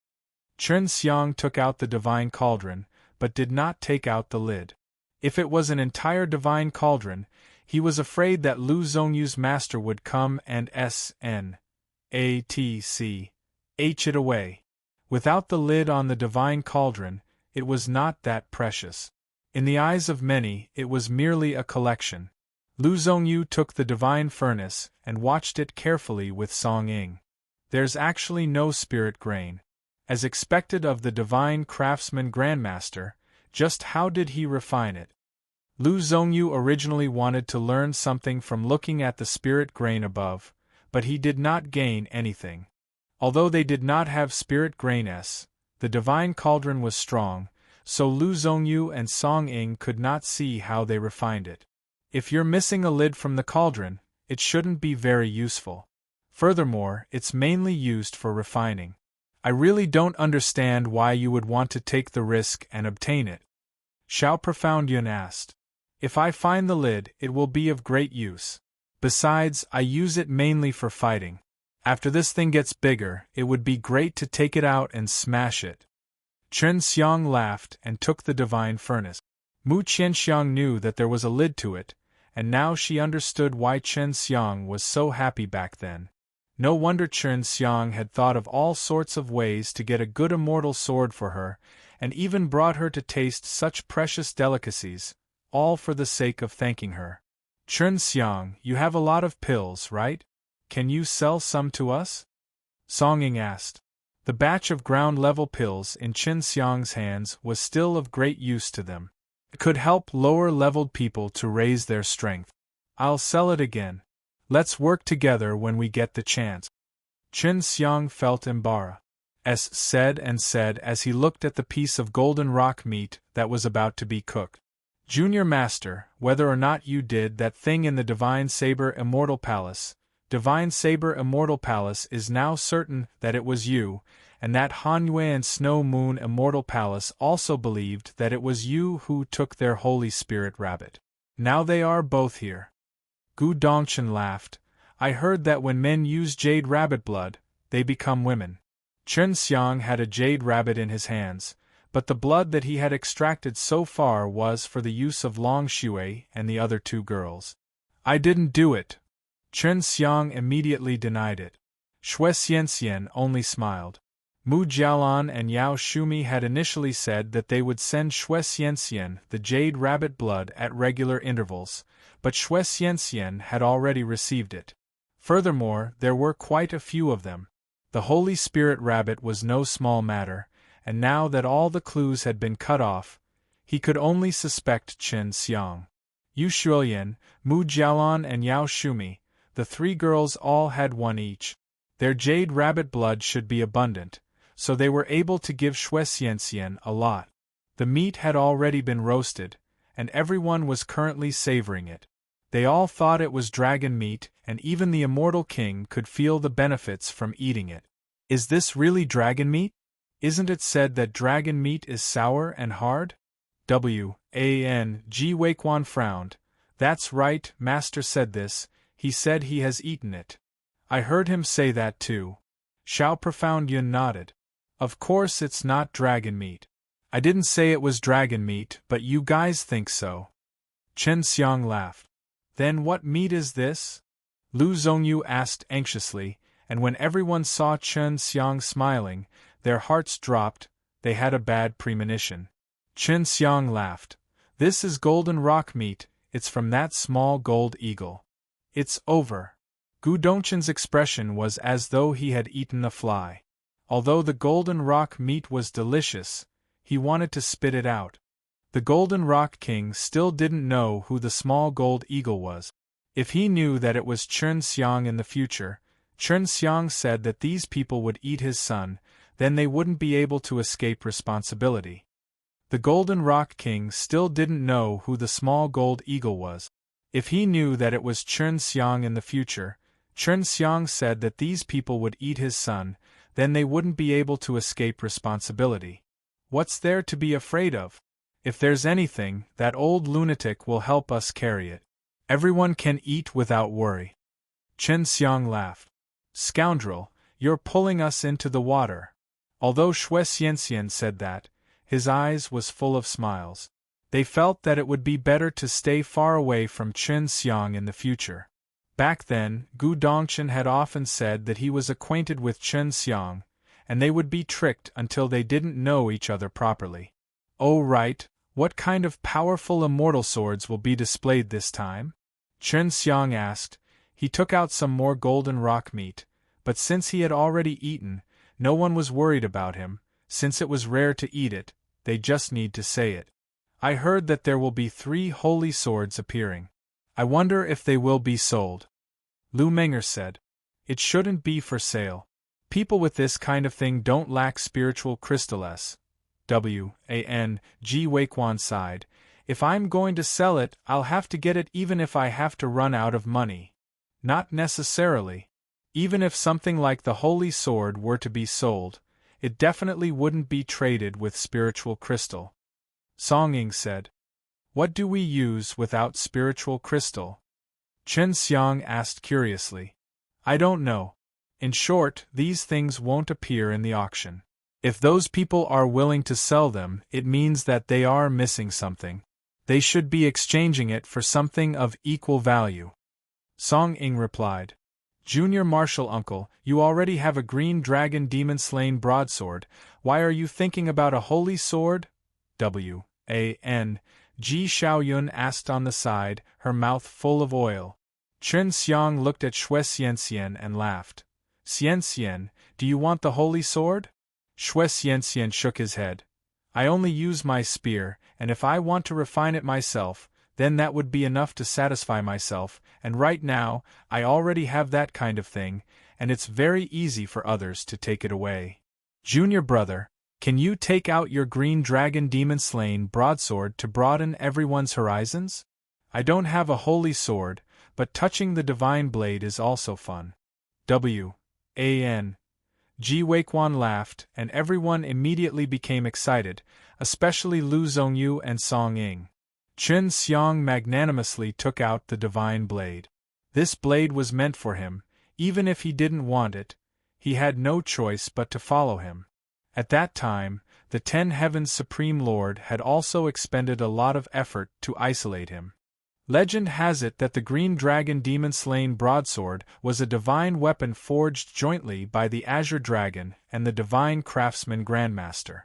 S1: Chen Xiang took out the divine cauldron, but did not take out the lid. If it was an entire divine cauldron, he was afraid that Lu Zhongyu's master would come and h it away. Without the lid on the divine cauldron, it was not that precious. In the eyes of many, it was merely a collection. Lu Zhongyu took the divine furnace and watched it carefully with Song Ying. There's actually no spirit grain. As expected of the divine craftsman grandmaster, just how did he refine it? Lu Zhongyu originally wanted to learn something from looking at the spirit grain above, but he did not gain anything. Although they did not have spirit grain the divine cauldron was strong, so Lu Zhongyu and Song Ying could not see how they refined it. If you're missing a lid from the cauldron, it shouldn't be very useful. Furthermore, it's mainly used for refining. I really don't understand why you would want to take the risk and obtain it. Xiao Profound Yun asked. If I find the lid, it will be of great use. Besides, I use it mainly for fighting. After this thing gets bigger, it would be great to take it out and smash it. Chen Xiang laughed and took the divine furnace. Mu Qianxiang knew that there was a lid to it, and now she understood why Chen Xiang was so happy back then. No wonder Chen Xiang had thought of all sorts of ways to get a good immortal sword for her, and even brought her to taste such precious delicacies, all for the sake of thanking her. Chen Xiang, you have a lot of pills, right? Can you sell some to us? Song Ying asked. The batch of ground-level pills in Chen Xiang's hands was still of great use to them. It could help lower-leveled people to raise their strength. I'll sell it again. Let's work together when we get the chance. Chen Xiang felt embarrassed said as he looked at the piece of golden rock meat that was about to be cooked. Junior Master, whether or not you did that thing in the Divine Saber Immortal Palace is now certain that it was you, and that Hanyue and Snow Moon Immortal Palace also believed that it was you who took their Holy Spirit Rabbit. Now they are both here. Gu Dongchen laughed. I heard that when men use jade rabbit blood, they become women. Chen Xiang had a jade rabbit in his hands, but the blood that he had extracted so far was for the use of Long Shui and the other two girls. I didn't do it. Chen Xiang immediately denied it. Xue Xianxian only smiled. Mu Jialan and Yao Shumi had initially said that they would send Xue Xianxian the jade rabbit blood at regular intervals, but Xue Xianxian had already received it. Furthermore, there were quite a few of them. The Holy Spirit Rabbit was no small matter, and now that all the clues had been cut off, he could only suspect Chen Xiang. Yu Shulian, Mu Jialan and Yao Shumi, the three girls all had one each. Their jade rabbit blood should be abundant, so they were able to give Xue Xianxian a lot. The meat had already been roasted, and everyone was currently savoring it. They all thought it was dragon meat, and even the immortal king could feel the benefits from eating it. Is this really dragon meat? Isn't it said that dragon meat is sour and hard? Ji Weiquan frowned. That's right, Master said this, he said he has eaten it. I heard him say that too. Xiao Profound Yun nodded. Of course it's not dragon meat. I didn't say it was dragon meat, but you guys think so. Chen Xiang laughed. Then what meat is this? Lu Zhongyu asked anxiously, and when everyone saw Chen Xiang smiling, their hearts dropped. They had a bad premonition. Chen Xiang laughed. This is golden rock meat, it's from that small gold eagle. It's over. Gu Dongchen's expression was as though he had eaten a fly. Although the golden rock meat was delicious, he wanted to spit it out. The Golden Rock King still didn't know who the small gold eagle was. If he knew that it was Chen Xiang in the future, Chen Xiang said that these people would eat his son, then they wouldn't be able to escape responsibility. The Golden Rock King still didn't know who the small gold eagle was. If he knew that it was Chen Xiang in the future, Chen Xiang said that these people would eat his son, then they wouldn't be able to escape responsibility. What's there to be afraid of? If there's anything, that old lunatic will help us carry it. Everyone can eat without worry. Chen Xiang laughed. Scoundrel, you're pulling us into the water. Although Xue Xianxian said that, his eyes was full of smiles. They felt that it would be better to stay far away from Chen Xiang in the future. Back then, Gu Dongchen had often said that he was acquainted with Chen Xiang, and they would be tricked until they didn't know each other properly. Oh right, what kind of powerful immortal swords will be displayed this time? Chen Xiang asked. He took out some more golden rock meat, but since he had already eaten, no one was worried about him, since it was rare to eat it, they just need to say it. I heard that there will be 3 holy swords appearing. I wonder if they will be sold. Lu Menger said. It shouldn't be for sale. People with this kind of thing don't lack spiritual crystals. Ji Weiquan sighed. If I'm going to sell it, I'll have to get it even if I have to run out of money. Not necessarily. Even if something like the Holy Sword were to be sold, it definitely wouldn't be traded with spiritual crystal. Song Ying said. What do we use without spiritual crystal? Chen Xiang asked curiously. I don't know. In short, these things won't appear in the auction. If those people are willing to sell them, it means that they are missing something. They should be exchanging it for something of equal value. Song Ying replied. Junior Marshal Uncle, you already have a green dragon demon-slain broadsword, why are you thinking about a holy sword? Ji Xiaoyun asked on the side, her mouth full of oil. Chen Xiang looked at Xue Xianxian and laughed. Xianxian, do you want the holy sword? Xue Xianxian shook his head. I only use my spear, and if I want to refine it myself, then that would be enough to satisfy myself, and right now, I already have that kind of thing, and it's very easy for others to take it away. Junior brother, can you take out your green dragon demon-slain broadsword to broaden everyone's horizons? I don't have a holy sword, but touching the divine blade is also fun. Ji Weiquan laughed, and everyone immediately became excited, especially Lu Zhongyu and Song Ying. Chen Xiang magnanimously took out the divine blade. This blade was meant for him, even if he didn't want it, he had no choice but to follow him. At that time, the 10 Heavens Supreme Lord had also expended a lot of effort to isolate him. Legend has it that the Green Dragon Demon-Slain Broadsword was a divine weapon forged jointly by the Azure Dragon and the Divine Craftsman Grandmaster.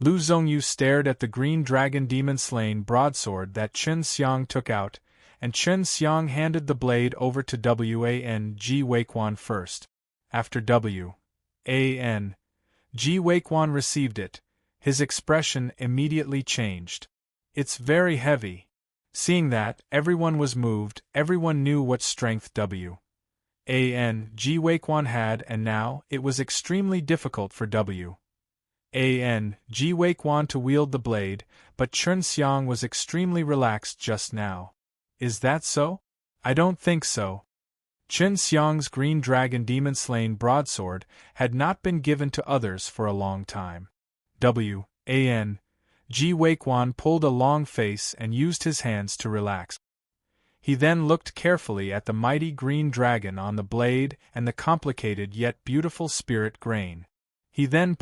S1: Lu Zhongyu stared at the Green Dragon Demon-Slain Broadsword that Chen Xiang took out, and Chen Xiang handed the blade over to Ji Weiquan first. After Ji Weiquan received it, his expression immediately changed. "It's very heavy." Seeing that, everyone was moved, everyone knew what strength Ji Weiquan had, and now, it was extremely difficult for Ji Weiquan to wield the blade, but Chen Xiang was extremely relaxed just now. "Is that so?" "I don't think so." Chen Xiang's Green Dragon Demon-Slain Broadsword had not been given to others for a long time. Ji Weiquan pulled a long face and used his hands to relax. He then looked carefully at the mighty green dragon on the blade and the complicated yet beautiful spirit grain. He then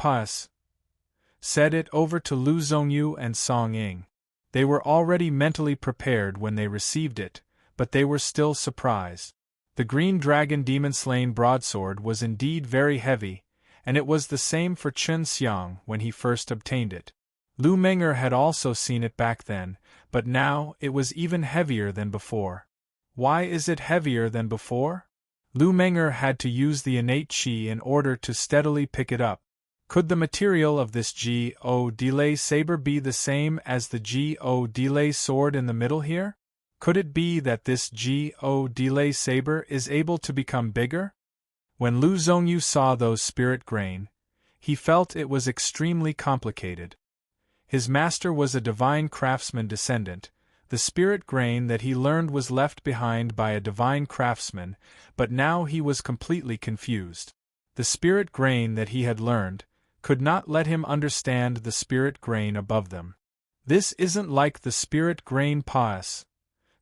S1: said it over to Lu Zhongyu and Song Ying. They were already mentally prepared when they received it, but they were still surprised. The Green Dragon Demon-Slain Broadsword was indeed very heavy, and it was the same for Chen Xiang when he first obtained it. Lu Menger had also seen it back then, but now it was even heavier than before. Why is it heavier than before? Lu Menger had to use the innate qi in order to steadily pick it up. Could the material of this Delay saber be the same as the Delay sword in the middle here? Could it be that this Delay saber is able to become bigger? When Lu Zhongyu saw those spirit grain, he felt it was extremely complicated. His master was a divine craftsman descendant. The spirit grain that he learned was left behind by a divine craftsman, but now he was completely confused. The spirit grain that he had learned could not let him understand the spirit grain above them. "This isn't like the spirit grain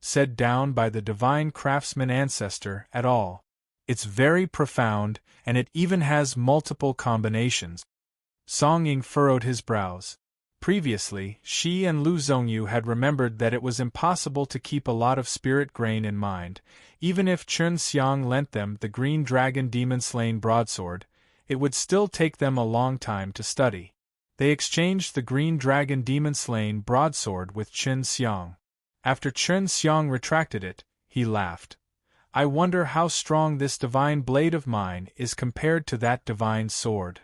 S1: said down by the divine craftsman ancestor at all. It's very profound, and it even has multiple combinations." Song Ying furrowed his brows. Previously, she and Lu Zhongyu had remembered that it was impossible to keep a lot of spirit grain in mind. Even if Chen Xiang lent them the Green Dragon Demon-Slain Broadsword, it would still take them a long time to study. They exchanged the Green Dragon Demon-Slain Broadsword with Chen Xiang. After Chen Xiang retracted it, he laughed. "I wonder how strong this divine blade of mine is compared to that divine sword.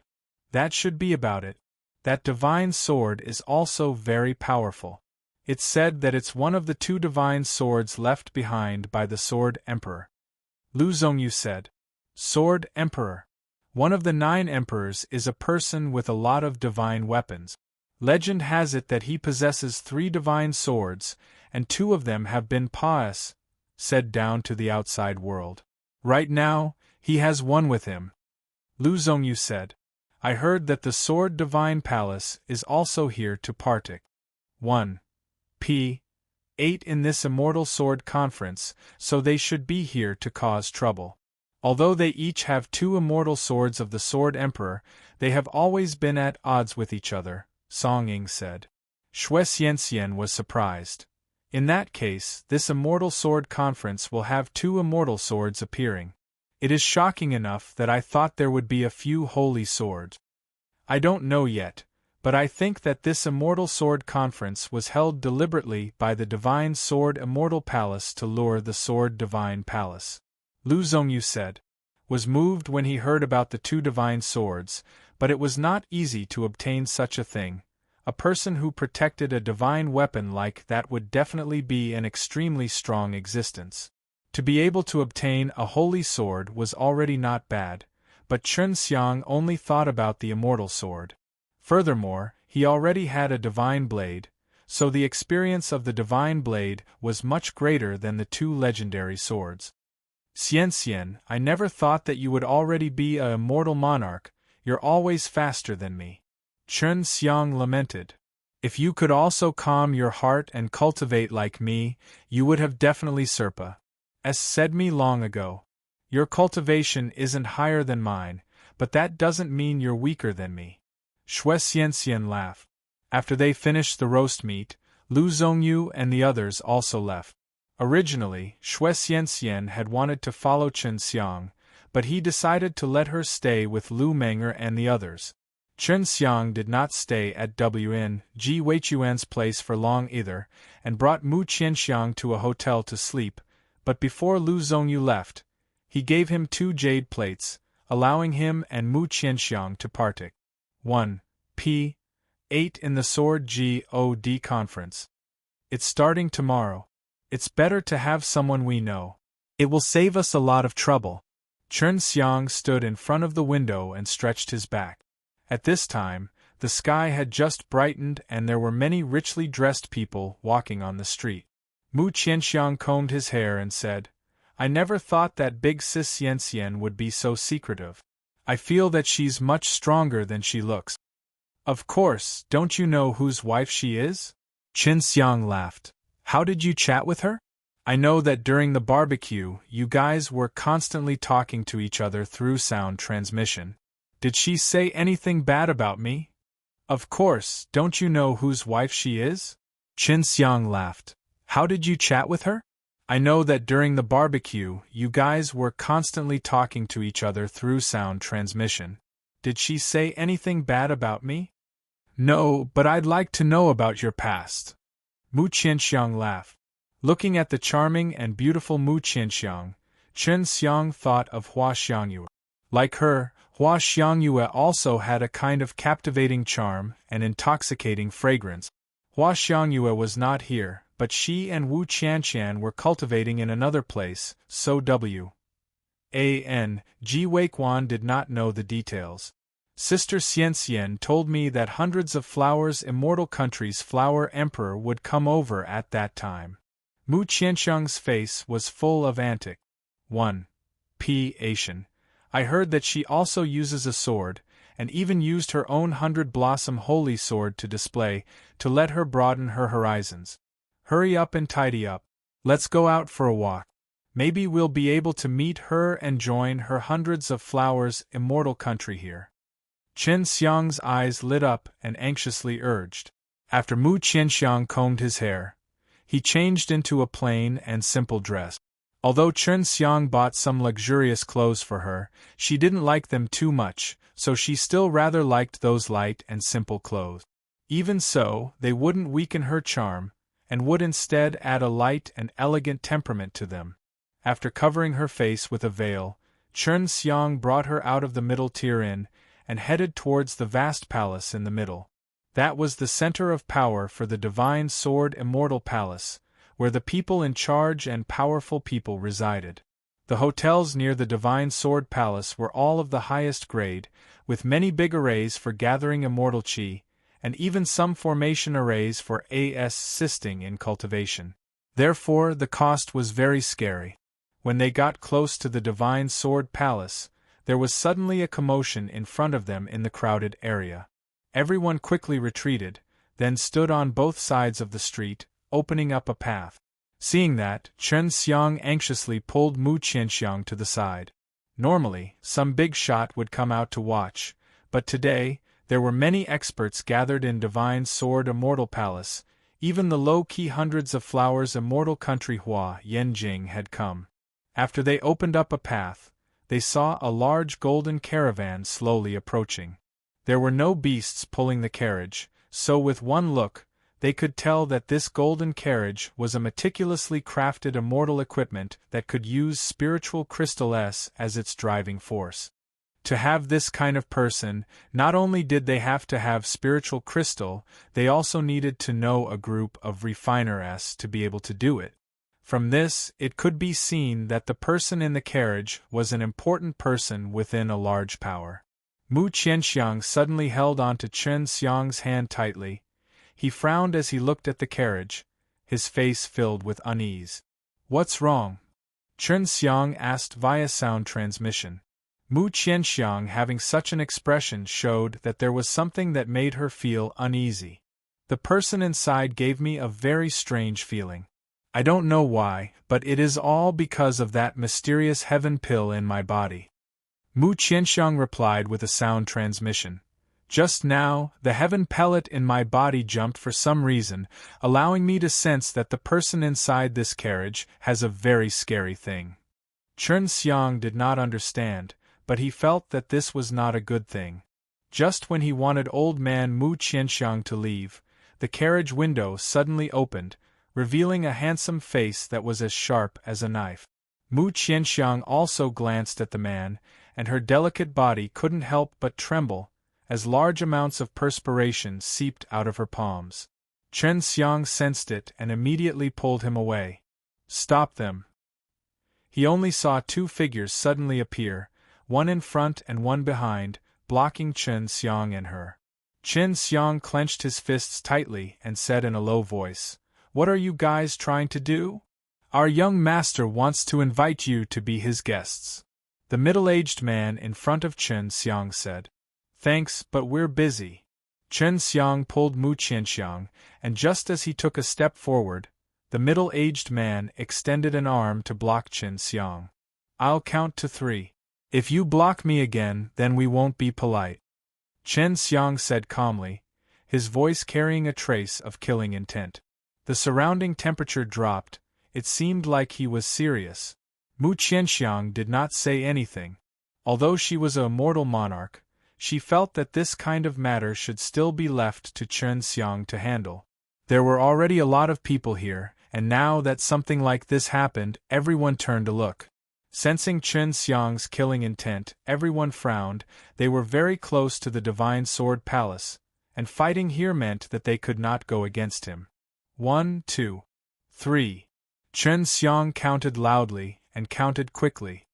S1: That should be about it. That divine sword is also very powerful. It's said that it's one of the 2 divine swords left behind by the Sword Emperor." Lu Zhongyu said. "Sword Emperor. One of the 9 emperors is a person with a lot of divine weapons. Legend has it that he possesses 3 divine swords, and 2 of them have been said down to the outside world. Right now, he has one with him." Lu Zhongyu said. "I heard that the Sword Divine Palace is also here to partake 1p8 in this Immortal Sword Conference, so they should be here to cause trouble. Although they each have 2 immortal swords of the Sword Emperor, they have always been at odds with each other," Song Ying said. Xue Xianxian was surprised. "In that case, this Immortal Sword Conference will have 2 immortal swords appearing. It is shocking enough that I thought there would be a few holy swords. I don't know yet, but I think that this Immortal Sword Conference was held deliberately by the Divine Sword Immortal Palace to lure the Sword Divine Palace." Lu Zhongyu said. Was moved when he heard about the 2 divine swords, but it was not easy to obtain such a thing. A person who protected a divine weapon like that would definitely be an extremely strong existence. To be able to obtain a holy sword was already not bad, but Chen Xiang only thought about the immortal sword. Furthermore, he already had a divine blade, so the experience of the divine blade was much greater than the 2 legendary swords. "Xianxian, I never thought that you would already be a immortal monarch. you're always faster than me. Chen Xiang lamented. If you could also calm your heart and cultivate like me, you would have definitely said me long ago. Your cultivation isn't higher than mine, but that doesn't mean you're weaker than me. Shui Xianxian laughed. After they finished the roast meat, Lu Zhongyu and the others also left. Originally, Shui Xianxian had wanted to follow Chen Xiang, but he decided to let her stay with Lu Menger and the others. Chen Xiang did not stay at Wn Ji Weichuan's place for long either, and brought Mu Qianxiang to a hotel to sleep, but before Lu Zhongyu left, he gave him 2 jade plates, allowing him and Mu Qianxiang to partake. 1. p. 8 in the Sword God conference. It's starting tomorrow. It's better to have someone we know. It will save us a lot of trouble. Chen Xiang stood in front of the window and stretched his back. At this time, the sky had just brightened and there were many richly dressed people walking on the street. Mu Qianxiang combed his hair and said, I never thought that big sis Xianxian would be so secretive. I feel that she's much stronger than she looks. Of course, don't you know whose wife she is? Chen Xiang laughed. How did you chat with her? I know that during the barbecue, you guys were constantly talking to each other through sound transmission. Did she say anything bad about me? Of course, don't you know whose wife she is? Chen Xiang laughed. How did you chat with her? I know that during the barbecue, you guys were constantly talking to each other through sound transmission. Did she say anything bad about me? No, but I'd like to know about your past. Mu Qianxiang laughed. Looking at the charming and beautiful Mu Qianxiang, Chen Xiang thought of Hua Xiangyue. Like her, Hua Xiangyue also had a kind of captivating charm and intoxicating fragrance. Hua Xiangyue was not here, but she and Wu Qianqian were cultivating in another place, so Wan Ji Weiquan did not know the details. Sister Xianxian told me that hundreds of flowers immortal country's flower emperor would come over at that time. Mu Qianxiang's face was full of antic. 1. P. Asian. I heard that she also uses a sword, and even used her own 100-blossom holy sword to display, to let her broaden her horizons. Hurry up and tidy up. Let's go out for a walk. Maybe we'll be able to meet her and join her hundreds of flowers immortal country here. Chen Xiang's eyes lit up and anxiously urged. After Mu Qianxiang combed his hair, he changed into a plain and simple dress. Although Chen Xiang bought some luxurious clothes for her, she didn't like them too much, so she still rather liked those light and simple clothes. Even so, they wouldn't weaken her charm, and would instead add a light and elegant temperament to them. After covering her face with a veil, Chen Xiang brought her out of the middle tier inn, and headed towards the vast palace in the middle. That was the center of power for the Divine Sword Immortal Palace, where the people in charge and powerful people resided. The hotels near the Divine Sword Palace were all of the highest grade, with many big arrays for gathering immortal qi, and even some formation arrays for assisting in cultivation. Therefore, the cost was very scary. When they got close to the Divine Sword Palace, there was suddenly a commotion in front of them in the crowded area. Everyone quickly retreated, then stood on both sides of the street, opening up a path. Seeing that, Chen Xiang anxiously pulled Mu Qianxiang to the side. Normally, some big shot would come out to watch, but today, there were many experts gathered in Divine Sword Immortal Palace. Even the low-key hundreds of flowers immortal country Hua Yanjing had come. After they opened up a path, they saw a large golden caravan slowly approaching. There were no beasts pulling the carriage, so with one look, they could tell that this golden carriage was a meticulously crafted immortal equipment that could use spiritual crystal as its driving force. To have this kind of person, not only did they have to have spiritual crystal, they also needed to know a group of refiners to be able to do it. From this, it could be seen that the person in the carriage was an important person within a large power. Mu Qianxiang suddenly held onto Chen Xiang's hand tightly. He frowned as he looked at the carriage, his face filled with unease. What's wrong? Chen Xiang asked via sound transmission. Mu Qianxiang, having such an expression, showed that there was something that made her feel uneasy. The person inside gave me a very strange feeling. I don't know why, but it is all because of that mysterious heaven pill in my body. Mu Qianxiang replied with a sound transmission. Just now, the heaven pellet in my body jumped for some reason, allowing me to sense that the person inside this carriage has a very scary thing. Chen Xiang did not understand, but he felt that this was not a good thing. Just when he wanted old man Mu Qianxiang to leave, the carriage window suddenly opened, revealing a handsome face that was as sharp as a knife. Mu Qianxiang also glanced at the man, and her delicate body couldn't help but tremble, as large amounts of perspiration seeped out of her palms. Chen Xiang sensed it and immediately pulled him away. Stop them. He only saw two figures suddenly appear, one in front and one behind, blocking Chen Xiang and her. Chen Xiang clenched his fists tightly and said in a low voice, "What are you guys trying to do? Our young master wants to invite you to be his guests." The middle-aged man in front of Chen Xiang said. "Thanks, but we're busy." Chen Xiang pulled Mu Qianxiang, and just as he took a step forward, the middle-aged man extended an arm to block Chen Xiang. "I'll count to 3. If you block me again, then we won't be polite," Chen Xiang said calmly, his voice carrying a trace of killing intent. The surrounding temperature dropped. It seemed like he was serious. Mu Qianxiang did not say anything. Although she was a mortal monarch, she felt that this kind of matter should still be left to Chen Xiang to handle. There were already a lot of people here, and now that something like this happened, everyone turned to look. Sensing Chen Xiang's killing intent, everyone frowned. They were very close to the Divine Sword Palace, and fighting here meant that they could not go against him. 1, 2, 3. Chen Xiang counted loudly, and counted quickly.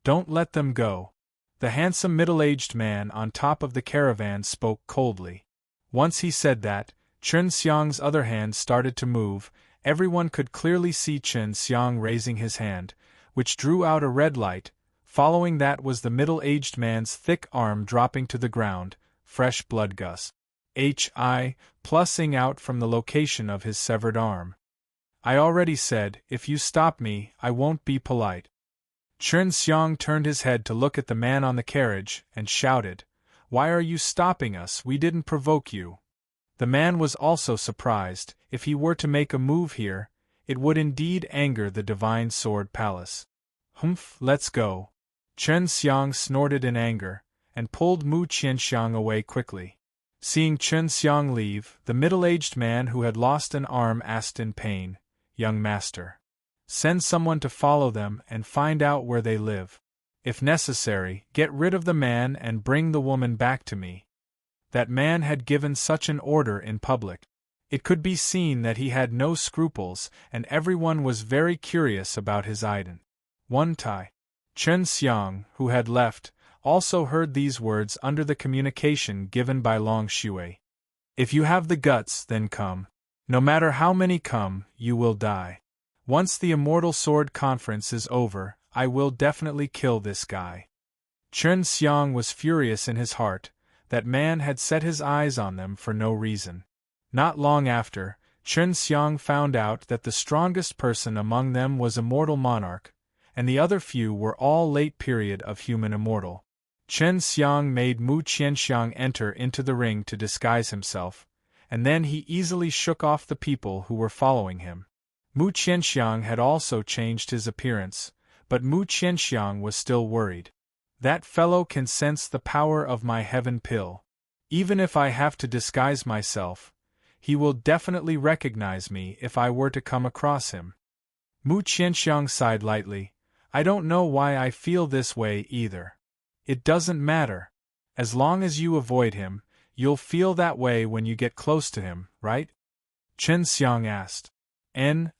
S1: "Don't let them go." The handsome middle-aged man on top of the caravan spoke coldly. Once he said that, Chen Xiang's other hand started to move. Everyone could clearly see Chen Xiang raising his hand, which drew out a red light. Following that was the middle-aged man's thick arm dropping to the ground, fresh blood gus. Plusing out from the location of his severed arm. "I already said, if you stop me, I won't be polite." Chen Xiang turned his head to look at the man on the carriage, and shouted, "Why are you stopping us? We didn't provoke you." The man was also surprised. If he were to make a move here, it would indeed anger the Divine Sword Palace. "Humph, let's go." Chen Xiang snorted in anger, and pulled Mu Qianxiang away quickly. Seeing Chen Xiang leave, the middle-aged man who had lost an arm asked in pain, "Young master, send someone to follow them and find out where they live. If necessary, get rid of the man and bring the woman back to me." That man had given such an order in public. It could be seen that he had no scruples, and everyone was very curious about his identity. One Tai. Chen Xiang, who had left, also heard these words under the communication given by Long Shui. "If you have the guts, then come. No matter how many come, you will die. Once the Immortal Sword Conference is over, I will definitely kill this guy." Chen Xiang was furious in his heart. That man had set his eyes on them for no reason. Not long after, Chen Xiang found out that the strongest person among them was a mortal monarch, and the other few were all late period of human immortal. Chen Xiang made Mu Qianxiang enter into the ring to disguise himself, and then he easily shook off the people who were following him. Mu Qianxiang had also changed his appearance, but Mu Qianxiang was still worried. "That fellow can sense the power of my heaven pill. Even if I have to disguise myself, he will definitely recognize me if I were to come across him." Mu Qianxiang sighed lightly. "I don't know why I feel this way either. It doesn't matter. As long as you avoid him, you'll feel that way when you get close to him, right?" Chen Xiang asked.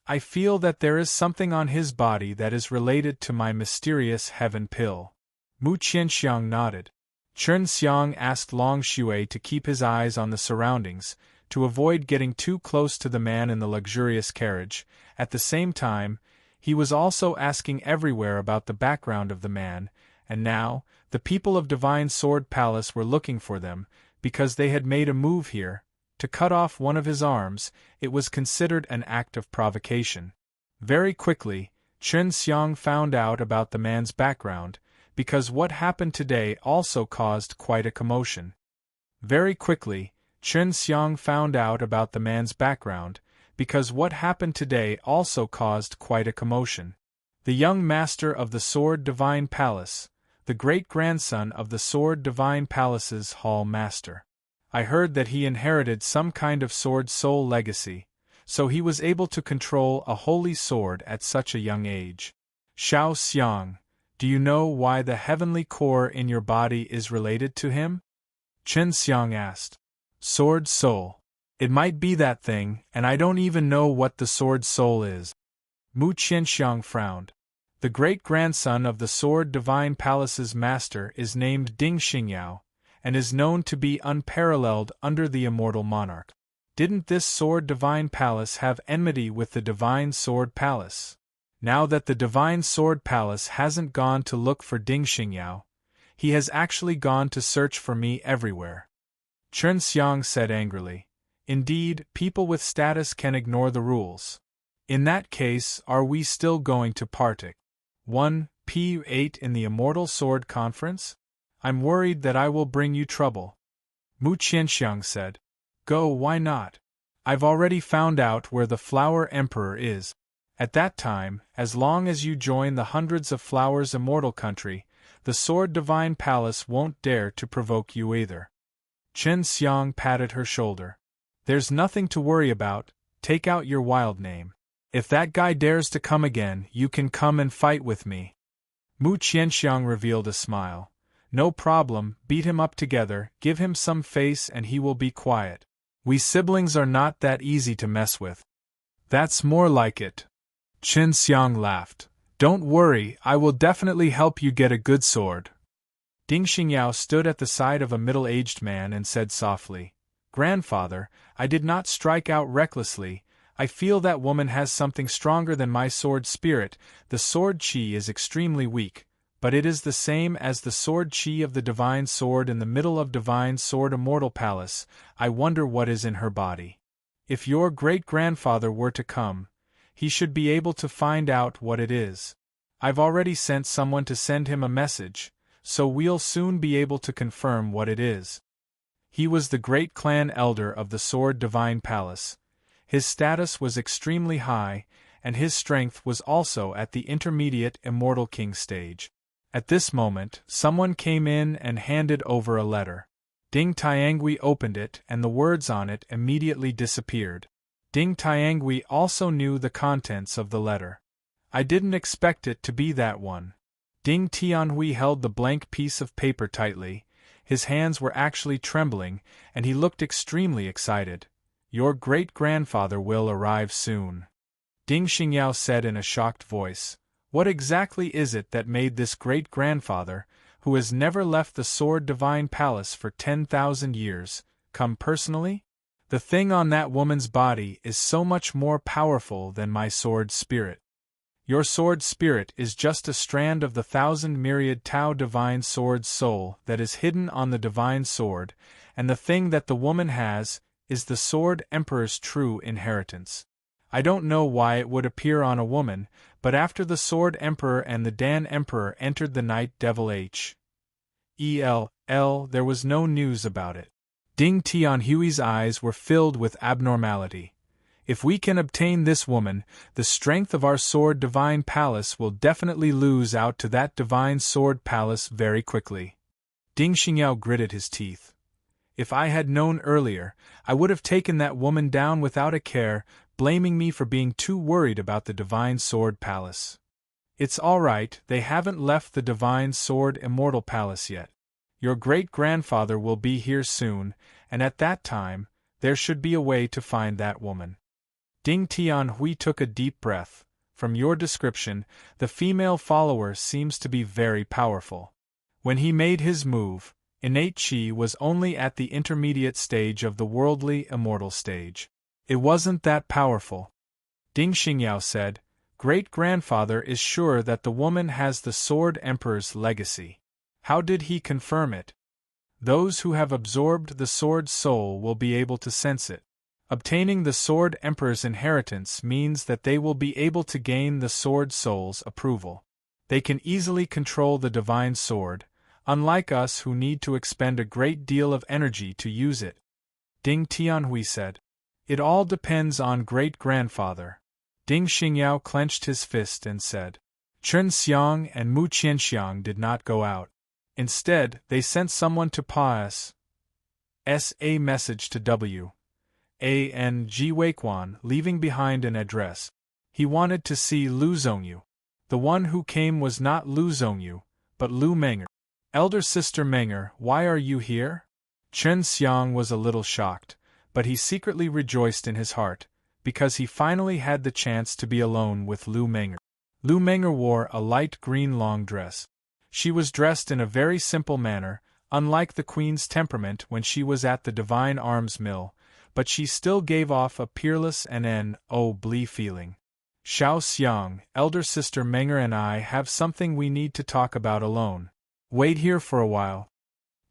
S1: I feel that there is something on his body that is related to my mysterious heaven pill." Mu Qianxiang nodded. Chen Xiang asked Long Shui to keep his eyes on the surroundings, to avoid getting too close to the man in the luxurious carriage. At the same time, he was also asking everywhere about the background of the man, and now, the people of Divine Sword Palace were looking for them, because they had made a move here. To cut off one of his arms, it was considered an act of provocation. Very quickly, Chen Xiang found out about the man's background, because what happened today also caused quite a commotion. Very quickly, Chen Xiang found out about the man's background, because what happened today also caused quite a commotion. The young master of the Sword Divine Palace, the great-grandson of the Sword Divine Palace's Hall Master. I heard that he inherited some kind of sword soul legacy, so he was able to control a holy sword at such a young age. Xiao Xiang, do you know why the heavenly core in your body is related to him? Chen Xiang asked. Sword soul. It might be that thing, and I don't even know what the sword soul is. Mu Qianxiang frowned. The great-grandson of the Sword Divine Palace's master is named Ding Xingyao, and is known to be unparalleled under the immortal monarch. Didn't this Sword Divine Palace have enmity with the Divine Sword Palace? Now that the Divine Sword Palace hasn't gone to look for Ding Xingyao, he has actually gone to search for me everywhere. Chen Xiang said angrily. Indeed, people with status can ignore the rules. In that case, are we still going to partake? 1p8 in the Immortal Sword Conference? I'm worried that I will bring you trouble. Mu Qianxiang said. Go, why not? I've already found out where the Flower Emperor is. At that time, as long as you join the Hundreds of Flowers Immortal Country, the Sword Divine Palace won't dare to provoke you either. Chen Xiang patted her shoulder. There's nothing to worry about, take out your wild name. If that guy dares to come again, you can come and fight with me. Mu Qianxiang revealed a smile. No problem, beat him up together, give him some face and he will be quiet. We siblings are not that easy to mess with. That's more like it. Chen Xiang laughed. Don't worry, I will definitely help you get a good sword. Ding Xingyao stood at the side of a middle-aged man and said softly, Grandfather, I did not strike out recklessly. I feel that woman has something stronger than my sword spirit. The sword chi is extremely weak, but it is the same as the sword chi of the Divine Sword in the middle of Divine Sword Immortal Palace. I wonder what is in her body. If your great-grandfather were to come, he should be able to find out what it is. I've already sent someone to send him a message, so we'll soon be able to confirm what it is. He was the great clan elder of the Sword Divine Palace. His status was extremely high, and his strength was also at the intermediate Immortal King stage. At this moment, someone came in and handed over a letter. Ding Tiangui opened it and the words on it immediately disappeared. Ding Tiangui also knew the contents of the letter. I didn't expect it to be that one. Ding Tianhui held the blank piece of paper tightly. His hands were actually trembling, and he looked extremely excited. Your great-grandfather will arrive soon. Ding Xingyao said in a shocked voice. What exactly is it that made this great-grandfather, who has never left the Sword Divine Palace for 10,000 years, come personally? The thing on that woman's body is so much more powerful than my sword spirit. Your sword spirit is just a strand of the 1,000 myriad Tao Divine Sword soul that is hidden on the Divine Sword, and the thing that the woman has is the Sword Emperor's true inheritance. I don't know why it would appear on a woman, but after the Sword Emperor and the Dan Emperor entered the Night Devil there was no news about it. Ding Tianhui's eyes were filled with abnormality. If we can obtain this woman, the strength of our Sword Divine Palace will definitely lose out to that Divine Sword Palace very quickly. Ding Xingyao gritted his teeth. If I had known earlier, I would have taken that woman down without a care, blaming me for being too worried about the Divine Sword Palace. It's all right, they haven't left the Divine Sword Immortal Palace yet. Your great-grandfather will be here soon, and at that time, there should be a way to find that woman. Ding Tianhui took a deep breath. From your description, the female follower seems to be very powerful. When he made his move, innate chi was only at the intermediate stage of the worldly immortal stage. It wasn't that powerful. Ding Xingyao said, great-grandfather is sure that the woman has the Sword Emperor's legacy. How did he confirm it? Those who have absorbed the Sword Soul will be able to sense it. Obtaining the Sword Emperor's inheritance means that they will be able to gain the Sword Soul's approval. They can easily control the Divine Sword, unlike us who need to expend a great deal of energy to use it. Ding Tianhui said. It all depends on great-grandfather. Ding Xingyao clenched his fist and said. Chen Xiang and Mu Qianxiang did not go out. Instead, they sent someone to pass a message to W. A. G. Weiquan, leaving behind an address. He wanted to see Lu Zhongyu. The one who came was not Lu Zhongyu, but Lu Menger. Elder sister Menger, why are you here? Chen Xiang was a little shocked, but he secretly rejoiced in his heart, because he finally had the chance to be alone with Lu Menger. Lu Menger wore a light green long dress. She was dressed in a very simple manner, unlike the queen's temperament when she was at the Divine Arms Mill, but she still gave off a peerless and blee feeling. Xiao Xiang, elder sister Menger and I have something we need to talk about alone. Wait here for a while.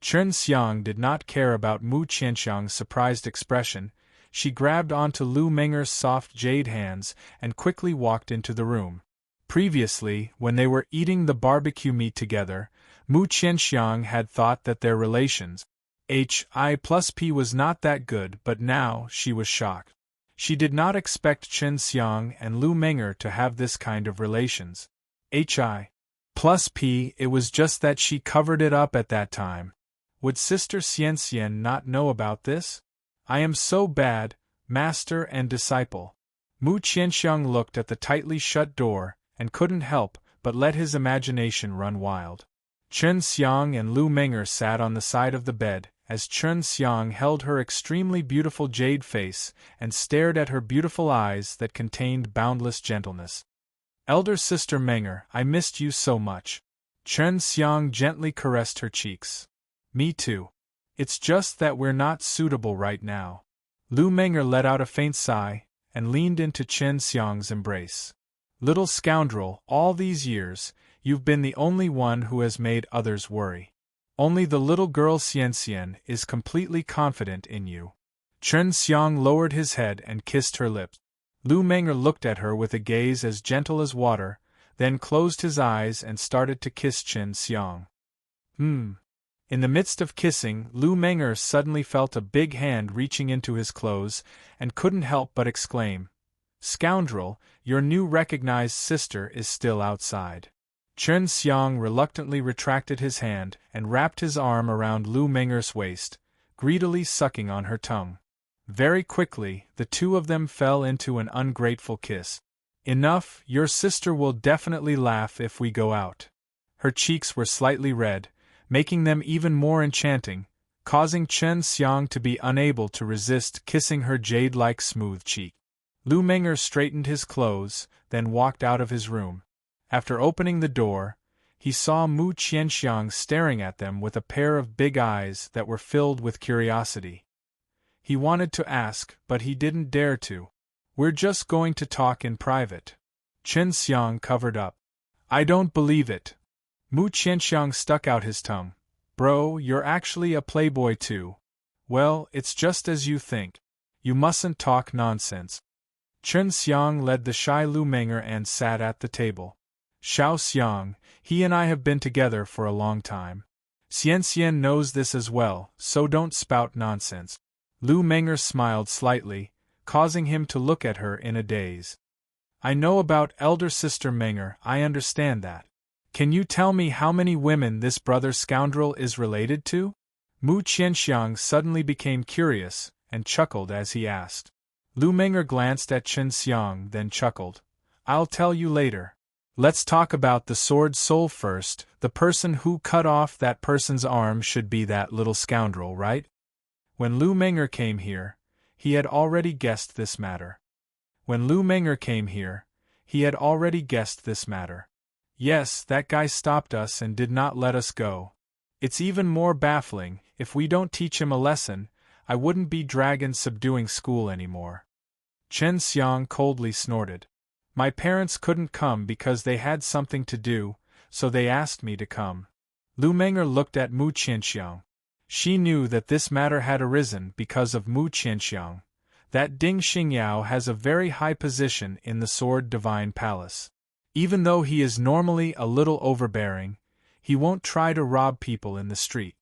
S1: Chen Xiang did not care about Mu Qianxiang's surprised expression. She grabbed onto Lu Menger's soft jade hands and quickly walked into the room. Previously, when they were eating the barbecue meat together, Mu Qianxiang had thought that their relations, Hi+P, was not that good, but now she was shocked. She did not expect Chen Xiang and Lu Menger to have this kind of relations. Hi+P, it was just that she covered it up at that time. Would Sister Xianxian not know about this? I am so bad, master and disciple. Mu Qianxiang looked at the tightly shut door, and couldn't help but let his imagination run wild. Chen Xiang and Lu Menger sat on the side of the bed, as Chen Xiang held her extremely beautiful jade face and stared at her beautiful eyes that contained boundless gentleness. Elder sister Menger, I missed you so much. Chen Xiang gently caressed her cheeks. Me too. It's just that we're not suitable right now. Lu Menger let out a faint sigh, and leaned into Chen Xiang's embrace. Little scoundrel, all these years, you've been the only one who has made others worry. Only the little girl Xianxian is completely confident in you. Chen Xiang lowered his head and kissed her lips. Lu Menger looked at her with a gaze as gentle as water, then closed his eyes and started to kiss Chen Xiang. In the midst of kissing, Lu Menger suddenly felt a big hand reaching into his clothes, and couldn't help but exclaim, Scoundrel, your new recognized sister is still outside. Chen Xiang reluctantly retracted his hand and wrapped his arm around Lu Menger's waist, greedily sucking on her tongue. Very quickly, the two of them fell into an ungrateful kiss. Enough, your sister will definitely laugh if we go out. Her cheeks were slightly red, making them even more enchanting, causing Chen Xiang to be unable to resist kissing her jade-like smooth cheek. Lu Menger straightened his clothes, then walked out of his room. After opening the door, he saw Mu Qianxiang staring at them with a pair of big eyes that were filled with curiosity. He wanted to ask, but he didn't dare to. We're just going to talk in private. Chen Xiang covered up. I don't believe it. Mu Qianxiang stuck out his tongue. Bro, you're actually a playboy too. Well, it's just as you think. You mustn't talk nonsense. Chen Xiang led the shy Lu Menger and sat at the table. Xiao Xiang, he and I have been together for a long time. Xianxian knows this as well, so don't spout nonsense. Lu Menger smiled slightly, causing him to look at her in a daze. I know about elder sister Menger, I understand that. Can you tell me how many women this brother scoundrel is related to? Mu Qianxiang suddenly became curious, and chuckled as he asked. Lu Menger glanced at Chen Xiang, then chuckled. I'll tell you later. Let's talk about the Sword Soul first. The person who cut off that person's arm should be that little scoundrel, right? When Lu Menger came here, he had already guessed this matter. Yes, that guy stopped us and did not let us go. It's even more baffling, if we don't teach him a lesson, I wouldn't be dragon subduing school anymore. Chen Xiang coldly snorted. My parents couldn't come because they had something to do, so they asked me to come. Lu Meng'er looked at Mu Qianxiang. She knew that this matter had arisen because of Mu Qianxiang, that Ding Xingyao has a very high position in the Sword Divine Palace. Even though he is normally a little overbearing, he won't try to rob people in the street.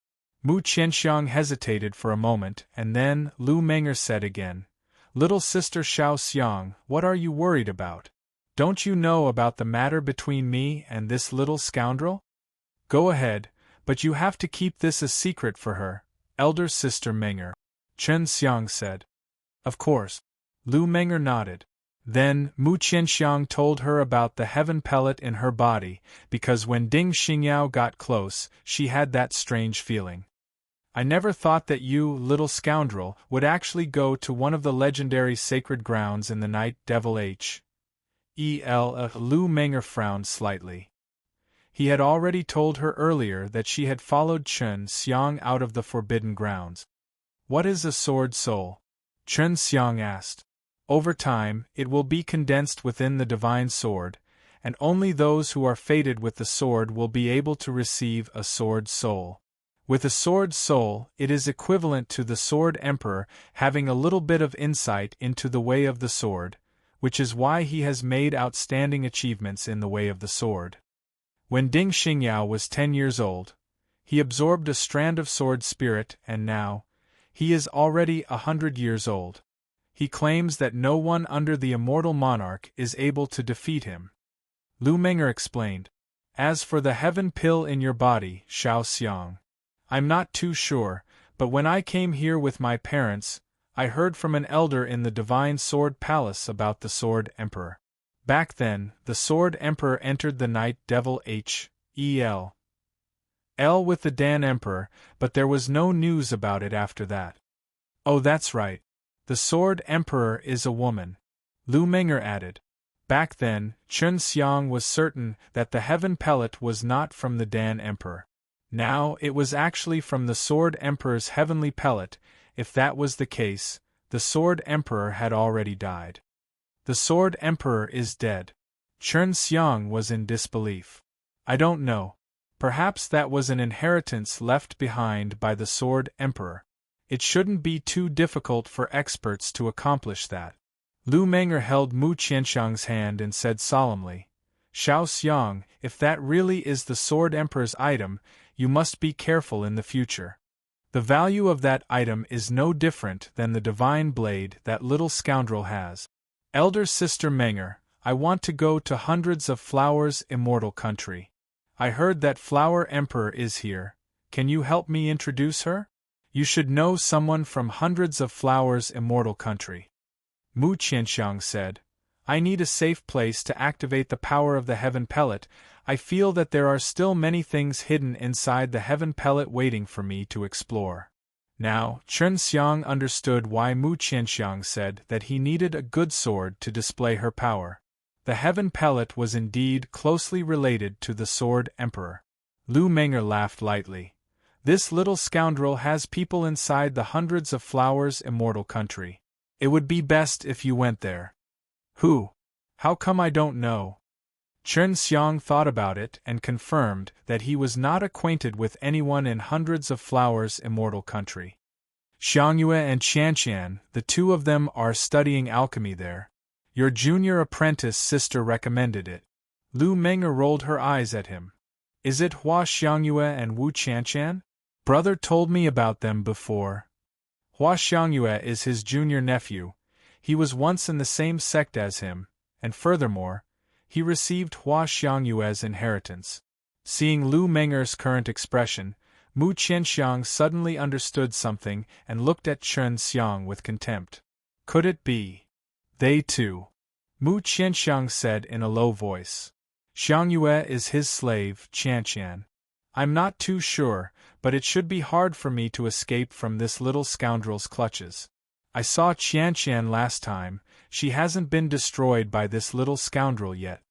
S1: Mu Qianxiang hesitated for a moment, and then Lu Meng'er said again, "Little sister Xiao Xiang, what are you worried about? Don't you know about the matter between me and this little scoundrel? Go ahead, but you have to keep this a secret for her, elder sister Meng'er," Chen Xiang said. Of course. Lu Meng'er nodded. Then Mu Qianxiang told her about the heaven pellet in her body, because when Ding Xingyao got close, she had that strange feeling. "I never thought that you, little scoundrel, would actually go to one of the legendary sacred grounds in the night devil H. Lu Meng'er frowned slightly. He had already told her earlier that she had followed Chen Xiang out of the forbidden grounds. "What is a sword soul?" Chen Xiang asked. "Over time, it will be condensed within the divine sword, and only those who are fated with the sword will be able to receive a sword soul. With a sword soul, it is equivalent to the sword emperor having a little bit of insight into the way of the sword, which is why he has made outstanding achievements in the way of the sword. When Ding Xingyao was 10 years old, he absorbed a strand of sword spirit, and now, he is already 100 years old. He claims that no one under the immortal monarch is able to defeat him." Lu Meng'er explained. "As for the heaven pill in your body, Xiao Xiang, I'm not too sure, but when I came here with my parents, I heard from an elder in the Divine Sword Palace about the Sword Emperor. Back then, the Sword Emperor entered the Night Devil H.E.L. with the Dan Emperor, but there was no news about it after that." "Oh, that's right. The Sword Emperor is a woman," Lu Meng'er added. Back then, Chen Xiang was certain that the heaven pellet was not from the Dan Emperor. Now, it was actually from the Sword Emperor's heavenly pellet. If that was the case, the Sword Emperor had already died. "The Sword Emperor is dead." Chen Xiang was in disbelief. "I don't know. Perhaps that was an inheritance left behind by the Sword Emperor. It shouldn't be too difficult for experts to accomplish that." Lu Meng'er held Mu Qianxiang's hand and said solemnly, "Xiao Xiang, if that really is the Sword Emperor's item, you must be careful in the future. The value of that item is no different than the divine blade that little scoundrel has. Elder sister Meng'er, I want to go to Hundreds of Flowers' immortal country. I heard that Flower Emperor is here. Can you help me introduce her? You should know someone from Hundreds of Flowers' immortal country." Mu Qianxiang said, "I need a safe place to activate the power of the heaven pellet. I feel that there are still many things hidden inside the heaven pellet waiting for me to explore." Now, Chen Xiang understood why Mu Qianxiang said that he needed a good sword to display her power. The heaven pellet was indeed closely related to the Sword Emperor. Lu Meng'er laughed lightly. "This little scoundrel has people inside the Hundreds of Flowers' immortal country. It would be best if you went there." "Who? How come I don't know?" Chen Xiang thought about it and confirmed that he was not acquainted with anyone in Hundreds of Flowers' immortal country. "Xiangyue and Qianqian, the two of them are studying alchemy there. Your junior apprentice sister recommended it." Lu Meng'er rolled her eyes at him. "Is it Hua Xiangyue and Wu Qianqian? Brother told me about them before." "Hua Xiangyue is his junior nephew. He was once in the same sect as him, and furthermore, he received Hua Xiangyue's inheritance." Seeing Lu Meng'er's current expression, Mu Qianxiang suddenly understood something and looked at Chen Xiang with contempt. "Could it be they too?" Mu Qianxiang said in a low voice. "Xiangyue is his slave, Qianqian. I'm not too sure, but it should be hard for me to escape from this little scoundrel's clutches. I saw Qianqian last time. She hasn't been destroyed by this little scoundrel yet."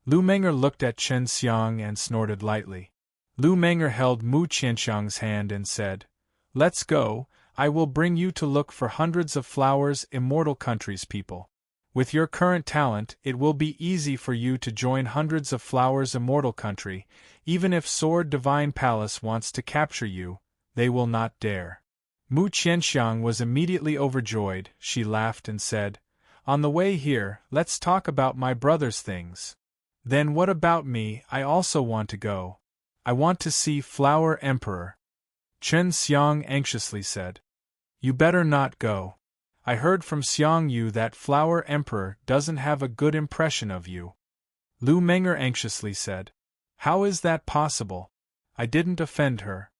S1: Lu Meng'er looked at Chen Xiang and snorted lightly. Lu Meng'er held Mu Qianxiang's hand and said, "Let's go, I will bring you to look for Hundreds of Flowers' immortal country's people." With your current talent, it will be easy for you to join hundreds of flowers immortal country. Even if Sword Divine Palace wants to capture you, they will not dare. Mu Qianxiang was immediately overjoyed. She laughed and said, "On the way here, let's talk about my brother's things." "Then what about me? I also want to go. I want to see Flower Emperor." Chen Xiang anxiously said, "You better not go. I heard from Xiang Yu that Flower Emperor doesn't have a good impression of you." Lu Menger anxiously said, "How is that possible? I didn't offend her."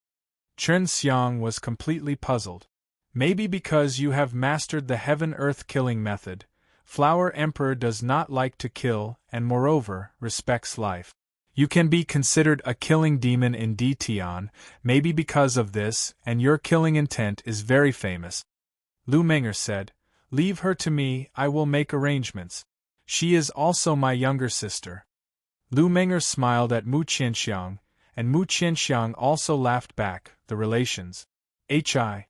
S1: Chen Xiang was completely puzzled. "Maybe because you have mastered the heaven-earth killing method. Flower Emperor does not like to kill and moreover, respects life. You can be considered a killing demon in Dtian, maybe because of this, and your killing intent is very famous." Lu Menger said, "Leave her to me, I will make arrangements. She is also my younger sister." Lu Menger smiled at Mu Qianxiang, and Mu Qianxiang also laughed back. The relations Hi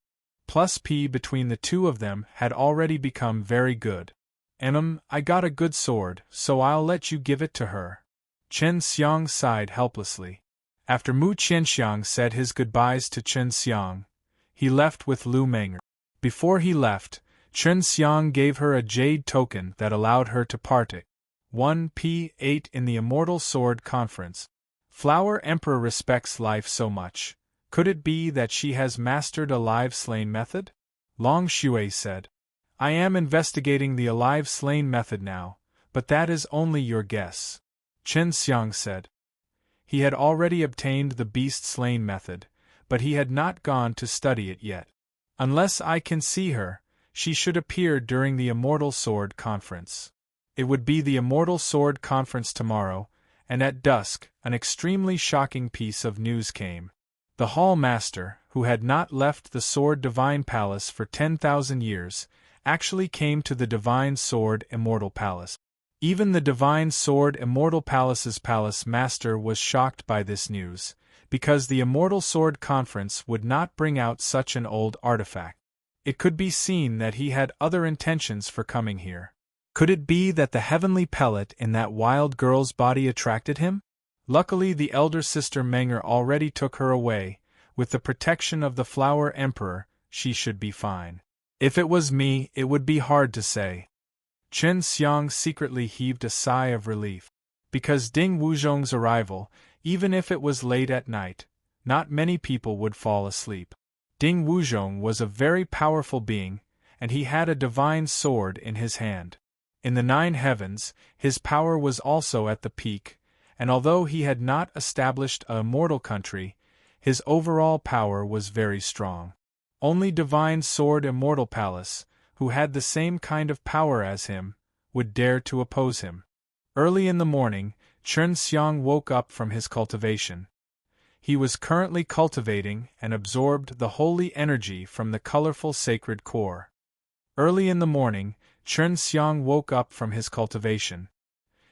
S1: plus P between the two of them had already become very good. I got a good sword, so I'll let you give it to her." Chen Xiang sighed helplessly. After Mu Qianxiang said his goodbyes to Chen Xiang, he left with Lu Menger. Before he left, Chen Xiang gave her a jade token that allowed her to partake 1p8 in the Immortal Sword Conference. Flower Emperor respects life so much. Could it be that she has mastered a live-slain method? Long Shui said, "I am investigating the alive-slain method now, but that is only your guess." Chen Xiang said. He had already obtained the beast-slain method, but he had not gone to study it yet. "Unless I can see her, she should appear during the Immortal Sword Conference." It would be the Immortal Sword Conference tomorrow, and at dusk, an extremely shocking piece of news came. The Hall Master, who had not left the Sword Divine Palace for 10,000 years, actually came to the Divine Sword Immortal Palace. Even the Divine Sword Immortal Palace's Palace Master was shocked by this news, because the Immortal Sword Conference would not bring out such an old artifact. It could be seen that he had other intentions for coming here. Could it be that the heavenly pellet in that wild girl's body attracted him? Luckily the elder sister Menger already took her away. With the protection of the Flower Emperor, she should be fine. If it was me, it would be hard to say. Chen Xiang secretly heaved a sigh of relief. Because Ding Wuzhong's arrival, even if it was late at night, not many people would fall asleep. Ding Wuzhong was a very powerful being, and he had a divine sword in his hand. In the 9 heavens, his power was also at the peak, and although he had not established a immortal country, his overall power was very strong. Only Divine Sword Immortal Palace, who had the same kind of power as him, would dare to oppose him. Early in the morning, Chen Xiang woke up from his cultivation. He was currently cultivating and absorbed the holy energy from the colorful sacred core. Early in the morning, Chen Xiang woke up from his cultivation.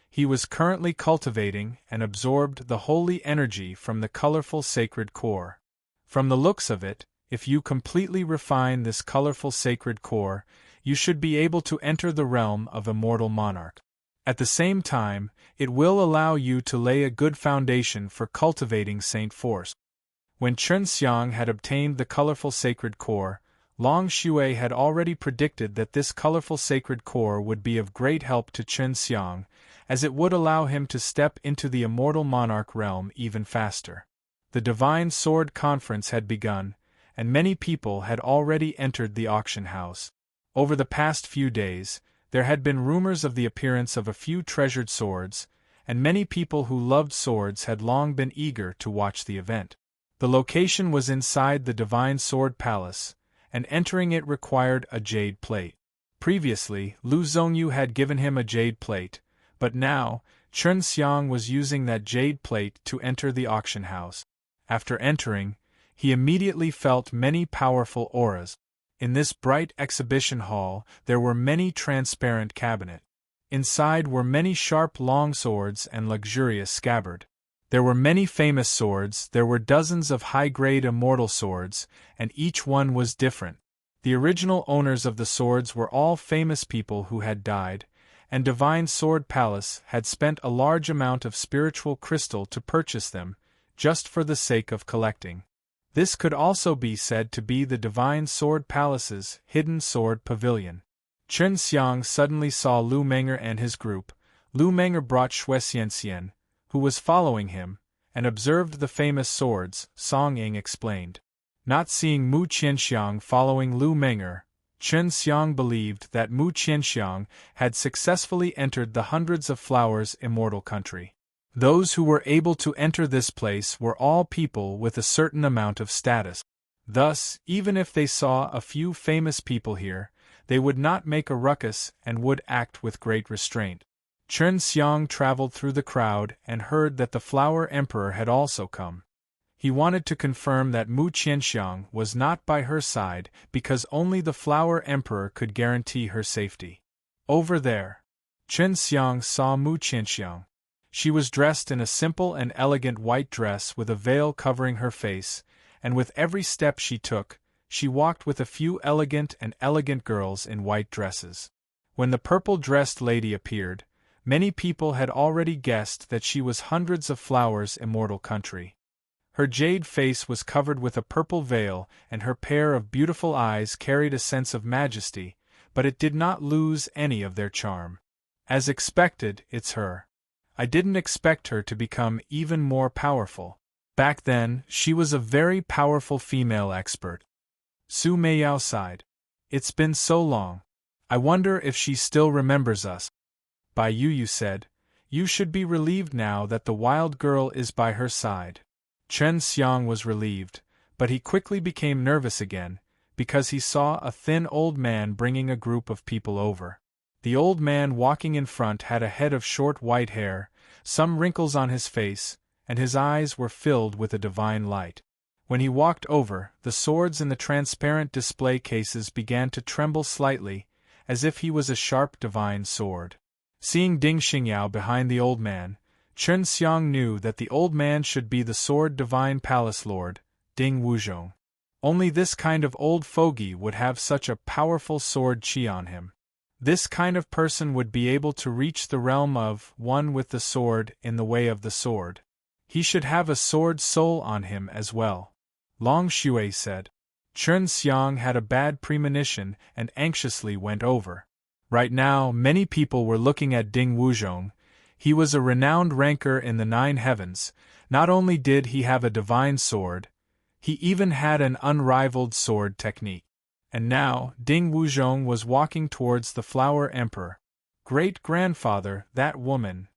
S1: He was currently cultivating and absorbed the holy energy from the colorful sacred core. From the looks of it, if you completely refine this colorful sacred core, you should be able to enter the realm of Immortal Monarch. At the same time, it will allow you to lay a good foundation for cultivating Saint Force. When Chen Xiang had obtained the colorful sacred core, Long Shui had already predicted that this colorful sacred core would be of great help to Chen Xiang, as it would allow him to step into the Immortal Monarch realm even faster. The Divine Sword Conference had begun, and many people had already entered the auction house. Over the past few days, there had been rumors of the appearance of a few treasured swords, and many people who loved swords had long been eager to watch the event. The location was inside the Divine Sword Palace, and entering it required a jade plate. Previously, Lu Zhongyu had given him a jade plate, but now, Chen Xiang was using that jade plate to enter the auction house. After entering, he immediately felt many powerful auras. In this bright exhibition hall, there were many transparent cabinets. Inside were many sharp long swords and luxurious scabbard. There were many famous swords, there were dozens of high-grade immortal swords, and each one was different. The original owners of the swords were all famous people who had died, and Divine Sword Palace had spent a large amount of spiritual crystal to purchase them, just for the sake of collecting. This could also be said to be the Divine Sword Palace's hidden sword pavilion. Chen Xiang suddenly saw Lu Menger and his group. Lu Menger brought Xue Xianxian, who was following him, and observed the famous swords. Song Ying explained. Not seeing Mu Qianxiang following Lu Menger, Chen Xiang believed that Mu Qianxiang had successfully entered the Hundreds of Flowers immortal country. Those who were able to enter this place were all people with a certain amount of status. Thus, even if they saw a few famous people here, they would not make a ruckus and would act with great restraint. Chen Xiang traveled through the crowd and heard that the Flower Emperor had also come. He wanted to confirm that Mu Qianxiang was not by her side because only the Flower Emperor could guarantee her safety. Over there, Chen Xiang saw Mu Qianxiang. She was dressed in a simple and elegant white dress with a veil covering her face, and with every step she took, she walked with a few elegant girls in white dresses. When the purple-dressed lady appeared, many people had already guessed that she was Hundreds of Flowers immortal country. Her jade face was covered with a purple veil, and her pair of beautiful eyes carried a sense of majesty, but it did not lose any of their charm. As expected, it's her. I didn't expect her to become even more powerful. Back then, she was a very powerful female expert. Su Meiyao sighed. It's been so long. I wonder if she still remembers us. Bai Yu said, you should be relieved now that the wild girl is by her side. Chen Xiang was relieved, but he quickly became nervous again, because he saw a thin old man bringing a group of people over. The old man walking in front had a head of short white hair, some wrinkles on his face, and his eyes were filled with a divine light. When he walked over, the swords in the transparent display cases began to tremble slightly, as if he was a sharp divine sword. Seeing Ding Xingyao behind the old man, Chen Xiang knew that the old man should be the Sword Divine Palace Lord, Ding Wuzhong. Only this kind of old fogey would have such a powerful sword qi on him. This kind of person would be able to reach the realm of one with the sword in the way of the sword. He should have a sword soul on him as well. Long Xue said. Chen Xiang had a bad premonition and anxiously went over. Right now, many people were looking at Ding Wuzhong. He was a renowned ranker in the 9 heavens. Not only did he have a divine sword, he even had an unrivaled sword technique. And now, Ding Wuzhong was walking towards the Flower Emperor. Great-grandfather, that woman.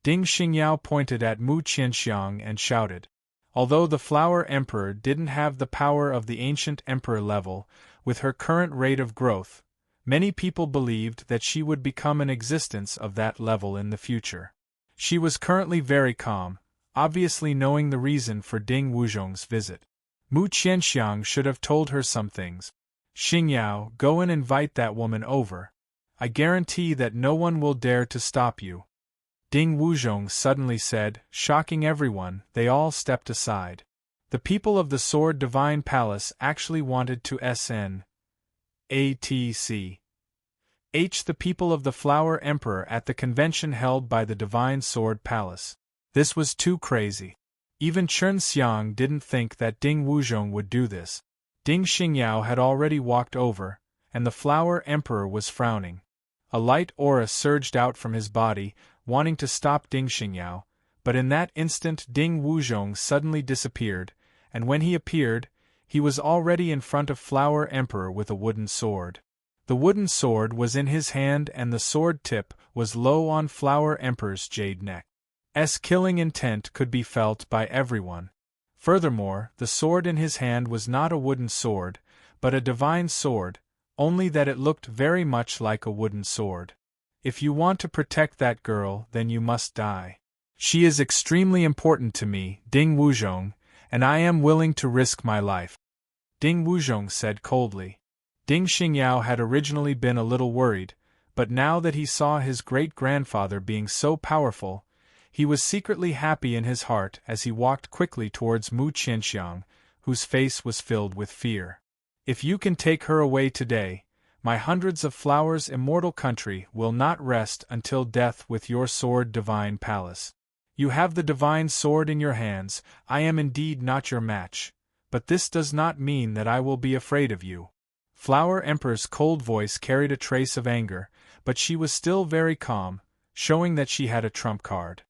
S1: Ding Xingyao pointed at Mu Qianxiang and shouted. Although the Flower Emperor didn't have the power of the ancient emperor level, with her current rate of growth, many people believed that she would become an existence of that level in the future. She was currently very calm, obviously knowing the reason for Ding Wuzhong's visit. Mu Qianxiang should have told her some things. Xingyao, go and invite that woman over. I guarantee that no one will dare to stop you. Ding Wuzhong suddenly said, shocking everyone. They all stepped aside. The people of the Sword Divine Palace actually wanted to SN. ATC. The people of the Flower Emperor at the convention held by the Divine Sword Palace. This was too crazy. Even Chen Xiang didn't think that Ding Wuzhong would do this. Ding Xingyao had already walked over, and the Flower Emperor was frowning. A light aura surged out from his body, wanting to stop Ding Xingyao, but in that instant Ding Wuzhong suddenly disappeared, and when he appeared, he was already in front of Flower Emperor with a wooden sword. The wooden sword was in his hand and the sword tip was low on Flower Emperor's jade neck. Killing intent could be felt by everyone. Furthermore, the sword in his hand was not a wooden sword, but a divine sword, only that it looked very much like a wooden sword. If you want to protect that girl, then you must die. She is extremely important to me, Ding Wuzhong, and I am willing to risk my life. Ding Wuzhong said coldly. Ding Xingyao had originally been a little worried, but now that he saw his great-grandfather being so powerful, he was secretly happy in his heart as he walked quickly towards Mu Qianxiang, whose face was filled with fear. If you can take her away today, My hundreds of flowers immortal country will not rest until death with your sword divine palace. You have the divine sword in your hands, I am indeed not your match, but this does not mean that I will be afraid of you. Flower Emperor's cold voice carried a trace of anger, but she was still very calm, showing that she had a trump card.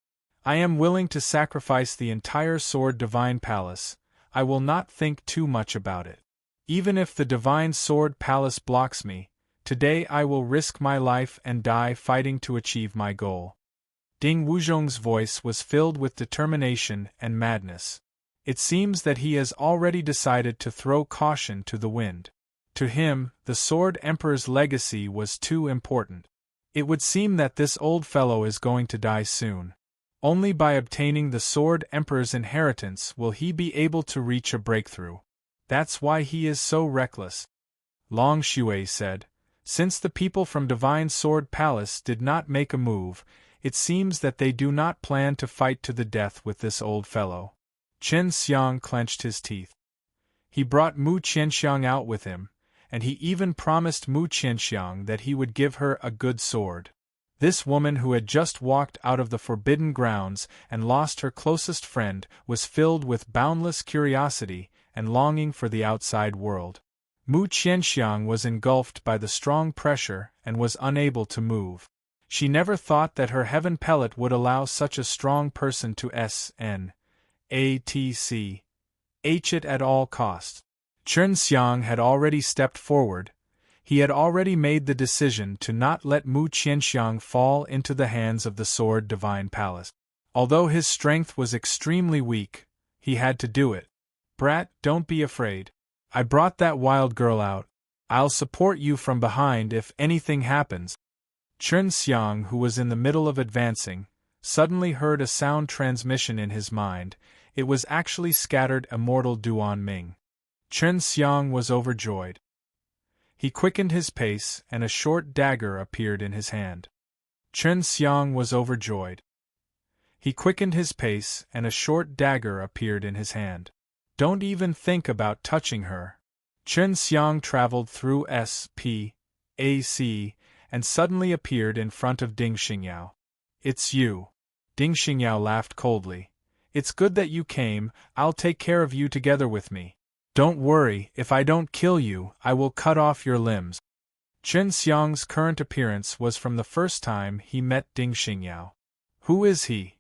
S1: I am willing to sacrifice the entire sword divine palace, I will not think too much about it. Even if the divine sword palace blocks me, today I will risk my life and die fighting to achieve my goal. Ding Wuzhong's voice was filled with determination and madness. It seems that he has already decided to throw caution to the wind. To him, the Sword Emperor's legacy was too important. It would seem that this old fellow is going to die soon. Only by obtaining the Sword Emperor's inheritance will he be able to reach a breakthrough. That's why he is so reckless. Long Shui said, since the people from Divine Sword Palace did not make a move, it seems that they do not plan to fight to the death with this old fellow. Chen Xiang clenched his teeth. He brought Mu Qianxiang out with him, and he even promised Mu Qianxiang that he would give her a good sword. This woman who had just walked out of the forbidden grounds and lost her closest friend was filled with boundless curiosity and longing for the outside world. Mu Qianxiang was engulfed by the strong pressure and was unable to move. She never thought that her heaven pellet would allow such a strong person to snatch it at all costs. Chen Xiang had already stepped forward. He had already made the decision to not let Mu Qianxiang fall into the hands of the Sword Divine Palace. Although his strength was extremely weak, he had to do it. Brat, don't be afraid. I brought that wild girl out. I'll support you from behind if anything happens. Chen Xiang, who was in the middle of advancing, suddenly heard a sound transmission in his mind. It was actually scattered immortal Duan Ming. Chen Xiang was overjoyed. He quickened his pace, and a short dagger appeared in his hand. Chen Xiang was overjoyed. He quickened his pace, and a short dagger appeared in his hand. Don't even think about touching her. Chen Xiang traveled through spac, and suddenly appeared in front of Ding Xingyao. It's you. Ding Xingyao laughed coldly. It's good that you came, I'll take care of you together with me. Don't worry, if I don't kill you, I will cut off your limbs. Chen Xiang's current appearance was from the first time he met Ding Xingyao. Who is he?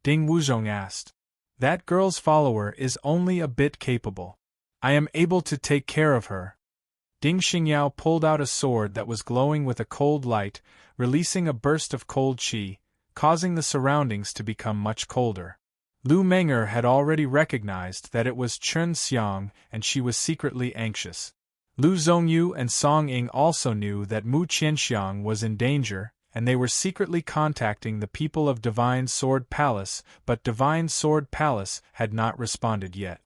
S1: Ding Wuzhong asked. That girl's follower is only a bit capable. I am able to take care of her. Ding Xingyao pulled out a sword that was glowing with a cold light, releasing a burst of cold qi, causing the surroundings to become much colder. Lu Menger had already recognized that it was Chen Xiang, and she was secretly anxious. Lu Zhongyu and Song Ying also knew that Mu Qianxiang was in danger, and they were secretly contacting the people of Divine Sword Palace, but Divine Sword Palace had not responded yet.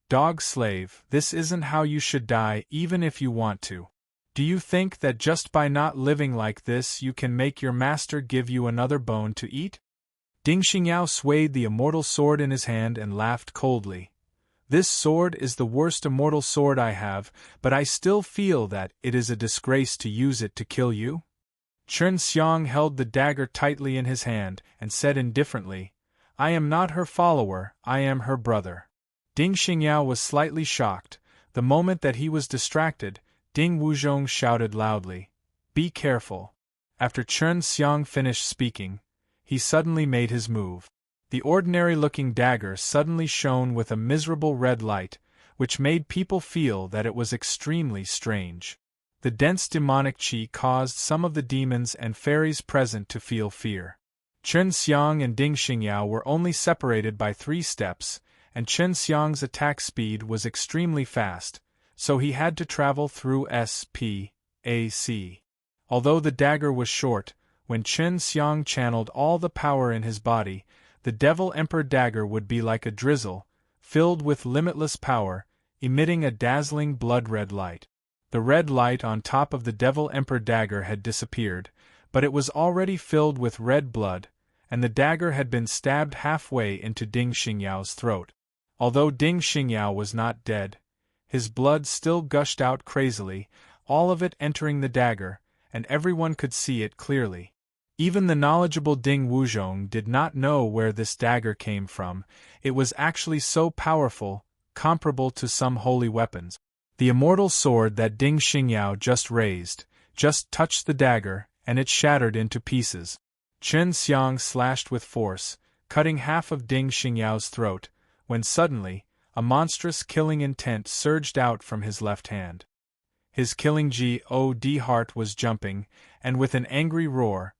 S1: Dog slave, this isn't how you should die even if you want to. Do you think that just by not living like this you can make your master give you another bone to eat? Ding Xingyao swayed the immortal sword in his hand and laughed coldly. This sword is the worst immortal sword I have, but I still feel that it is a disgrace to use it to kill you. Chen Xiang held the dagger tightly in his hand and said indifferently, I am not her follower, I am her brother. Ding Xingyao was slightly shocked. The moment that he was distracted, Ding Wuzhong shouted loudly, Be careful. After Chen Xiang finished speaking, he suddenly made his move. The ordinary-looking dagger suddenly shone with a miserable red light, which made people feel that it was extremely strange. The dense demonic qi caused some of the demons and fairies present to feel fear. Chen Xiang and Ding Xingyao were only separated by 3 steps, and Chen Xiang's attack speed was extremely fast, so he had to travel through spac. Although the dagger was short, when Chen Xiang channeled all the power in his body, the Devil Emperor dagger would be like a drizzle, filled with limitless power, emitting a dazzling blood-red light. The red light on top of the Devil Emperor dagger had disappeared, but it was already filled with red blood, and the dagger had been stabbed halfway into Ding Xingyao's throat. Although Ding Xingyao was not dead, his blood still gushed out crazily, all of it entering the dagger, and everyone could see it clearly. Even the knowledgeable Ding Wuzhong did not know where this dagger came from. It was actually so powerful, comparable to some holy weapons. The immortal sword that Ding Xingyao just raised, just touched the dagger, and it shattered into pieces. Chen Xiang slashed with force, cutting half of Ding Xingyao's throat, when suddenly, a monstrous killing intent surged out from his left hand. His killing God heart was jumping, and with an angry roar,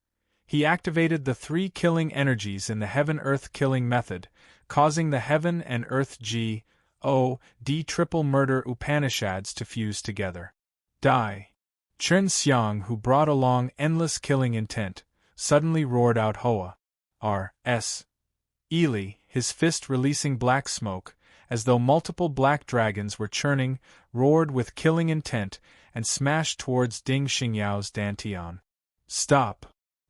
S1: he activated the 3 killing energies in the Heaven-Earth killing method, causing the Heaven and Earth God triple murder Upanishads to fuse together. Die! Chen Xiang, who brought along endless killing intent, suddenly roared out Hoa! R.S. Eli, his fist releasing black smoke, as though multiple black dragons were churning, roared with killing intent, and smashed towards Ding Xingyao's dantian. Stop!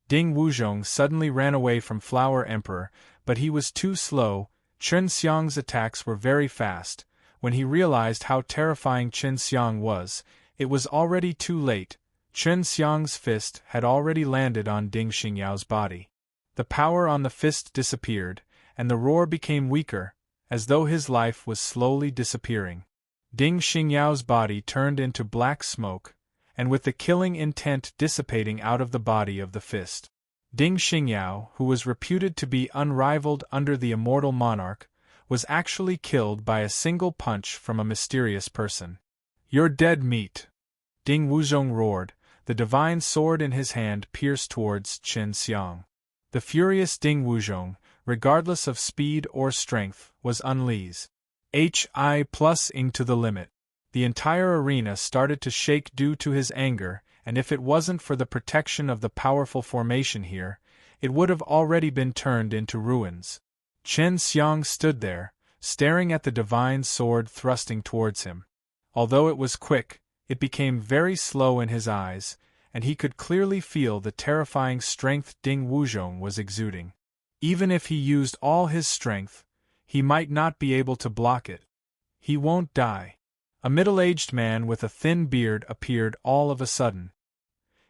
S1: Ding Wuzhong suddenly ran away from Flower Emperor, but he was too slow. Chen Xiang's attacks were very fast. When he realized how terrifying Chen Xiang was, it was already too late. Chen Xiang's fist had already landed on Ding Xingyao's body. The power on the fist disappeared, and the roar became weaker, as though his life was slowly disappearing. Ding Xingyao's body turned into black smoke, and with the killing intent dissipating out of the body of the fist. Ding Xingyao, who was reputed to be unrivaled under the immortal monarch, was actually killed by a single punch from a mysterious person. You're dead meat! Ding Wuzhong roared, the divine sword in his hand pierced towards Chen Xiang. The furious Ding Wuzhong, regardless of speed or strength, was unleashed. Ing to the limit. The entire arena started to shake due to his anger, and if it wasn't for the protection of the powerful formation here, it would have already been turned into ruins. Chen Xiang stood there, staring at the divine sword thrusting towards him. Although it was quick, it became very slow in his eyes, and he could clearly feel the terrifying strength Ding Wuzhong was exuding. Even if he used all his strength, he might not be able to block it. He won't die. A middle-aged man with a thin beard appeared all of a sudden.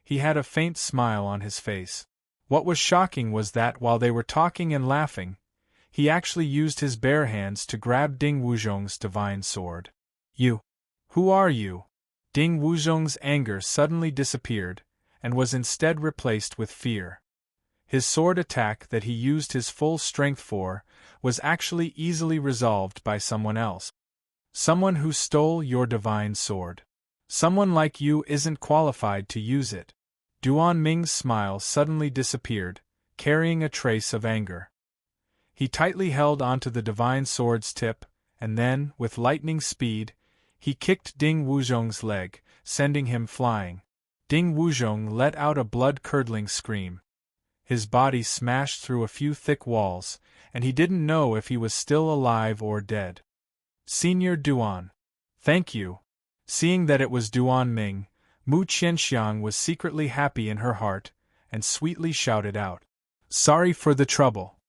S1: He had a faint smile on his face. What was shocking was that while they were talking and laughing, he actually used his bare hands to grab Ding Wuzhong's divine sword. You! Who are you? Ding Wuzhong's anger suddenly disappeared, and was instead replaced with fear. His sword attack that he used his full strength for was actually easily resolved by someone else. Someone who stole your divine sword. Someone like you isn't qualified to use it. Duan Ming's smile suddenly disappeared, carrying a trace of anger. He tightly held onto the divine sword's tip, and then, with lightning speed, he kicked Ding Wuzhong's leg, sending him flying. Ding Wuzhong let out a blood-curdling scream. His body smashed through a few thick walls, and he didn't know if he was still alive or dead. Senior Duan. Thank you. Seeing that it was Duan Ming, Mu Qianxiang was secretly happy in her heart, and sweetly shouted out, Sorry for the trouble.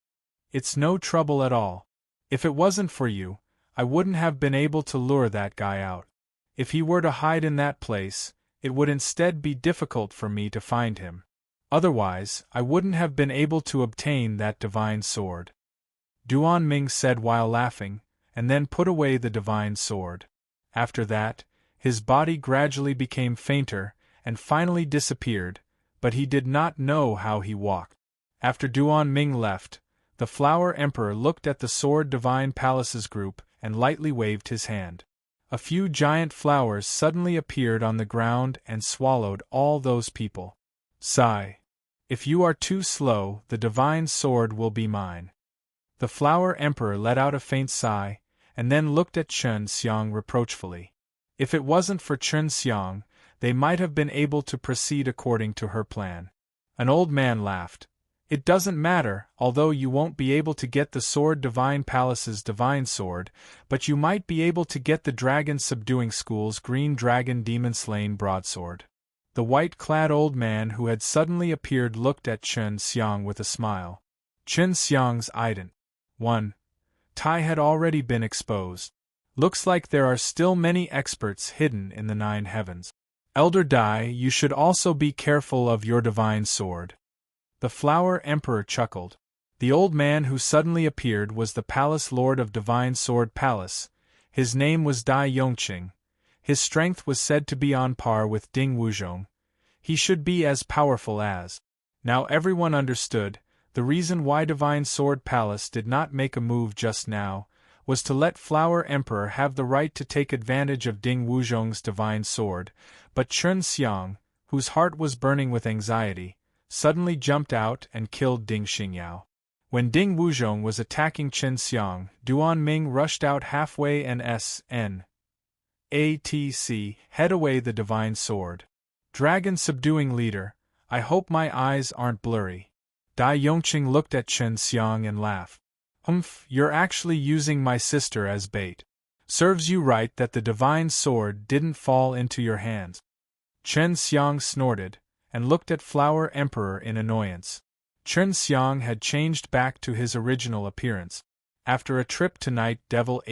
S1: It's no trouble at all. If it wasn't for you, I wouldn't have been able to lure that guy out. If he were to hide in that place, it would instead be difficult for me to find him. Otherwise, I wouldn't have been able to obtain that divine sword. Duan Ming said while laughing, and then put away the divine sword. After that, his body gradually became fainter, and finally disappeared, but he did not know how he walked. After Duan Ming left, the Flower Emperor looked at the Sword Divine Palaces group and lightly waved his hand. A few giant flowers suddenly appeared on the ground and swallowed all those people. Sigh. If you are too slow, the divine sword will be mine. The Flower Emperor let out a faint sigh, and then looked at Chen Xiang reproachfully. If it wasn't for Chen Xiang, they might have been able to proceed according to her plan. An old man laughed. It doesn't matter, although you won't be able to get the Sword Divine Palace's divine sword, but you might be able to get the Dragon Subduing School's Green Dragon Demon Slaying broadsword. The white-clad old man who had suddenly appeared looked at Chen Xiang with a smile. Chen Xiang's ident. 1. Tai had already been exposed. Looks like there are still many experts hidden in the 9 heavens. Elder Dai, you should also be careful of your divine sword. The Flower Emperor chuckled. The old man who suddenly appeared was the Palace Lord of Divine Sword Palace. His name was Dai Yongqing. His strength was said to be on par with Ding Wuzhong. He should be as powerful as. Now everyone understood, the reason why Divine Sword Palace did not make a move just now was to let Flower Emperor have the right to take advantage of Ding Wuzhong's divine sword, but Chen Xiang, whose heart was burning with anxiety, suddenly jumped out and killed Ding Xingyao. When Ding Wuzhong was attacking Chen Xiang, Duan Ming rushed out halfway and head away the divine sword. Dragon subduing leader, I hope my eyes aren't blurry. Dai Yongqing looked at Chen Xiang and laughed. You're actually using my sister as bait. Serves you right that the divine sword didn't fall into your hands. Chen Xiang snorted, and looked at Flower Emperor in annoyance. Chen Xiang had changed back to his original appearance. After a trip to Night Devil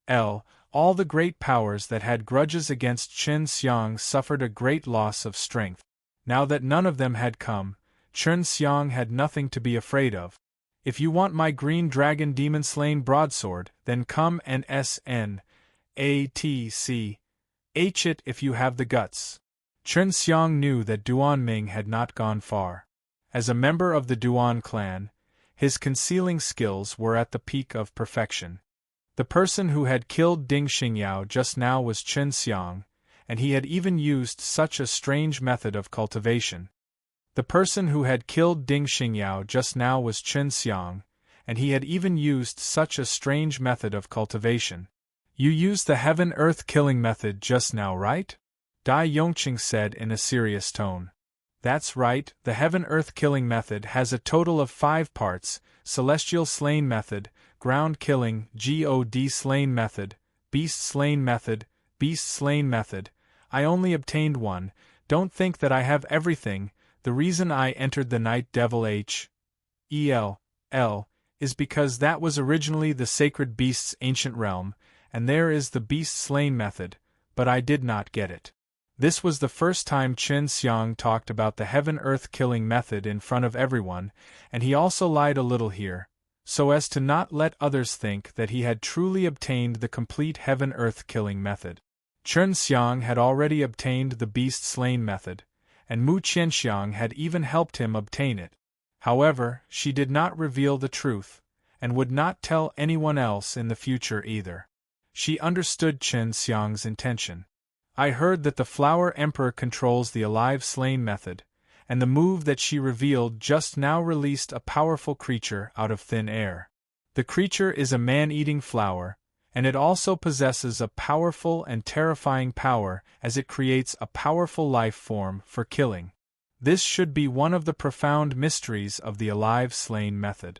S1: Hell, all the great powers that had grudges against Chen Xiang suffered a great loss of strength. Now that none of them had come, Chen Xiang had nothing to be afraid of. If you want my green dragon demon-slain broadsword, then come and snatch it if you have the guts. Chen Xiang knew that Duan Ming had not gone far. As a member of the Duan clan, his concealing skills were at the peak of perfection. The person who had killed Ding Xingyao just now was Chen Xiang, and he had even used such a strange method of cultivation. The person who had killed Ding Xingyao just now was Chen Xiang, and he had even used such a strange method of cultivation. You used the heaven-earth killing method just now, right? Dai Yongqing said in a serious tone. That's right, the heaven-earth killing method has a total of 5 parts: celestial slain method, ground killing, god slain method, beast slain method, beast slain method. I only obtained 1, don't think that I have everything. The reason I entered the Night Devil is because that was originally the sacred beast's ancient realm, and there is the beast slain method, but I did not get it. This was the first time Chen Xiang talked about the heaven-earth killing method in front of everyone, and he also lied a little here, so as to not let others think that he had truly obtained the complete heaven-earth killing method. Chen Xiang had already obtained the beast slain method, and Mu Qianxiang had even helped him obtain it. However, she did not reveal the truth, and would not tell anyone else in the future either. She understood Chen Xiang's intention. I heard that the Flower Emperor controls the alive slain method, and the move that she revealed just now released a powerful creature out of thin air. The creature is a man-eating flower, and it also possesses a powerful and terrifying power as it creates a powerful life form for killing. This should be one of the profound mysteries of the alive slain method.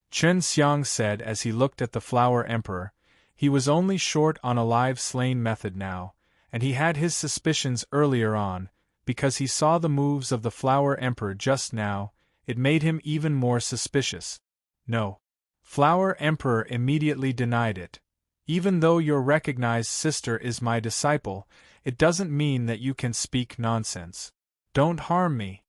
S1: Chen Xiang said as he looked at the Flower Emperor. He was only short on alive slain method now, and he had his suspicions earlier on, because he saw the moves of the Flower Emperor just now. It made him even more suspicious. No. Flower Emperor immediately denied it. Even though your recognized sister is my disciple, it doesn't mean that you can speak nonsense. Don't harm me.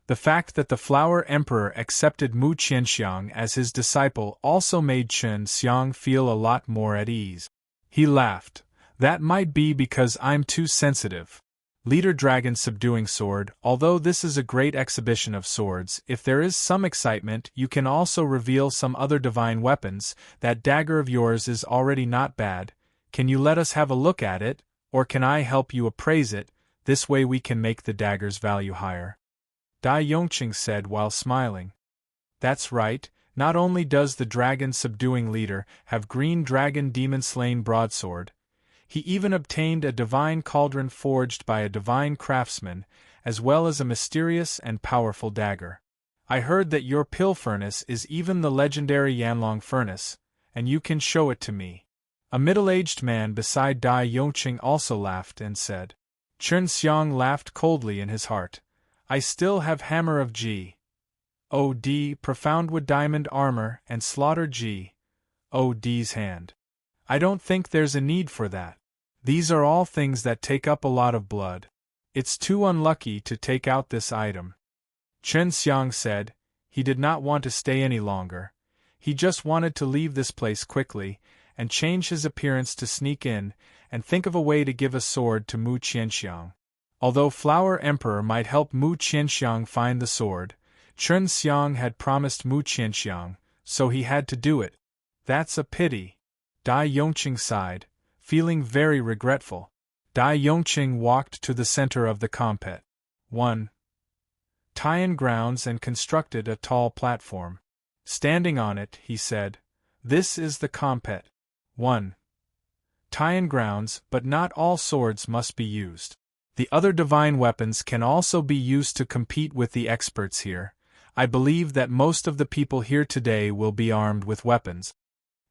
S1: The fact that the Flower Emperor accepted Mu Qianxiang as his disciple also made Chen Xiang feel a lot more at ease. He laughed. That might be because I'm too sensitive. Leader Dragon Subduing Sword, although this is a great exhibition of swords, if there is some excitement, you can also reveal some other divine weapons. That dagger of yours is already not bad. Can you let us have a look at it, or can I help you appraise it? This way we can make the dagger's value higher. Dai Yongqing said while smiling. That's right, not only does the dragon subduing leader have green dragon demon slain broadsword, he even obtained a divine cauldron forged by a divine craftsman, as well as a mysterious and powerful dagger. I heard that your pill furnace is even the legendary Yanlong furnace, and you can show it to me. A middle-aged man beside Dai Yongqing also laughed and said. Chen Xiang laughed coldly in his heart. I still have Hammer of G.O.D. Profound Wood Diamond Armor and Slaughter G.O.D.'s hand. I don't think there's a need for that. These are all things that take up a lot of blood. It's too unlucky to take out this item. Chen Xiang said. He did not want to stay any longer. He just wanted to leave this place quickly, and change his appearance to sneak in, and think of a way to give a sword to Mu Qianxiang. Although Flower Emperor might help Mu Qianxiang find the sword, Chen Xiang had promised Mu Qianxiang, so he had to do it. That's a pity. Dai Yongqing sighed, feeling very regretful. Dai Yongqing walked to the center of the compet. 1. Tian grounds and constructed a tall platform. Standing on it, he said, "This is the compet. 1. Tian grounds, but not all swords must be used. The other divine weapons can also be used to compete with the experts here. I believe that most of the people here today will be armed with weapons.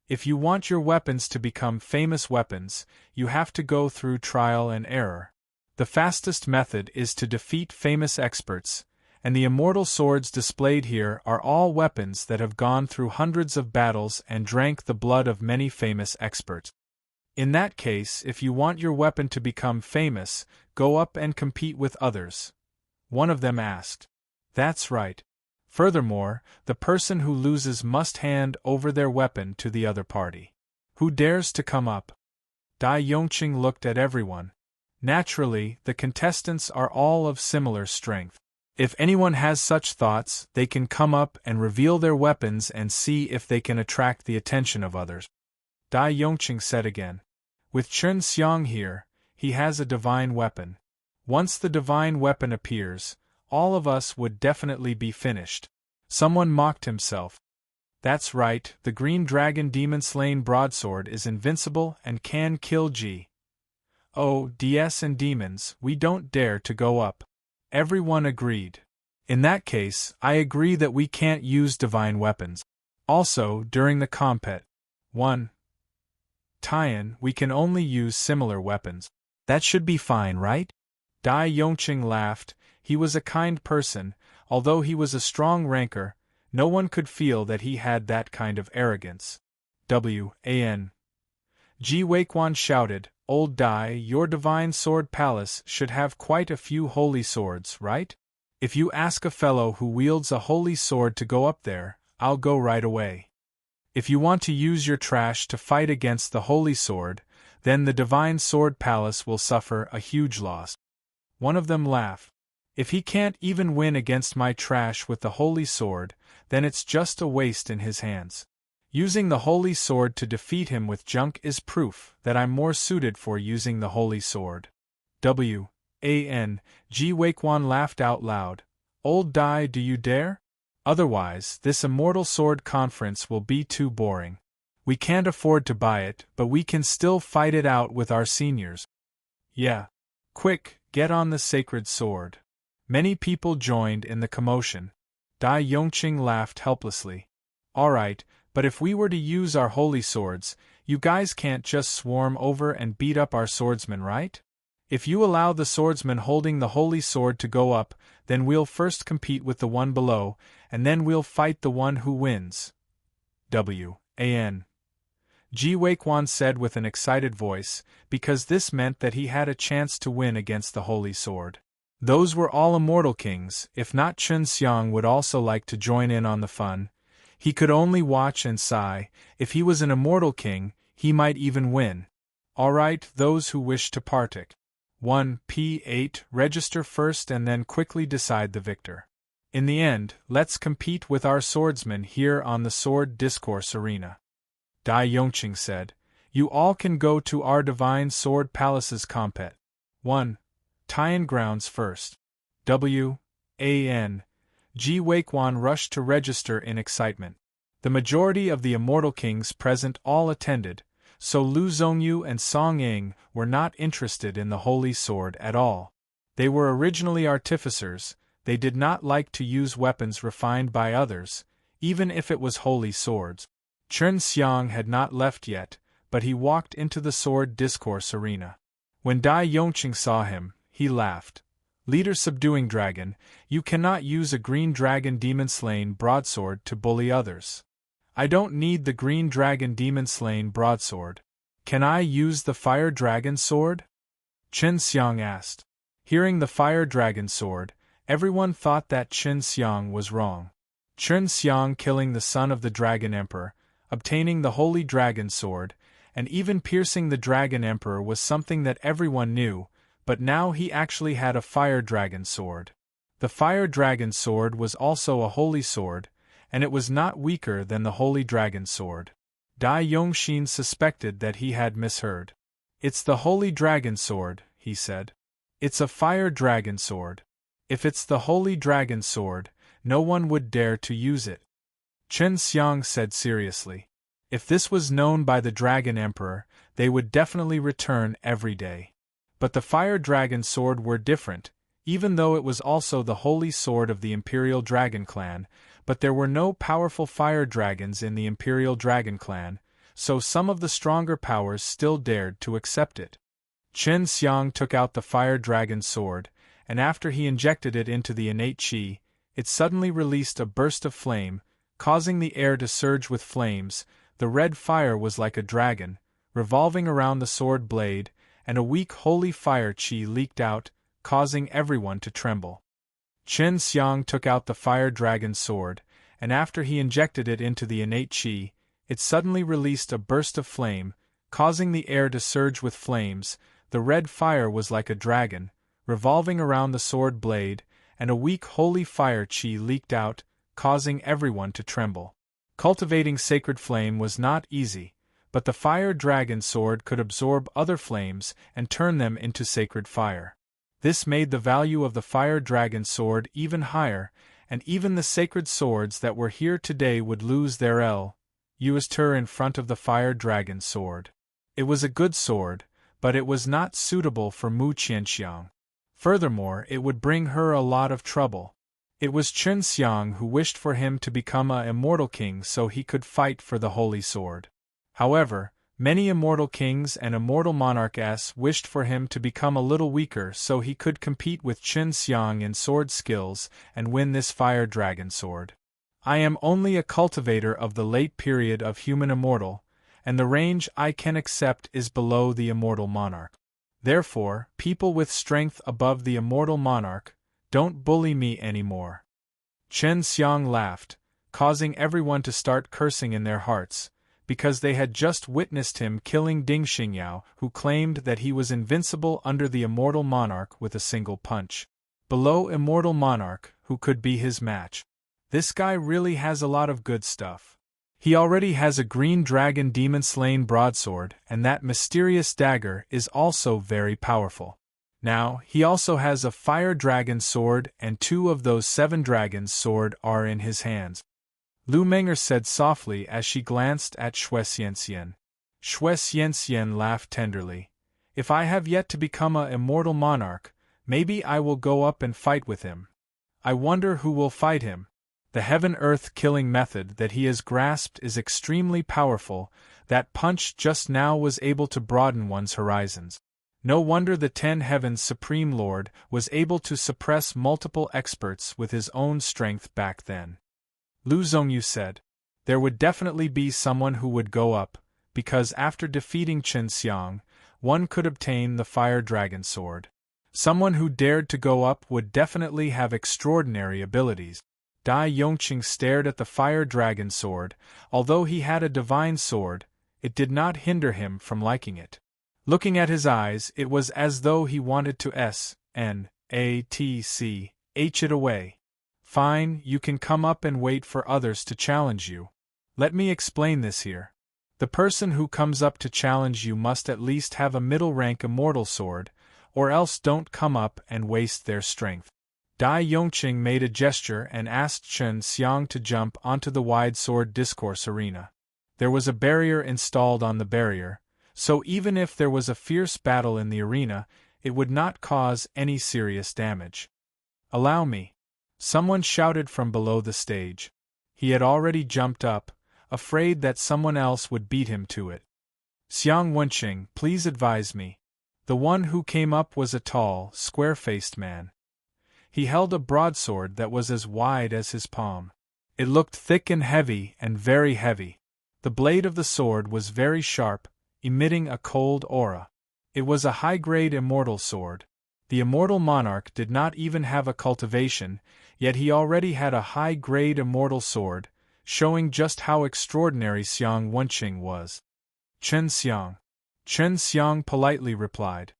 S1: If you want your weapons to become famous weapons, you have to go through trial and error. The fastest method is to defeat famous experts, and the immortal swords displayed here are all weapons that have gone through hundreds of battles and drank the blood of many famous experts. In that case, if you want your weapon to become famous, go up and compete with others." One of them asked. "That's right. Furthermore, the person who loses must hand over their weapon to the other party. Who dares to come up?" Dai Yongqing looked at everyone. Naturally, the contestants are all of similar strength. If anyone has such thoughts, they can come up and reveal their weapons and see if they can attract the attention of others. Dai Yongqing said again. "With Chen Xiang here, he has a divine weapon. Once the divine weapon appears, all of us would definitely be finished." Someone mocked himself. "That's right, the green dragon demon-slain broadsword is invincible and can kill DS and demons, we don't dare to go up." Everyone agreed. "In that case, I agree that we can't use divine weapons. Also, during the compet. 1. Tian, we can only use similar weapons. That should be fine, right?" Dai Yongqing laughed. He was a kind person. Although he was a strong ranker, no one could feel that he had that kind of arrogance. Ji Weiquan shouted, "Old Dai, your divine sword palace should have quite a few holy swords, right? If you ask a fellow who wields a holy sword to go up there, I'll go right away. If you want to use your trash to fight against the holy sword, then the divine sword palace will suffer a huge loss." One of them laughed. "If he can't even win against my trash with the holy sword, then it's just a waste in his hands. Using the holy sword to defeat him with junk is proof that I'm more suited for using the holy sword." Ji Weiquan laughed out loud. "Old Dai, do you dare? Otherwise, this immortal sword conference will be too boring. We can't afford to buy it, but we can still fight it out with our seniors." "Yeah. Quick, get on the sacred sword." Many people joined in the commotion. Dai Yongqing laughed helplessly. "All right, but if we were to use our holy swords, you guys can't just swarm over and beat up our swordsmen, right? If you allow the swordsman holding the holy sword to go up, then we'll first compete with the one below, and then we'll fight the one who wins." Ji Weiquan said with an excited voice, because this meant that he had a chance to win against the holy sword. Those were all immortal kings. If not, Chen Xiang would also like to join in on the fun. He could only watch and sigh. If he was an immortal king, he might even win. All right, those who wish to partake. 1P8, register first and then quickly decide the victor. In the end, let's compete with our swordsmen here on the sword discourse arena. Dai Yongqing said, "You all can go to our divine sword palace's compet. 1. Tian grounds first." Ji Weiquan rushed to register in excitement. The majority of the immortal kings present all attended, so Lu Zhongyu and Song Ying were not interested in the holy sword at all. They were originally artificers. They did not like to use weapons refined by others, even if it was holy swords. Chen Xiang had not left yet, but he walked into the sword discourse arena. When Dai Yongqing saw him, he laughed. "Leader subduing dragon, you cannot use a green dragon demon-slain broadsword to bully others." "I don't need the green dragon demon-slain broadsword. Can I use the fire dragon sword? Chen Xiang asked. Hearing the fire dragon sword, everyone thought that Chen Xiang was wrong. Chen Xiang killing the son of the Dragon Emperor, obtaining the Holy Dragon Sword, and even piercing the Dragon Emperor was something that everyone knew, but now he actually had a fire dragon sword. The fire dragon sword was also a holy sword, and it was not weaker than the Holy Dragon Sword. Dai Yongxin suspected that he had misheard. It's the Holy Dragon Sword, he said. It's a fire dragon sword. If it's the Holy Dragon Sword, no one would dare to use it. Chen Xiang said seriously. If this was known by the Dragon Emperor, they would definitely return every day. But the fire dragon sword were different, even though it was also the holy sword of the Imperial Dragon Clan, but there were no powerful fire dragons in the Imperial Dragon Clan, so some of the stronger powers still dared to accept it. Chen Xiang took out the fire dragon sword, and after he injected it into the innate qi, it suddenly released a burst of flame, causing the air to surge with flames. The red fire was like a dragon, revolving around the sword blade, and a weak holy fire qi leaked out, causing everyone to tremble. Chen Xiang took out the fire dragon sword, and after he injected it into the innate qi, it suddenly released a burst of flame, causing the air to surge with flames. The red fire was like a dragon, revolving around the sword blade, and a weak holy fire qi leaked out, causing everyone to tremble. Cultivating sacred flame was not easy, but the fire dragon sword could absorb other flames and turn them into sacred fire. This made the value of the fire dragon sword even higher, and even the sacred swords that were here today would lose their luster in front of the fire dragon sword. It was a good sword, but it was not suitable for Mu Qianxiang. Furthermore, it would bring her a lot of trouble. It was Chen Xiang who wished for him to become an immortal king so he could fight for the holy sword. However, many immortal kings and immortal monarchs wished for him to become a little weaker so he could compete with Chen Xiang in sword skills and win this fire dragon sword. I am only a cultivator of the late period of human immortal, and the range I can accept is below the immortal monarch. Therefore, people with strength above the immortal monarch, don't bully me anymore. Chen Xiang laughed, causing everyone to start cursing in their hearts, because they had just witnessed him killing Ding Xingyao, who claimed that he was invincible under the immortal monarch with a single punch. Below immortal monarch, who could be his match? This guy really has a lot of good stuff. He already has a green dragon demon-slain broadsword, and that mysterious dagger is also very powerful. Now, he also has a fire dragon sword, and 2 of those 7 dragons' sword are in his hands. Lu Menger said softly as she glanced at Xue Xianxian. Xue Xianxian laughed tenderly. If I have yet to become an immortal monarch, maybe I will go up and fight with him. I wonder who will fight him. The heaven-earth killing method that he has grasped is extremely powerful. That punch just now was able to broaden one's horizons. No wonder the 10 Heavens Supreme Lord was able to suppress multiple experts with his own strength back then. Lu Zhongyu said. There would definitely be someone who would go up, because after defeating Chen Xiang, one could obtain the fire dragon sword. Someone who dared to go up would definitely have extraordinary abilities. Dai Yongqing stared at the fire dragon sword. Although he had a divine sword, it did not hinder him from liking it. Looking at his eyes, it was as though he wanted to snatch it away. Fine, you can come up and wait for others to challenge you. Let me explain this here. The person who comes up to challenge you must at least have a middle-rank immortal sword, or else don't come up and waste their strength. Dai Yongqing made a gesture and asked Chen Xiang to jump onto the wide sword discourse arena. There was a barrier installed on the barrier, so even if there was a fierce battle in the arena, it would not cause any serious damage. Allow me. Someone shouted from below the stage. He had already jumped up, afraid that someone else would beat him to it. Xiang Wenqing, please advise me. The one who came up was a tall, square-faced man. He held a broadsword that was as wide as his palm. It looked thick and heavy and very heavy. The blade of the sword was very sharp, emitting a cold aura. It was a high-grade immortal sword. The immortal monarch did not even have a cultivation, yet he already had a high-grade immortal sword, showing just how extraordinary Xiang Wenqing was. Chen Xiang. Chen Xiang politely replied.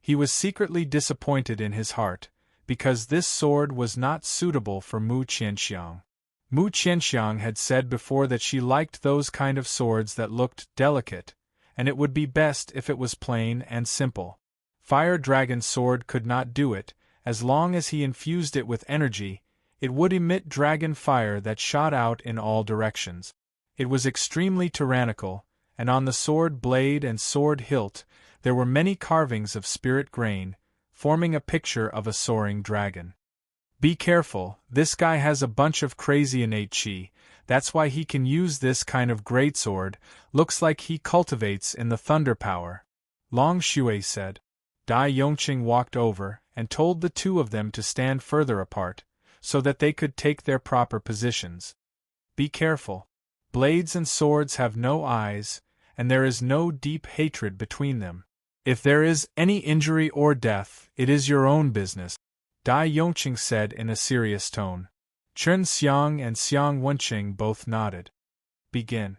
S1: He was secretly disappointed in his heart, because this sword was not suitable for Mu Qianxiang. Mu Qianxiang had said before that she liked those kind of swords that looked delicate, and it would be best if it was plain and simple. Fire Dragon's sword could not do it. As long as he infused it with energy, it would emit dragon fire that shot out in all directions. It was extremely tyrannical, and on the sword blade and sword hilt, there were many carvings of spirit grain, forming a picture of a soaring dragon. Be careful, this guy has a bunch of crazy innate chi, that's why he can use this kind of greatsword, looks like he cultivates in the thunder power. Long Shui said. Dai Yongqing walked over and told the two of them to stand further apart, so that they could take their proper positions. Be careful. Blades and swords have no eyes, and there is no deep hatred between them. If there is any injury or death, it is your own business, Dai Yongqing said in a serious tone. Chen Xiang and Xiang Wenqing both nodded. Begin.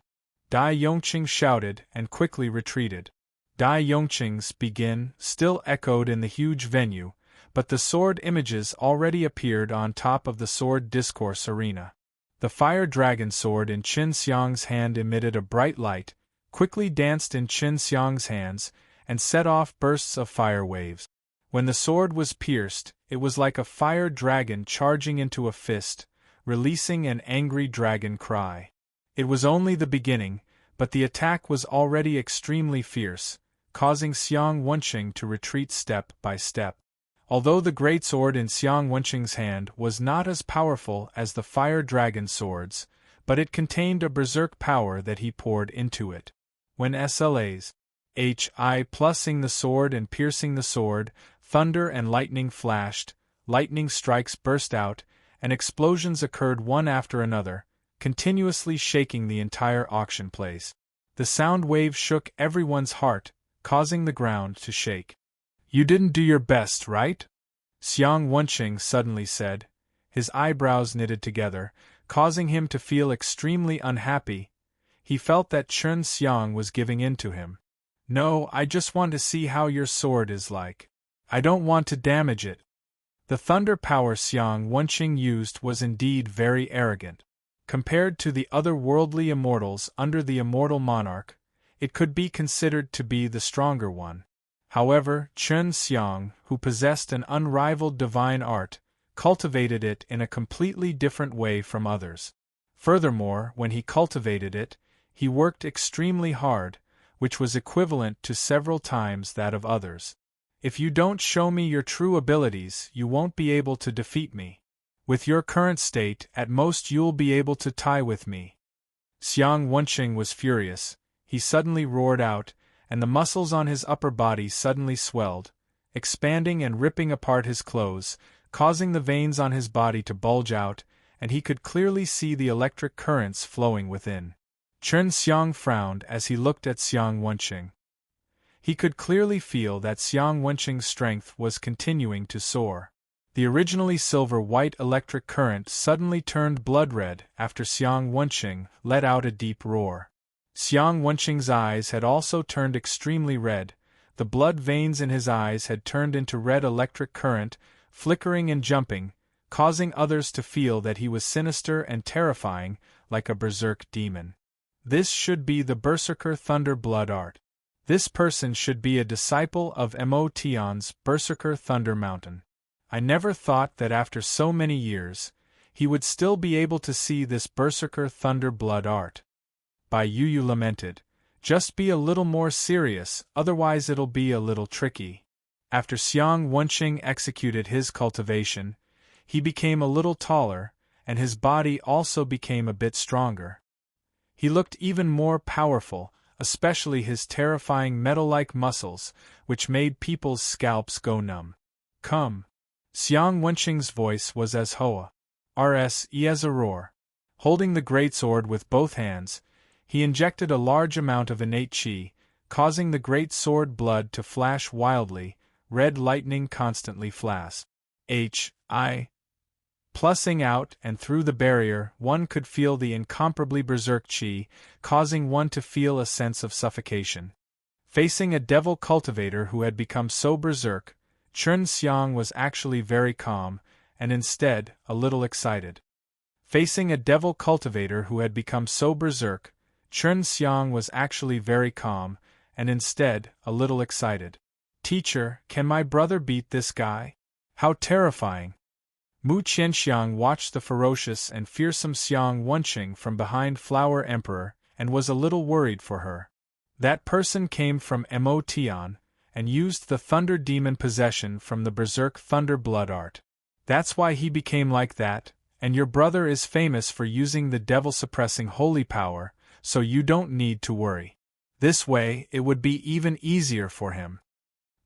S1: Dai Yongqing shouted and quickly retreated. Dai Yongqing's begin still echoed in the huge venue, but the sword images already appeared on top of the sword discourse arena. The fire dragon sword in Qin Xiang's hand emitted a bright light, quickly danced in Qin Xiang's hands, and set off bursts of fire waves. When the sword was pierced, it was like a fire dragon charging into a fist, releasing an angry dragon cry. It was only the beginning, but the attack was already extremely fierce, causing Xiang Wenqing to retreat step by step. Although the greatsword in Xiang Wenqing's hand was not as powerful as the fire dragon swords, but it contained a berserk power that he poured into it. When SLAs HI plussing the sword and piercing the sword, thunder and lightning flashed, lightning strikes burst out, and explosions occurred one after another, continuously shaking the entire auction place. The sound wave shook everyone's heart, causing the ground to shake. You didn't do your best, right? Xiang Wenqing suddenly said, his eyebrows knitted together, causing him to feel extremely unhappy. He felt that Chen Xiang was giving in to him. No, I just want to see how your sword is like. I don't want to damage it. The thunder power Xiang Wenqing used was indeed very arrogant. Compared to the other worldly immortals under the immortal monarch, it could be considered to be the stronger one. However, Chen Xiang, who possessed an unrivaled divine art, cultivated it in a completely different way from others. Furthermore, when he cultivated it, he worked extremely hard, which was equivalent to several times that of others. If you don't show me your true abilities, you won't be able to defeat me. With your current state, at most you'll be able to tie with me. Xiang Wenqing was furious. He suddenly roared out, and the muscles on his upper body suddenly swelled, expanding and ripping apart his clothes, causing the veins on his body to bulge out, and he could clearly see the electric currents flowing within. Chen Xiang frowned as he looked at Xiang Wenqing. He could clearly feel that Xiang Wenqing's strength was continuing to soar. The originally silver-white electric current suddenly turned blood-red after Xiang Wenqing let out a deep roar. Xiang Wenqing's eyes had also turned extremely red. The blood veins in his eyes had turned into red electric current, flickering and jumping, causing others to feel that he was sinister and terrifying, like a berserk demon. This should be the Berserker Thunder Blood art. This person should be a disciple of Mo Tian's Berserker Thunder Mountain. I never thought that after so many years, he would still be able to see this Berserker Thunder Blood art. Bai Yu lamented, just be a little more serious, otherwise it'll be a little tricky. After Xiang Wenqing executed his cultivation, he became a little taller, and his body also became a bit stronger. He looked even more powerful, especially his terrifying metal-like muscles, which made people's scalps go numb. Come. Xiang Wenqing's voice was as Hoa. Rs. as a roar. Holding the greatsword with both hands, he injected a large amount of innate qi, causing the great sword blood to flash wildly, red lightning constantly flashed. Plusing out and through the barrier, one could feel the incomparably berserk chi, causing one to feel a sense of suffocation. Facing a devil cultivator who had become so berserk, Chun Xiang was actually very calm, and instead, a little excited. Facing a devil cultivator who had become so berserk, Chun Xiang was actually very calm, and instead, a little excited. Teacher, can my brother beat this guy? How terrifying! Mu Qianxiang watched the ferocious and fearsome Xiang Wenqing from behind Flower Emperor, and was a little worried for her. That person came from Mo Tian, and used the Thunder Demon possession from the Berserk Thunder Blood art. That's why he became like that, and your brother is famous for using the devil-suppressing holy power, so you don't need to worry. This way, it would be even easier for him.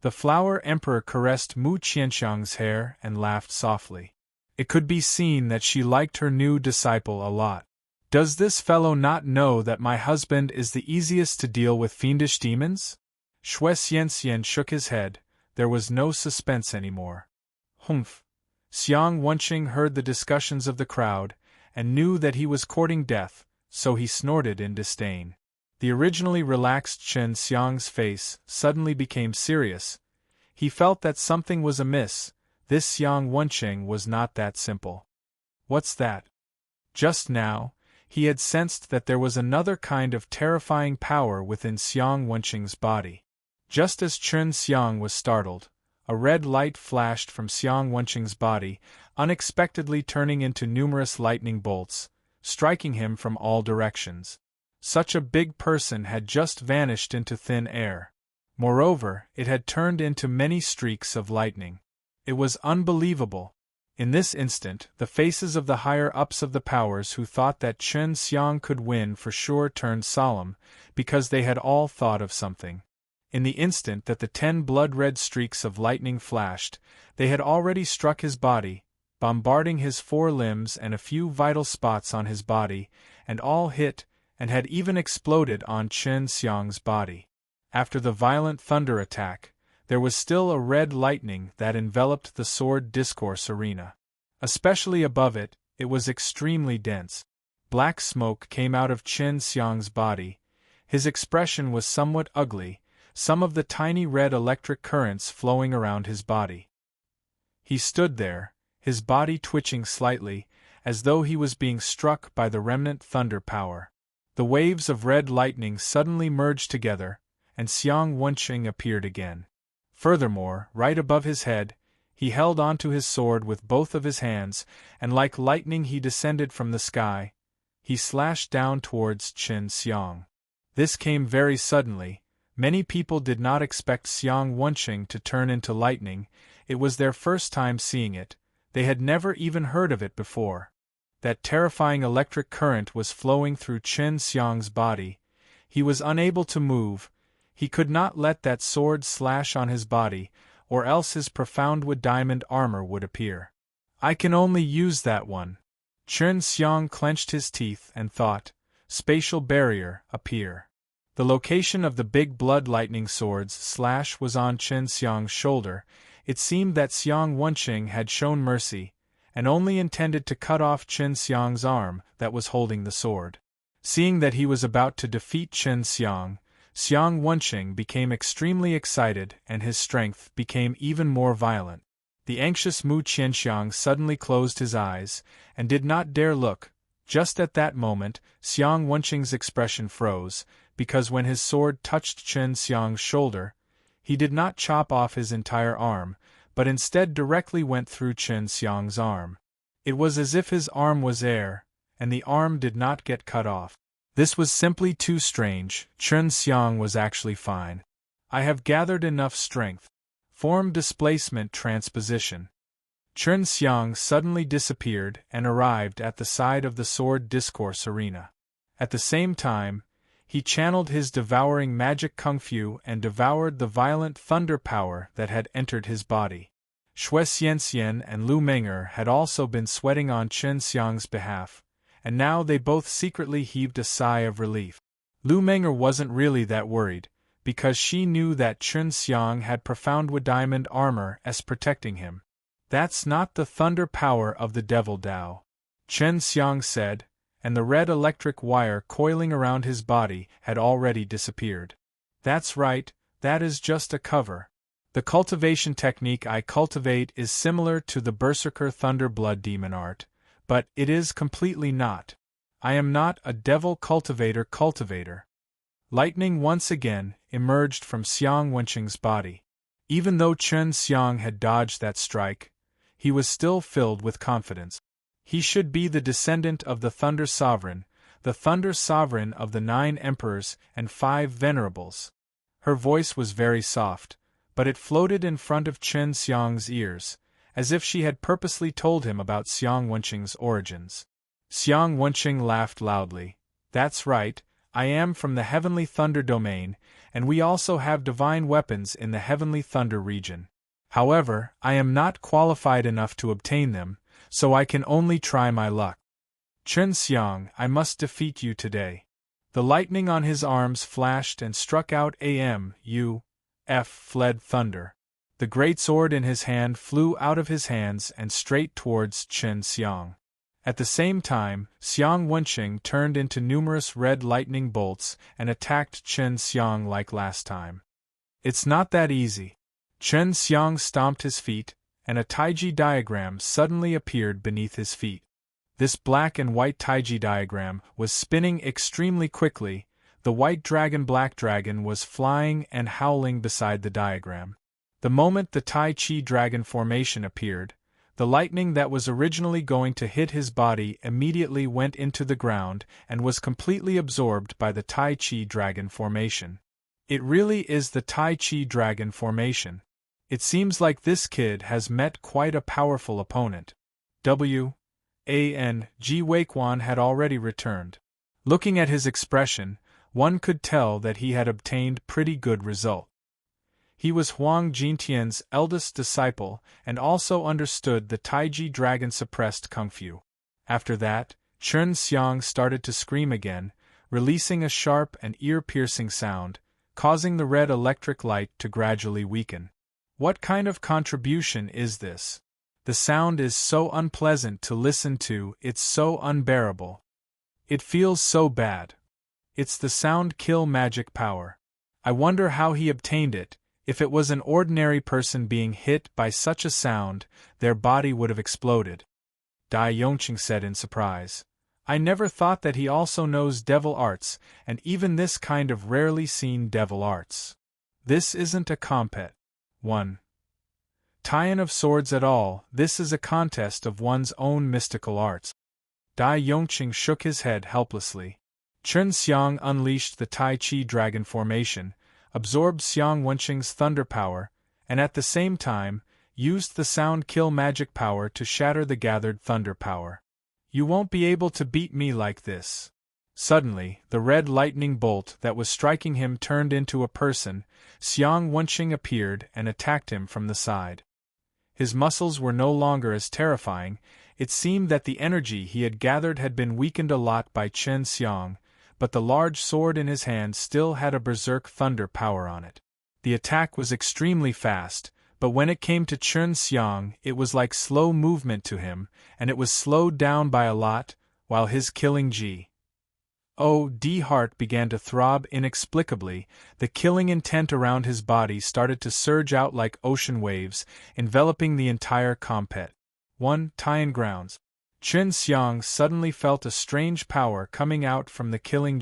S1: The Flower Emperor caressed Mu Qianxiang's hair and laughed softly. It could be seen that she liked her new disciple a lot. Does this fellow not know that my husband is the easiest to deal with fiendish demons? Shui Xianxian shook his head. There was no suspense anymore. Humph. Xiang Wenqing heard the discussions of the crowd, and knew that he was courting death, so he snorted in disdain. The originally relaxed Chen Xiang's face suddenly became serious. He felt that something was amiss. This Xiang Wenqing was not that simple. What's that? Just now, he had sensed that there was another kind of terrifying power within Xiang Wenqing's body. Just as Chun Xiang was startled, a red light flashed from Xiang Wenqing's body, unexpectedly turning into numerous lightning bolts, striking him from all directions. Such a big person had just vanished into thin air. Moreover, it had turned into many streaks of lightning. It was unbelievable. In this instant, the faces of the higher-ups of the powers who thought that Chun Xiang could win for sure turned solemn, because they had all thought of something. In the instant that the 10 blood-red streaks of lightning flashed, they had already struck his body, bombarding his 4 limbs and a few vital spots on his body, and all hit, and had even exploded on Chun Xiang's body. After the violent thunder attack, there was still a red lightning that enveloped the sword discourse arena. Especially above it, it was extremely dense. Black smoke came out of Chun Xiang's body. His expression was somewhat ugly, some of the tiny red electric currents flowing around his body. He stood there, his body twitching slightly, as though he was being struck by the remnant thunder power. The waves of red lightning suddenly merged together, and Xiang Wenqing appeared again. Furthermore, right above his head, he held onto his sword with both of his hands, and like lightning he descended from the sky. He slashed down towards Chun Xiang. This came very suddenly. Many people did not expect Xiang Wenqing to turn into lightning. It was their first time seeing it. They had never even heard of it before. That terrifying electric current was flowing through Chun Xiang's body. He was unable to move. He could not let that sword slash on his body, or else his profound wood diamond armor would appear. I can only use that one. Chun Xiang clenched his teeth and thought, spatial barrier, appear. The location of the big blood lightning sword's slash was on Chun Xiang's shoulder. It seemed that Xiang Wenqing had shown mercy, and only intended to cut off Chun Xiang's arm that was holding the sword. Seeing that he was about to defeat Chun Xiang, Xiang Wenqing became extremely excited and his strength became even more violent. The anxious Mu Qianxiang suddenly closed his eyes, and did not dare look. Just at that moment, Xiang Wenqing's expression froze, because when his sword touched Chun Xiang's shoulder, he did not chop off his entire arm, but instead directly went through Chun Xiang's arm. It was as if his arm was air, and the arm did not get cut off. This was simply too strange. Chun Xiang was actually fine. I have gathered enough strength. Form displacement transposition. Chun Xiang suddenly disappeared and arrived at the side of the sword discourse arena. At the same time, he channeled his devouring magic kung fu and devoured the violent thunder power that had entered his body. Shui Xianxian and Lu Meng'er had also been sweating on Chun Xiang's behalf, and now they both secretly heaved a sigh of relief. Lu Meng'er wasn't really that worried, because she knew that Chen Xiang had profound diamond armor as protecting him. That's not the thunder power of the devil Dao, Chen Xiang said, and the red electric wire coiling around his body had already disappeared. That's right, that is just a cover. The cultivation technique I cultivate is similar to the Berserker Thunder Blood Demon art, but it is completely not. I am not a devil cultivator. Lightning once again emerged from Xiang Wenqing's body. Even though Chen Xiang had dodged that strike, he was still filled with confidence. He should be the descendant of the Thunder Sovereign of the 9 Emperors and 5 Venerables. Her voice was very soft, but it floated in front of Chen Xiang's ears, as if she had purposely told him about Xiang Wenqing's origins. Xiang Wenqing laughed loudly. That's right, I am from the Heavenly Thunder domain, and we also have divine weapons in the Heavenly Thunder region. However, I am not qualified enough to obtain them, so I can only try my luck. Chen Xiang, I must defeat you today. The lightning on his arms flashed and struck out fled thunder. The great sword in his hand flew out of his hands and straight towards Chen Xiang. At the same time, Xiang Wenqing turned into numerous red lightning bolts and attacked Chen Xiang like last time. It's not that easy. Chen Xiang stomped his feet, and a Taiji diagram suddenly appeared beneath his feet. This black and white Taiji diagram was spinning extremely quickly. The white dragon black dragon was flying and howling beside the diagram. The moment the Tai Chi dragon formation appeared, the lightning that was originally going to hit his body immediately went into the ground and was completely absorbed by the Tai Chi dragon formation. It really is the Tai Chi dragon formation. It seems like this kid has met quite a powerful opponent. G. Weiquan had already returned. Looking at his expression, one could tell that he had obtained pretty good result. He was Huang Jintian's eldest disciple and also understood the Taiji dragon suppressed Kung Fu. After that, Chen Xiang started to scream again, releasing a sharp and ear-piercing sound, causing the red electric light to gradually weaken. What kind of contribution is this? The sound is so unpleasant to listen to, it's so unbearable. It feels so bad. It's the sound kill magic power. I wonder how he obtained it. If it was an ordinary person being hit by such a sound, their body would have exploded. Dai Yongqing said in surprise. I never thought that he also knows devil arts, and even this kind of rarely seen devil arts. This isn't a compet. 1. Tie-in of swords at all, this is a contest of one's own mystical arts. Dai Yongqing shook his head helplessly. Chen Xiang unleashed the Tai Chi dragon formation, absorbed Xiang Wenqing's thunder power, and at the same time, used the sound kill magic power to shatter the gathered thunder power. You won't be able to beat me like this. Suddenly, the red lightning bolt that was striking him turned into a person. Xiang Wenqing appeared and attacked him from the side. His muscles were no longer as terrifying. It seemed that the energy he had gathered had been weakened a lot by Chen Xiang, but the large sword in his hand still had a berserk thunder power on it. The attack was extremely fast, but when it came to Chen Xiang, it was like slow movement to him, and it was slowed down by a lot, while his killing heart began to throb inexplicably. The killing intent around his body started to surge out like ocean waves, enveloping the entire compet. 1. Tie-in grounds. Chen Xiang suddenly felt a strange power coming out from the killing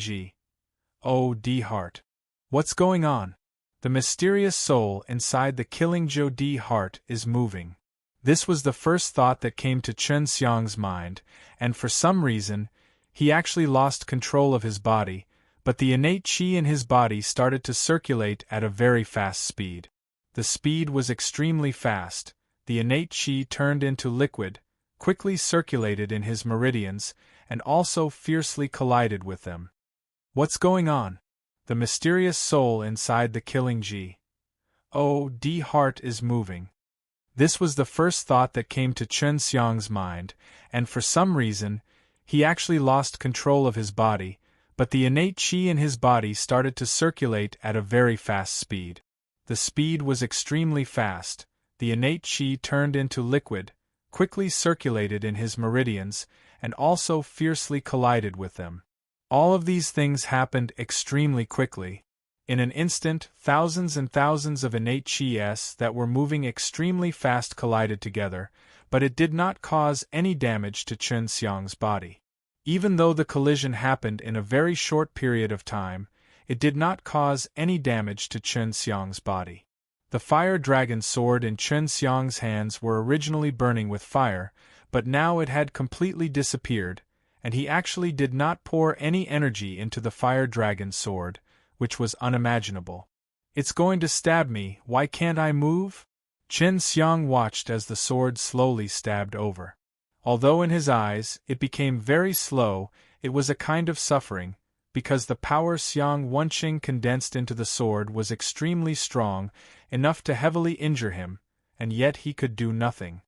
S1: heart. What's going on? The mysterious soul inside the killing heart is moving. This was the first thought that came to Chen Xiang's mind, and for some reason, he actually lost control of his body, but the innate qi in his body started to circulate at a very fast speed. The speed was extremely fast. The innate qi turned into liquid, quickly circulated in his meridians, and also fiercely collided with them. What's going on? The mysterious soul inside the killing heart is moving. This was the first thought that came to Chen Xiang's mind, and for some reason, he actually lost control of his body, But the innate chi in his body started to circulate at a very fast speed. The speed was extremely fast. The innate chi turned into liquid, quickly circulated in his meridians, and also fiercely collided with them. All of these things happened extremely quickly. In an instant, thousands and thousands of innate chi-s that were moving extremely fast collided together, but it did not cause any damage to Chen Xiang's body. Even though the collision happened in a very short period of time, it did not cause any damage to Chen Xiang's body. The fire dragon sword in Chen Xiang's hands were originally burning with fire, but now it had completely disappeared, and he actually did not pour any energy into the fire dragon sword, which was unimaginable. "It's going to stab me, why can't I move?" Chen Xiang watched as the sword slowly stabbed over. Although in his eyes it became very slow, it was a kind of suffering, because the power Xiang Wenqing condensed into the sword was extremely strong, enough to heavily injure him, and yet he could do nothing.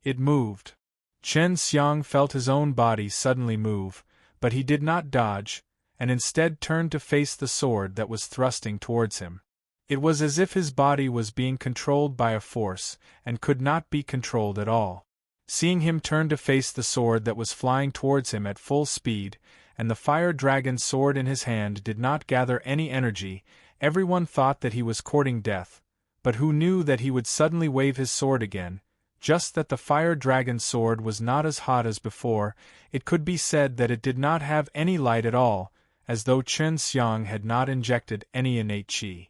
S1: It moved. Chen Xiang felt his own body suddenly move, but he did not dodge, and instead turned to face the sword that was thrusting towards him. It was as if his body was being controlled by a force, and could not be controlled at all. Seeing him turn to face the sword that was flying towards him at full speed, and the fire dragon sword in his hand did not gather any energy, everyone thought that he was courting death, but who knew that he would suddenly wave his sword again? Just that the fire dragon sword was not as hot as before, it could be said that it did not have any light at all, as though Chen Xiang had not injected any innate qi.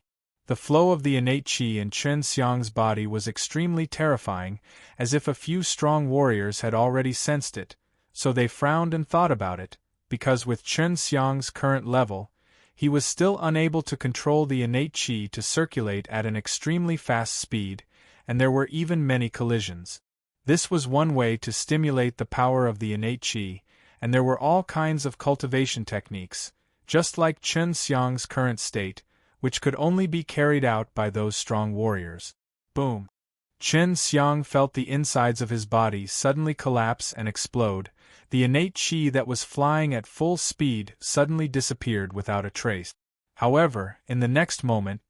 S1: The flow of the innate qi in Chen Xiang's body was extremely terrifying, as if a few strong warriors had already sensed it, so they frowned and thought about it, because with Chen Xiang's current level, he was still unable to control the innate qi to circulate at an extremely fast speed, and there were even many collisions. This was one way to stimulate the power of the innate qi, and there were all kinds of cultivation techniques, just like Chen Xiang's current state, which could only be carried out by those strong warriors. Boom! Chen Xiang felt the insides of his body suddenly collapse and explode. The innate qi that was flying at full speed suddenly disappeared without a trace. However, in the next moment,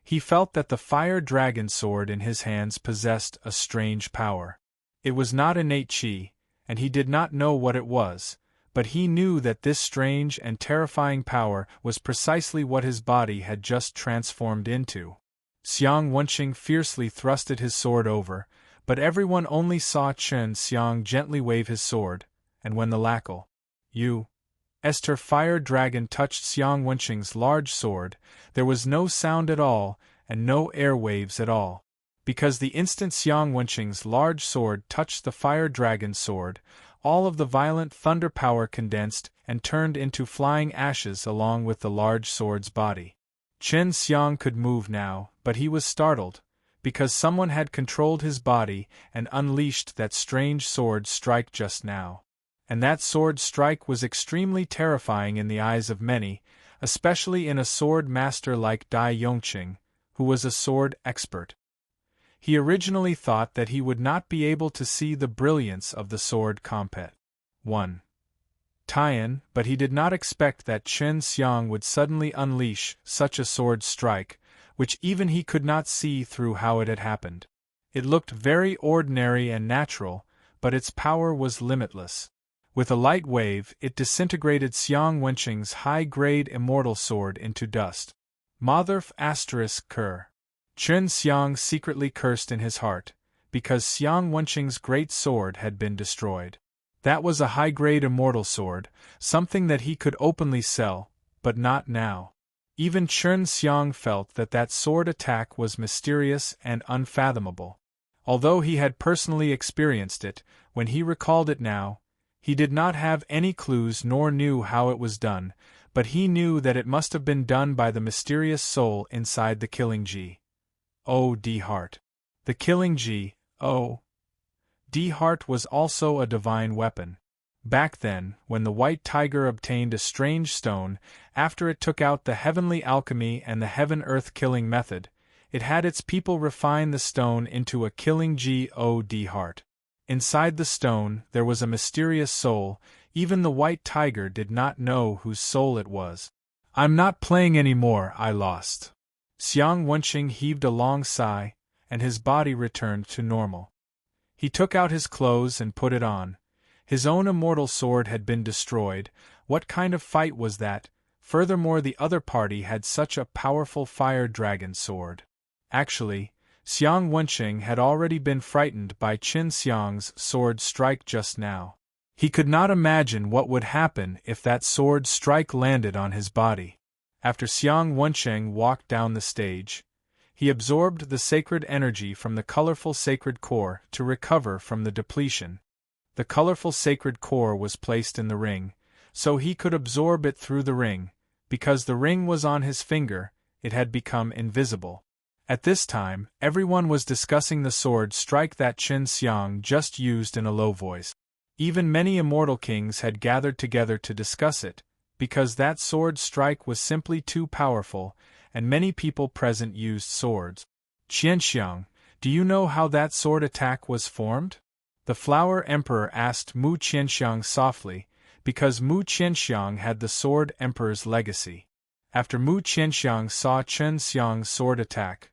S1: he felt that the fire dragon sword in his hands possessed a strange power. It was not innate qi, and he did not know what it was, but he knew that this strange and terrifying power was precisely what his body had just transformed into. Xiang Wenqing fiercely thrusted his sword over, but everyone only saw Chen Xiang gently wave his sword, and when the lackal Esther fire dragon touched Xiang Wenqing's large sword, there was no sound at all, and no air waves at all. Because the instant Xiang Wenqing's large sword touched the fire dragon's sword, all of the violent thunder power condensed and turned into flying ashes along with the large sword's body. Chen Xiang could move now, but he was startled, because someone had controlled his body and unleashed that strange sword strike just now. And that sword strike was extremely terrifying in the eyes of many, especially in a sword master like Dai Yongqing, who was a sword expert. He originally thought that he would not be able to see the brilliance of the sword compet. 1. Tian, but he did not expect that Chen Xiang would suddenly unleash such a sword strike, which even he could not see through how it had happened. It looked very ordinary and natural, but its power was limitless. With a light wave, it disintegrated Xiang Wenqing's high-grade immortal sword into dust. Motherf *****. Chen Xiang secretly cursed in his heart, because Xiang Wenqing's great sword had been destroyed. That was a high-grade immortal sword, something that he could openly sell, but not now. Even Chen Xiang felt that that sword attack was mysterious and unfathomable. Although he had personally experienced it, when he recalled it now, he did not have any clues nor knew how it was done, but he knew that it must have been done by the mysterious soul inside the killing G.O.D. heart. The killing G.O.D. heart was also a divine weapon. Back then, when the White Tiger obtained a strange stone, after it took out the heavenly alchemy and the heaven-earth killing method, it had its people refine the stone into a killing G.O.D. heart. Inside the stone, there was a mysterious soul. Even the white tiger did not know whose soul it was. I'm not playing anymore, I lost. Xiang Wenqing heaved a long sigh, and his body returned to normal. He took out his clothes and put it on. His own immortal sword had been destroyed. What kind of fight was that? Furthermore, the other party had such a powerful fire dragon sword. Actually, Xiang Wenqing had already been frightened by Qin Xiang's sword strike just now. He could not imagine what would happen if that sword strike landed on his body. After Xiang Wenqing walked down the stage, he absorbed the sacred energy from the colorful sacred core to recover from the depletion. The colorful sacred core was placed in the ring, so he could absorb it through the ring. Because the ring was on his finger, it had become invisible. At this time, everyone was discussing the sword strike that Qin Xiang just used in a low voice. Even many immortal kings had gathered together to discuss it, because that sword strike was simply too powerful, and many people present used swords. Qianxiang, do you know how that sword attack was formed? The Flower Emperor asked Mu Qianxiang softly, because Mu Qianxiang had the Sword Emperor's legacy. After Mu Qianxiang saw Qin Xiang's sword attack,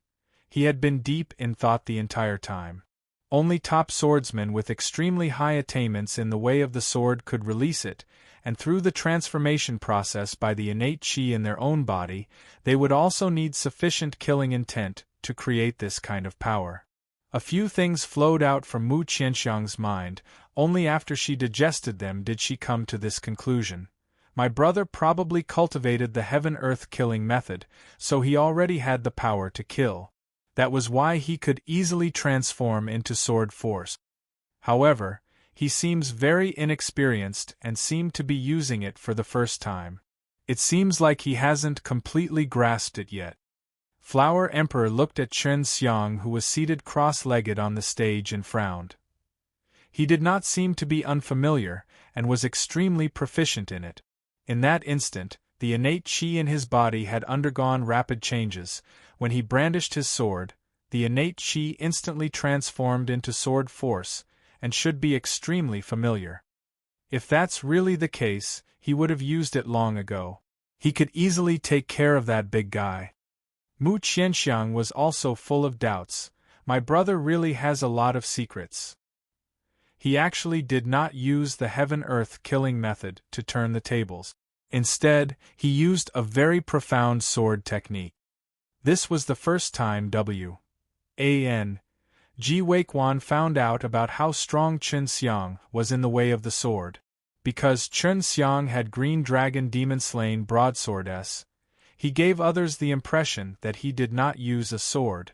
S1: he had been deep in thought the entire time. Only top swordsmen with extremely high attainments in the way of the sword could release it, and through the transformation process by the innate qi in their own body, they would also need sufficient killing intent to create this kind of power. A few things flowed out from Mu Qianxiang's mind. Only after she digested them did she come to this conclusion. My brother probably cultivated the heaven-earth killing method, so he already had the power to kill. That was why he could easily transform into sword force. However, he seems very inexperienced and seemed to be using it for the first time. It seems like he hasn't completely grasped it yet. Flower Emperor looked at Qin Xiang, who was seated cross-legged on the stage, and frowned. He did not seem to be unfamiliar, and was extremely proficient in it. In that instant, the innate qi in his body had undergone rapid changes. When he brandished his sword, the innate qi instantly transformed into sword force, and should be extremely familiar. If that's really the case, he would have used it long ago. He could easily take care of that big guy. Mu Qianxiang was also full of doubts. My brother really has a lot of secrets. He actually did not use the heaven-earth killing method to turn the tables. Instead, he used a very profound sword technique. This was the first time Wan Ji Weiquan found out about how strong Qin Xiang was in the way of the sword. Because Qin Xiang had Green Dragon Demon Slain Broadsword S, he gave others the impression that he did not use a sword.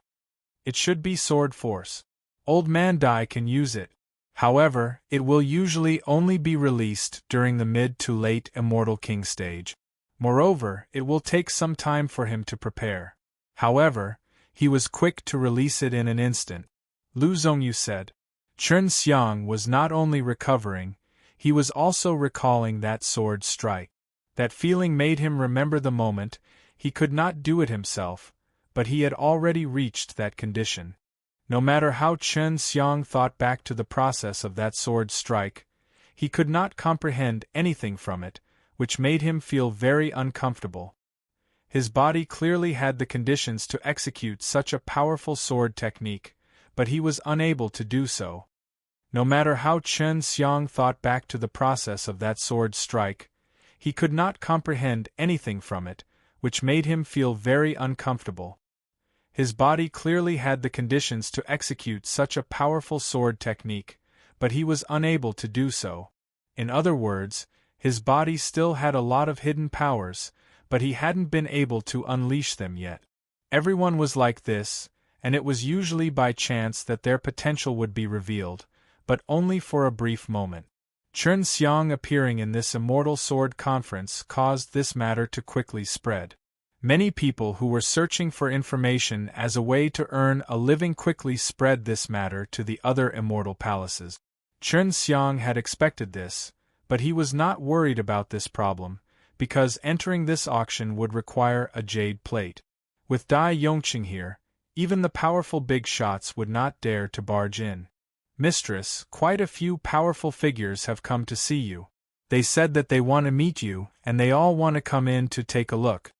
S1: It should be sword force. Old Man Dai can use it. However, it will usually only be released during the mid to late Immortal King stage. Moreover, it will take some time for him to prepare. However, he was quick to release it in an instant. Lu Zhongyu said. Qin Xiang was not only recovering, he was also recalling that sword strike. That feeling made him remember the moment. He could not do it himself, but he had already reached that condition. No matter how Qin Xiang thought back to the process of that sword strike, he could not comprehend anything from it, which made him feel very uncomfortable. His body clearly had the conditions to execute such a powerful sword technique, but he was unable to do so. No matter how Qin Xiang thought back to the process of that sword strike, he could not comprehend anything from it, which made him feel very uncomfortable. His body clearly had the conditions to execute such a powerful sword technique, but he was unable to do so. In other words, his body still had a lot of hidden powers, but he hadn't been able to unleash them yet. Everyone was like this, and it was usually by chance that their potential would be revealed, but only for a brief moment. Qin Xiang appearing in this Immortal Sword Conference caused this matter to quickly spread. Many people who were searching for information as a way to earn a living quickly spread this matter to the other immortal palaces. Qin Xiang had expected this, but he was not worried about this problem, because entering this auction would require a jade plate. With Dai Yongqing here, even the powerful big shots would not dare to barge in. "Mistress, quite a few powerful figures have come to see you. They said that they want to meet you, and they all want to come in to take a look."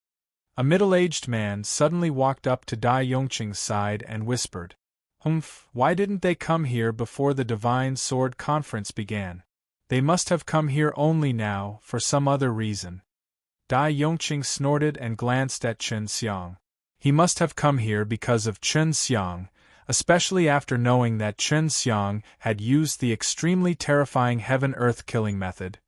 S1: A middle-aged man suddenly walked up to Dai Yongqing's side and whispered, "Humph, why didn't they come here before the Divine Sword Conference began? They must have come here only now, for some other reason." Dai Yongqing snorted and glanced at Chen Xiang. He must have come here because of Chen Xiang, especially after knowing that Chen Xiang had used the extremely terrifying heaven-earth killing method.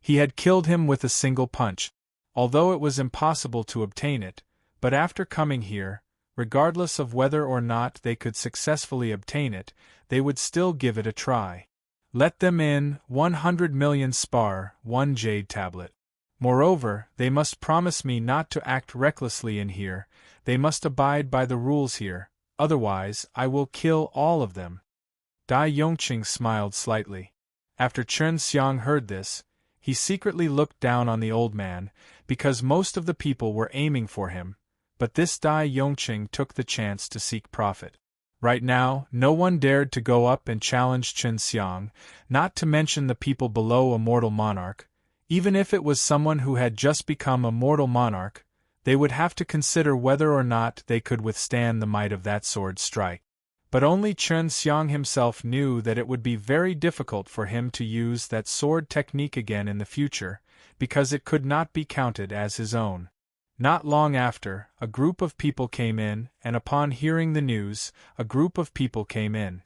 S1: He had killed him with a single punch, although it was impossible to obtain it, but after coming here, regardless of whether or not they could successfully obtain it, they would still give it a try. Let them in, 100 million spar, 1 jade tablet. Moreover, they must promise me not to act recklessly in here, they must abide by the rules here, otherwise I will kill all of them. Dai Yongqing smiled slightly. After Chen Xiang heard this, he secretly looked down on the old man, because most of the people were aiming for him, but this Dai Yongqing took the chance to seek profit. Right now, no one dared to go up and challenge Chen Xiang, not to mention the people below a mortal monarch. Even if it was someone who had just become a mortal monarch, they would have to consider whether or not they could withstand the might of that sword strike. But only Chen Xiang himself knew that it would be very difficult for him to use that sword technique again in the future, because it could not be counted as his own. Not long after, a group of people came in, and upon hearing the news, a group of people came in.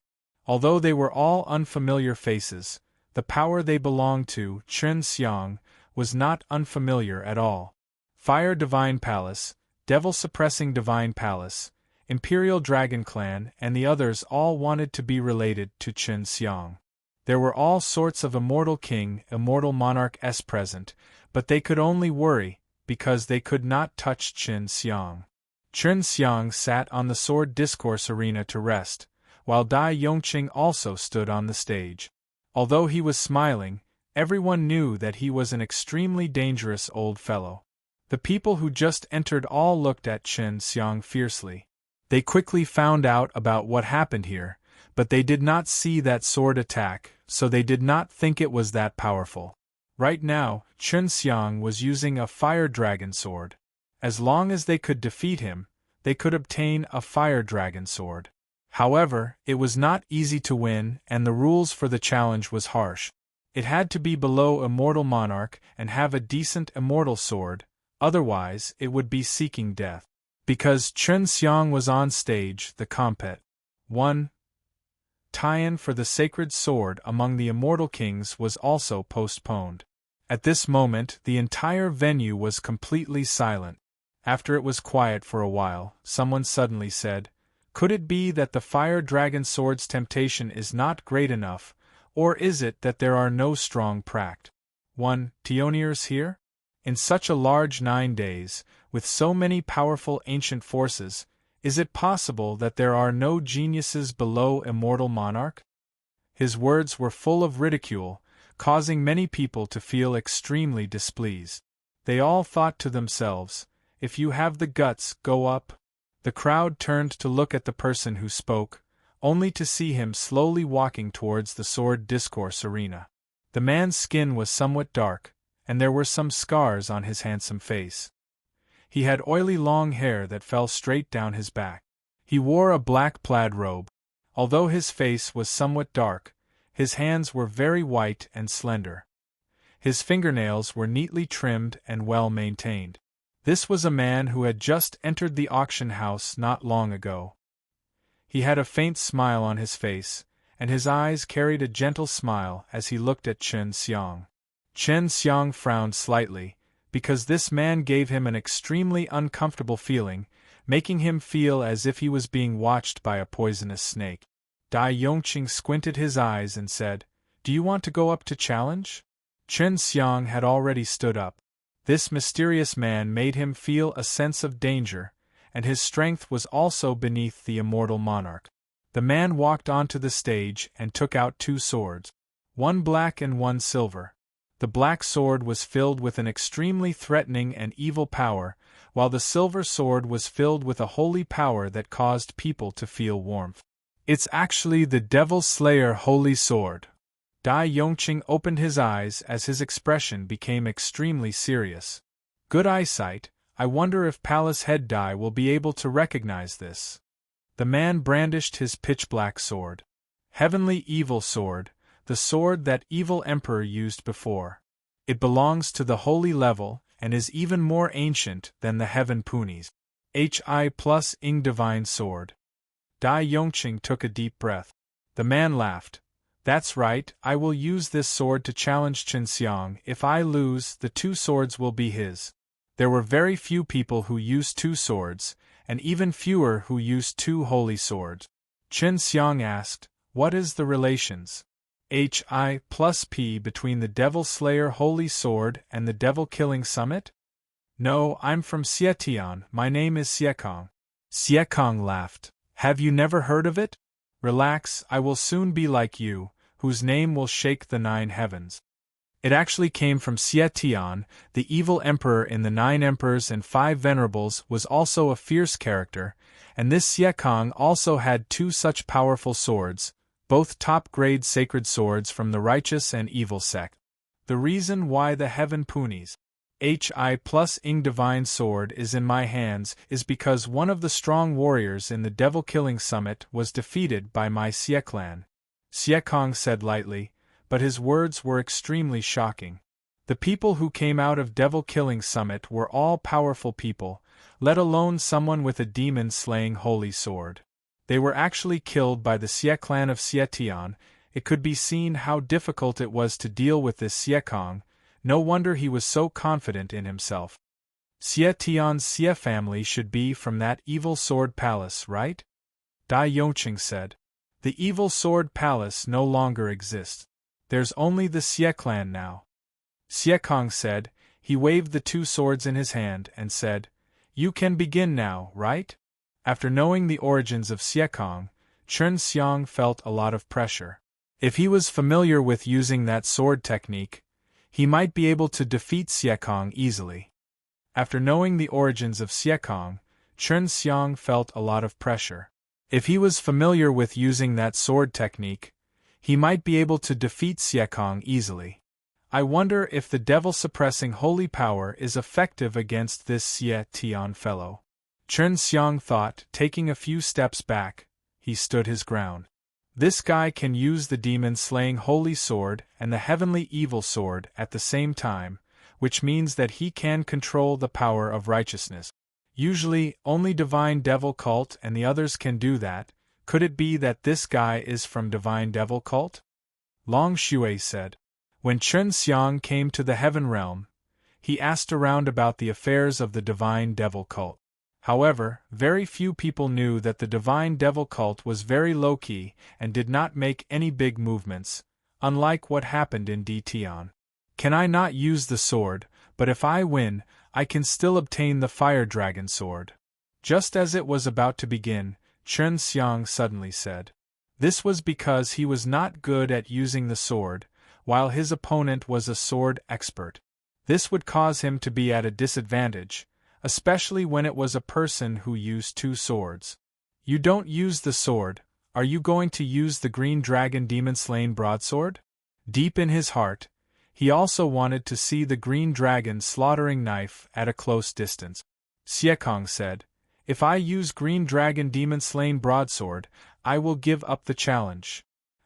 S1: Although they were all unfamiliar faces, the power they belonged to, Chen Xiang, was not unfamiliar at all. Fire Divine Palace, Devil Suppressing Divine Palace, Imperial Dragon Clan, and the others all wanted to be related to Chen Xiang. There were all sorts of immortal king, immortal monarchs present, but they could only worry, because they could not touch Chen Xiang. Chen Xiang sat on the sword discourse arena to rest, while Dai Yongqing also stood on the stage. Although he was smiling, everyone knew that he was an extremely dangerous old fellow. The people who just entered all looked at Chen Xiang fiercely. They quickly found out about what happened here, but they did not see that sword attack, so they did not think it was that powerful. Right now, Chen Xiang was using a fire dragon sword. As long as they could defeat him, they could obtain a fire dragon sword. However, it was not easy to win, and the rules for the challenge was harsh. It had to be below Immortal Monarch and have a decent immortal sword, otherwise it would be seeking death. Because Chen Xiang was on stage, the compet. 1. Tie-in for the sacred sword among the immortal kings was also postponed. At this moment, the entire venue was completely silent. After it was quiet for a while, someone suddenly said, "Could it be that the fire dragon sword's temptation is not great enough, or is it that there are no strong pract? 1. Tioniers here? In such a large 9 days, with so many powerful ancient forces, is it possible that there are no geniuses below Immortal Monarch?" His words were full of ridicule, causing many people to feel extremely displeased. They all thought to themselves, "If you have the guts, go up." The crowd turned to look at the person who spoke, only to see him slowly walking towards the sword discourse arena. The man's skin was somewhat dark, and there were some scars on his handsome face. He had oily long hair that fell straight down his back. He wore a black plaid robe. Although his face was somewhat dark, his hands were very white and slender. His fingernails were neatly trimmed and well maintained. This was a man who had just entered the auction house not long ago. He had a faint smile on his face, and his eyes carried a gentle smile as he looked at Chen Xiang. Chen Xiang frowned slightly, because this man gave him an extremely uncomfortable feeling, making him feel as if he was being watched by a poisonous snake. Dai Yongqing squinted his eyes and said, "Do you want to go up to challenge?" Chen Xiang had already stood up. This mysterious man made him feel a sense of danger, and his strength was also beneath the Immortal Monarch. The man walked onto the stage and took out 2 swords, one black and one silver. The black sword was filled with an extremely threatening and evil power, while the silver sword was filled with a holy power that caused people to feel warmth. It's actually the Devil Slayer Holy Sword. Dai Yongqing opened his eyes as his expression became extremely serious. Good eyesight, I wonder if Palace Head Dai will be able to recognize this. The man brandished his pitch-black sword. Heavenly Evil Sword, the sword that Evil Emperor used before. It belongs to the holy level, and is even more ancient than the Heaven Punies. Hi plus Ing Divine Sword. Dai Yongqing took a deep breath. The man laughed. That's right, I will use this sword to challenge Chen Xiang. If I lose, the 2 swords will be his. There were very few people who used 2 swords, and even fewer who used 2 holy swords. Chen Xiang asked, what is the relations? Hi plus P between the Devil Slayer Holy Sword and the Devil Killing Summit? No, I'm from Xietian, my name is Xiekong. Xiekong laughed. Have you never heard of it? Relax, I will soon be like you, whose name will shake the 9 heavens. It actually came from Xietian. The evil emperor in the 9 Emperors and 5 Venerables was also a fierce character, and this Xiekong also had 2 such powerful swords, both top-grade sacred swords from the righteous and evil sect. The reason why the Heaven Punies Hi plus Ing Divine Sword is in my hands is because one of the strong warriors in the Devil Killing Summit was defeated by my Xie clan. Xiekong said lightly, but his words were extremely shocking. The people who came out of Devil Killing Summit were all powerful people, let alone someone with a demon-slaying holy sword. They were actually killed by the Xie clan of Xietian. It could be seen how difficult it was to deal with this Xiekong. No wonder he was so confident in himself. Xietian's Xie family should be from that Evil Sword Palace, right? Dai Yongqing said. The Evil Sword Palace no longer exists. There's only the Xie clan now. Xiekong said. He waved the 2 swords in his hand and said, you can begin now, right? After knowing the origins of Xiekong, Chen Xiang felt a lot of pressure. If he was familiar with using that sword technique, he might be able to defeat Xiekong easily. After knowing the origins of Xiekong, Chen Xiang felt a lot of pressure. If he was familiar with using that sword technique, he might be able to defeat Xiekong easily. I wonder if the devil-suppressing holy power is effective against this Xietian fellow. Chen Xiang thought, taking a few steps back. He stood his ground. This guy can use the demon-slaying holy sword and the heavenly evil sword at the same time, which means that he can control the power of righteousness. Usually, only Divine Devil Cult and the others can do that. Could it be that this guy is from Divine Devil Cult? Long Shui said. When Chen Xiang came to the Heaven Realm, he asked around about the affairs of the Divine Devil Cult. However, very few people knew that the Divine Devil Cult was very low-key and did not make any big movements, unlike what happened in Dtian. Can I not use the sword, but if I win, I can still obtain the Fire Dragon Sword? Just as it was about to begin, Chen Xiang suddenly said. This was because he was not good at using the sword, while his opponent was a sword expert. This would cause him to be at a disadvantage, especially when it was a person who used 2 swords. You don't use the sword, are you going to use the Green Dragon Demon-Slain Broadsword? Deep in his heart, he also wanted to see the Green Dragon slaughtering knife at a close distance. Xiekong said, if I use Green Dragon Demon-Slain Broadsword, I will give up the challenge.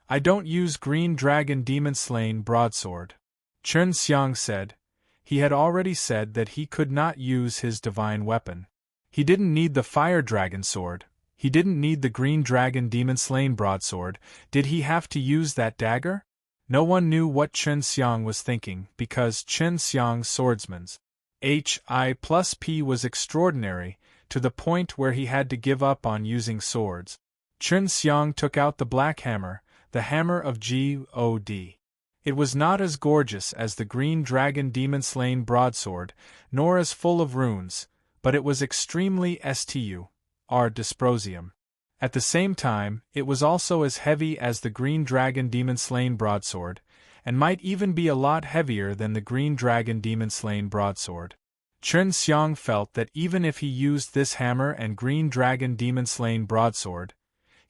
S1: I don't use Green Dragon Demon-Slain Broadsword. Chen Xiang said. He had already said that he could not use his divine weapon. He didn't need the Fire Dragon Sword. He didn't need the Green Dragon Demon-Slain Broadsword. Did he have to use that dagger? No one knew what Chen Xiang was thinking, because Chen Xiang's swordsman's Hi plus P was extraordinary, to the point where he had to give up on using swords. Chen Xiang took out the black hammer, the hammer of God. It was not as gorgeous as the Green Dragon Demon-Slain Broadsword, nor as full of runes, but it was extremely dysprosium. At the same time, it was also as heavy as the Green Dragon Demon-Slain Broadsword, and might even be a lot heavier than the Green Dragon Demon-Slain Broadsword. Chen Xiang felt that even if he used this hammer and Green Dragon Demon-Slain Broadsword,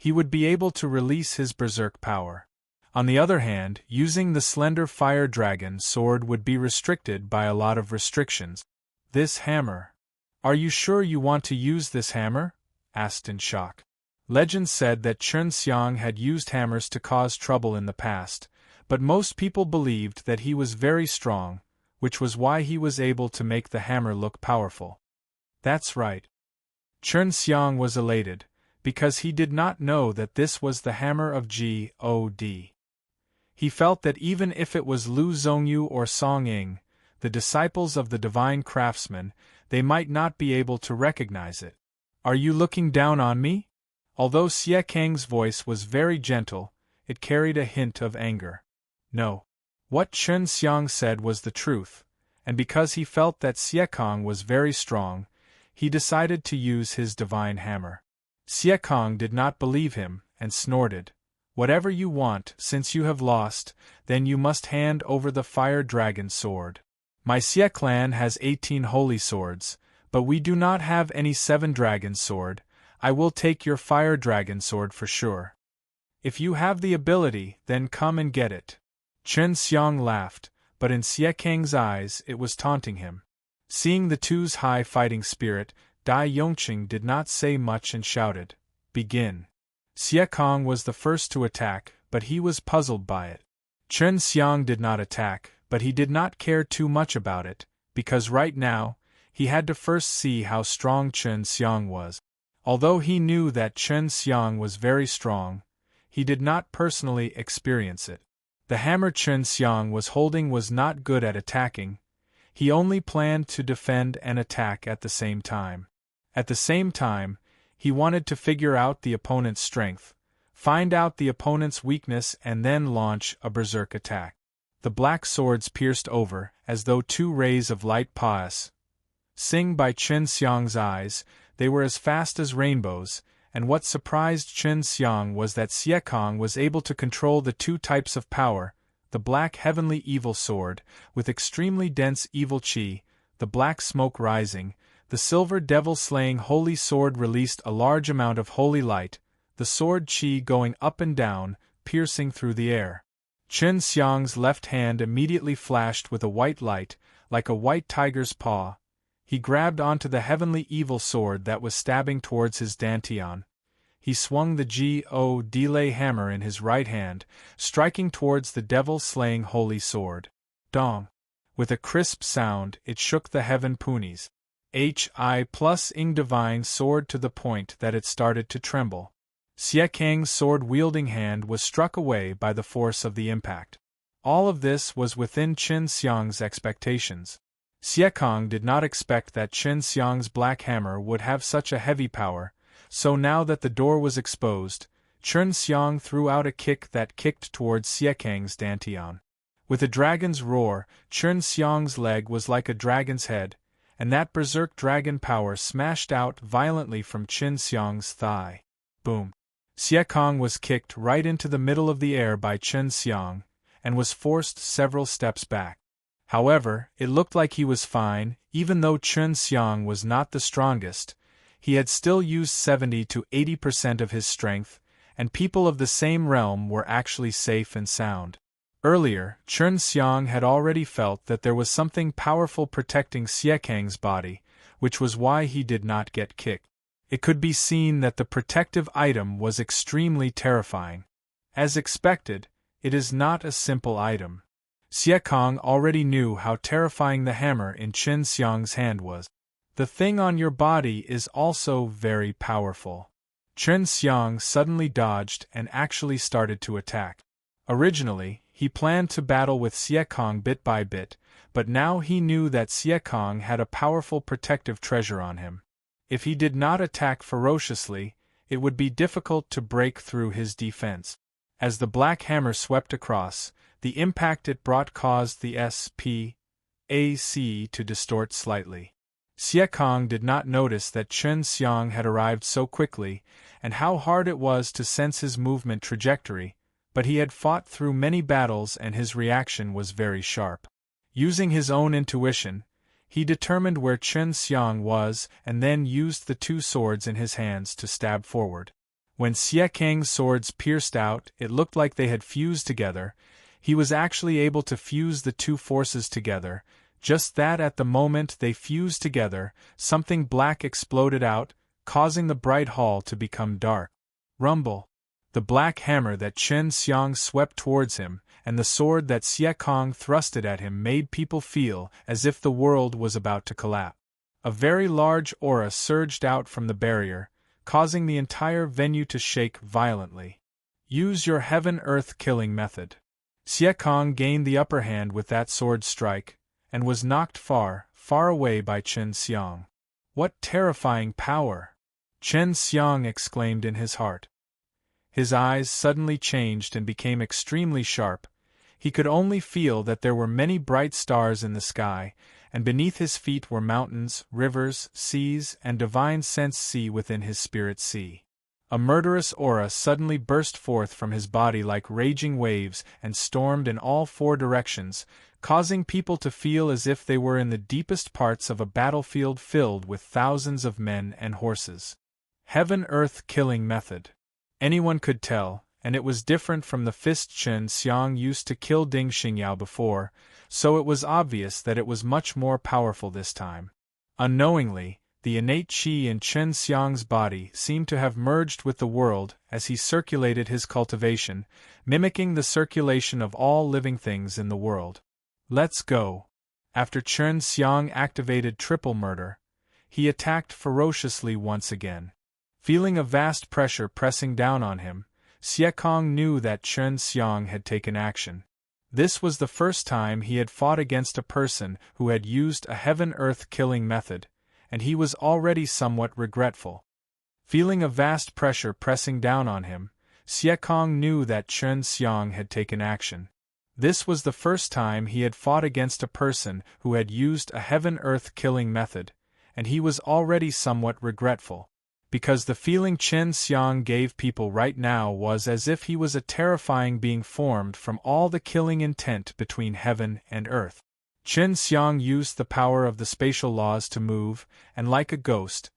S1: he would be able to release his berserk power. On the other hand, using the slender fire dragon sword would be restricted by a lot of restrictions. This hammer. Are you sure you want to use this hammer? Asked in shock. Legend said that Chen Xiang had used hammers to cause trouble in the past, but most people believed that he was very strong, which was why he was able to make the hammer look powerful. That's right. Chen Xiang was elated, because he did not know that this was the hammer of God. He felt that even if it was Lu Zhongyu or Song Ying, the disciples of the divine craftsman, they might not be able to recognize it. Are you looking down on me? Although Xie Kang's voice was very gentle, it carried a hint of anger. No. What Chen Xiang said was the truth, and because he felt that Xie Kang was very strong, he decided to use his divine hammer. Xie Kang did not believe him, and snorted. Whatever you want, since you have lost, then you must hand over the fire dragon sword. My Xie clan has 18 holy swords, but we do not have any 7 dragon sword. I will take your fire dragon sword for sure. If you have the ability, then come and get it. Chen Xiang laughed, but in Xie Kang's eyes it was taunting him. Seeing the two's high fighting spirit, Dai Yongqing did not say much and shouted, "Begin." Xie Kang was the first to attack, but he was puzzled by it. Chen Xiang did not attack, but he did not care too much about it, because right now, he had to first see how strong Chen Xiang was. Although he knew that Chen Xiang was very strong, he did not personally experience it. The hammer Chen Xiang was holding was not good at attacking. He only planned to defend and attack at the same time. At the same time, he wanted to figure out the opponent's strength, find out the opponent's weakness and then launch a berserk attack. The black swords pierced over, as though 2 rays of light pass. Sing by Chen Xiang's eyes, they were as fast as rainbows, and what surprised Chen Xiang was that Xie Kang was able to control the 2 types of power, the black heavenly evil sword, with extremely dense evil qi, the black smoke rising, the silver devil-slaying holy sword released a large amount of holy light, the sword qi going up and down, piercing through the air. Chen Xiang's left hand immediately flashed with a white light, like a white tiger's paw. He grabbed onto the heavenly evil sword that was stabbing towards his dantian. He swung the God hammer in his right hand, striking towards the devil-slaying holy sword. Dong! With a crisp sound, it shook the heaven punies. Hi+ing divine sword to the point that it started to tremble. Xie Kang's sword-wielding hand was struck away by the force of the impact. All of this was within Chen Xiang's expectations. Xie Kang did not expect that Chen Xiang's black hammer would have such a heavy power, so now that the door was exposed, Chen Xiang threw out a kick that kicked towards Xie Kang's dantian. With a dragon's roar, Chen Xiang's leg was like a dragon's head, and that berserk dragon power smashed out violently from Chen Xiang's thigh. Boom! Xie Kang was kicked right into the middle of the air by Chen Xiang, and was forced several steps back. However, it looked like he was fine, even though Chen Xiang was not the strongest. He had still used 70 to 80% of his strength, and people of the same realm were actually safe and sound. Earlier, Chen Xiang had already felt that there was something powerful protecting Xie Kang's body, which was why he did not get kicked. It could be seen that the protective item was extremely terrifying. As expected, it is not a simple item. Xie Kang already knew how terrifying the hammer in Chen Xiang's hand was. The thing on your body is also very powerful. Chen Xiang suddenly dodged and actually started to attack. Originally, he planned to battle with Xie Kang bit by bit, but now he knew that Xie Kang had a powerful protective treasure on him. If he did not attack ferociously, it would be difficult to break through his defense. As the black hammer swept across, the impact it brought caused the SPAC to distort slightly. Xie Kang did not notice that Chen Xiang had arrived so quickly, and how hard it was to sense his movement trajectory, but he had fought through many battles and his reaction was very sharp. Using his own intuition, he determined where Chen Xiang was and then used the 2 swords in his hands to stab forward. When Xie Kang's swords pierced out, it looked like they had fused together. He was actually able to fuse the two forces together. Just that at the moment they fused together, something black exploded out, causing the bright hall to become dark. Rumble! The black hammer that Chen Xiang swept towards him, and the sword that Xie Kang thrusted at him made people feel as if the world was about to collapse. A very large aura surged out from the barrier, causing the entire venue to shake violently. Use your heaven-earth killing method. Xie Kang gained the upper hand with that sword strike, and was knocked far, far away by Chen Xiang. What terrifying power! Chen Xiang exclaimed in his heart. His eyes suddenly changed and became extremely sharp. He could only feel that there were many bright stars in the sky, and beneath his feet were mountains, rivers, seas, and divine sense sea within his spirit sea. A murderous aura suddenly burst forth from his body like raging waves and stormed in all four directions, causing people to feel as if they were in the deepest parts of a battlefield filled with thousands of men and horses. Heaven-earth killing method. Anyone could tell, and it was different from the fist Chen Xiang used to kill Ding Xingyao before, so it was obvious that it was much more powerful this time. Unknowingly, the innate qi in Chen Xiang's body seemed to have merged with the world as he circulated his cultivation, mimicking the circulation of all living things in the world. Let's go. After Chen Xiang activated triple murder, he attacked ferociously once again. Feeling a vast pressure pressing down on him, Xie Kang knew that Chen Xiang had taken action. This was the first time he had fought against a person who had used a heaven-earth killing method, and he was already somewhat regretful. Feeling a vast pressure pressing down on him, Xie Kang knew that Chen Xiang had taken action. This was the first time he had fought against a person who had used a heaven-earth killing method, and he was already somewhat regretful. Because the feeling Chen Xiang gave people right now was as if he was a terrifying being formed from all the killing intent between heaven and earth. Chen Xiang used the power of the spatial laws to move, and like a ghost,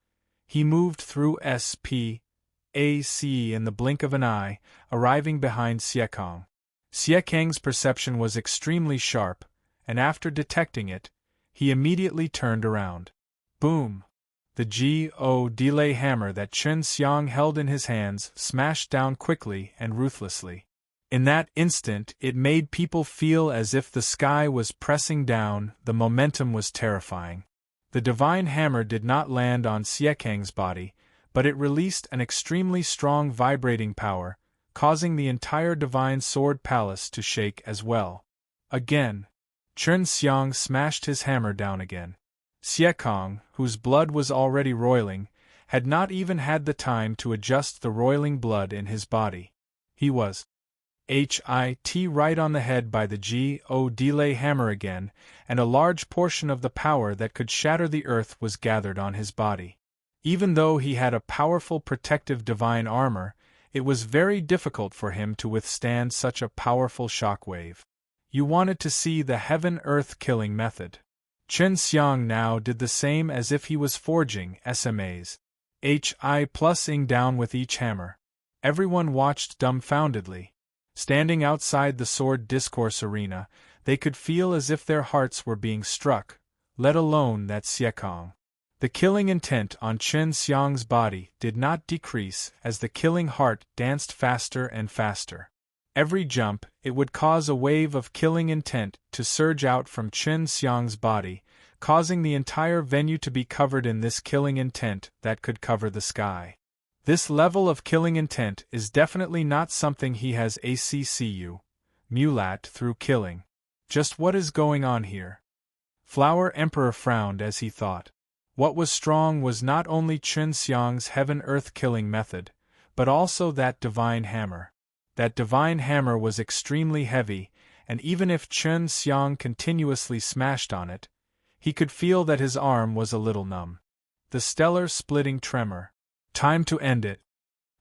S1: he moved through space in the blink of an eye, arriving behind Xie Kang. Xie Kang's perception was extremely sharp, and after detecting it, he immediately turned around. Boom! The delay hammer that Chen Xiang held in his hands smashed down quickly and ruthlessly. In that instant, it made people feel as if the sky was pressing down. The momentum was terrifying. The divine hammer did not land on Xie Kang's body, but it released an extremely strong vibrating power, causing the entire divine sword palace to shake as well. Again, Chen Xiang smashed his hammer down again. Xie Kang, whose blood was already roiling, had not even had the time to adjust the roiling blood in his body. He was hit right on the head by the delay hammer again, and a large portion of the power that could shatter the earth was gathered on his body. Even though he had a powerful protective divine armor, it was very difficult for him to withstand such a powerful shockwave. You wanted to see the heaven-earth killing method. Chen Xiang now did the same as if he was forging SMAs. Plussing down with each hammer. Everyone watched dumbfoundedly. Standing outside the sword discourse arena, they could feel as if their hearts were being struck, let alone that Xie Kang. The killing intent on Chen Xiang's body did not decrease as the killing heart danced faster and faster. Every jump, it would cause a wave of killing intent to surge out from Chen Xiang's body, causing the entire venue to be covered in this killing intent that could cover the sky. This level of killing intent is definitely not something he has mulat through killing. Just what is going on here? Flower Emperor frowned as he thought. What was strong was not only Chen Xiang's heaven-earth killing method, but also that divine hammer. That divine hammer was extremely heavy, and even if Chen Xiang continuously smashed on it, he could feel that his arm was a little numb. The stellar splitting tremor. Time to end it.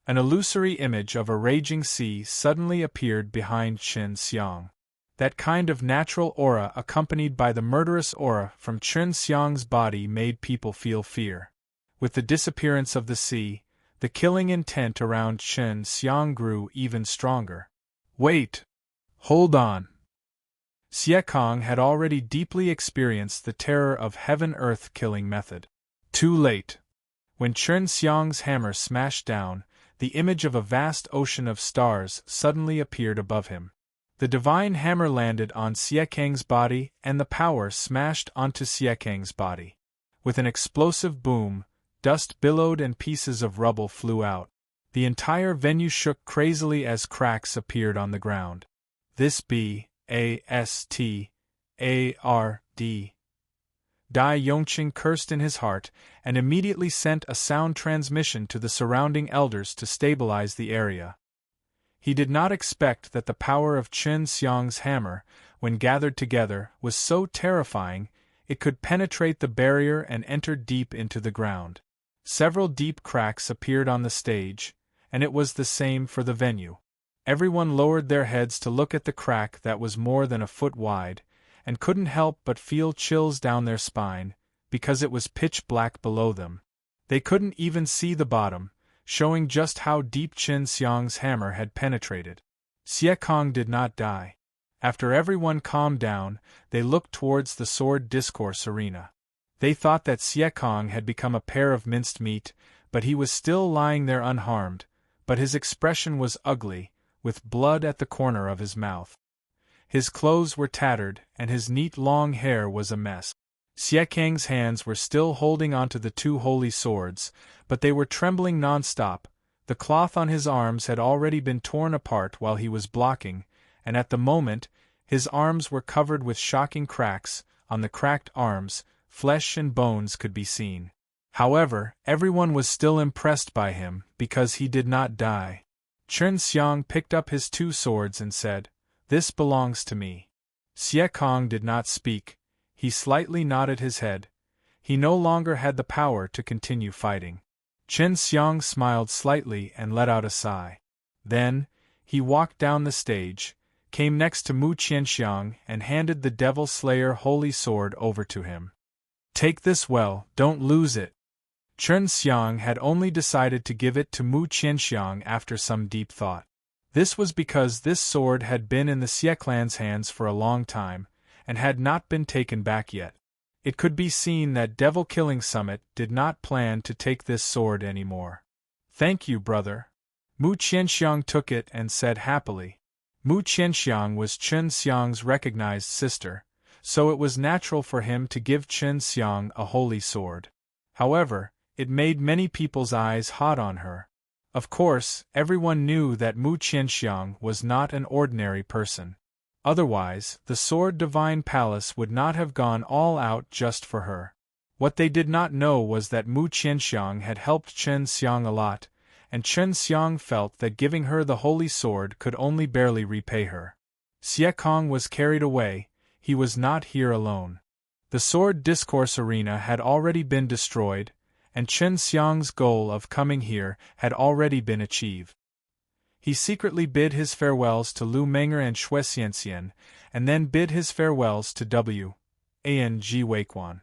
S1: An illusory image of a raging sea suddenly appeared behind Chen Xiang. That kind of natural aura accompanied by the murderous aura from Chen Xiang's body made people feel fear. With the disappearance of the sea, The killing intent around Chen Xiang grew even stronger. Wait! Hold on! Xie Kong had already deeply experienced the terror of heaven-earth killing method. Too late. When Chen Xiang's hammer smashed down, the image of a vast ocean of stars suddenly appeared above him. The divine hammer landed on Xie Kang's body and the power smashed onto Xie Kang's body. With an explosive boom, dust billowed and pieces of rubble flew out. The entire venue shook crazily as cracks appeared on the ground. This B-A-S-T-A-R-D. Dai Yongqing cursed in his heart and immediately sent a sound transmission to the surrounding elders to stabilize the area. He did not expect that the power of Chen Xiang's hammer, when gathered together, was so terrifying it could penetrate the barrier and enter deep into the ground. Several deep cracks appeared on the stage, and it was the same for the venue. Everyone lowered their heads to look at the crack that was more than a foot wide, and couldn't help but feel chills down their spine, because it was pitch black below them. They couldn't even see the bottom, showing just how deep Chen Xiang's hammer had penetrated. Xie Kong did not die. After everyone calmed down, they looked towards the sword discourse arena. They thought that Xie Kong had become a pair of minced meat, but he was still lying there unharmed, but his expression was ugly, with blood at the corner of his mouth. His clothes were tattered, and his neat long hair was a mess. Xie Kang's hands were still holding onto the two holy swords, but they were trembling non-stop. The cloth on his arms had already been torn apart while he was blocking, and at the moment, his arms were covered with shocking cracks. On the cracked arms, flesh and bones could be seen. However, everyone was still impressed by him, because he did not die. Chen Xiang picked up his two swords and said, "This belongs to me." Xie Kong did not speak. He slightly nodded his head. He no longer had the power to continue fighting. Chen Xiang smiled slightly and let out a sigh. Then, he walked down the stage, came next to Mu Qianxiang and handed the Devil Slayer holy sword over to him. "Take this well, don't lose it." Chen Xiang had only decided to give it to Mu Qianxiang after some deep thought. This was because this sword had been in the Xie clan's hands for a long time, and had not been taken back yet. It could be seen that Devil Killing Summit did not plan to take this sword anymore. "Thank you, brother." Mu Qianxiang took it and said happily. Mu Qianxiang was Chen Xiang's recognized sister, so it was natural for him to give Chen Xiang a holy sword. However, it made many people's eyes hot on her. Of course, everyone knew that Mu Qianxiang was not an ordinary person. Otherwise, the Sword Divine Palace would not have gone all out just for her. What they did not know was that Mu Qianxiang had helped Chen Xiang a lot, and Chen Xiang felt that giving her the holy sword could only barely repay her. Xie Kong was carried away. He was not here alone. The sword discourse arena had already been destroyed, and Chen Xiang's goal of coming here had already been achieved. He secretly bid his farewells to Lu Menger and Xue Xianxian, and then bid his farewells to W. Ang Weiquan.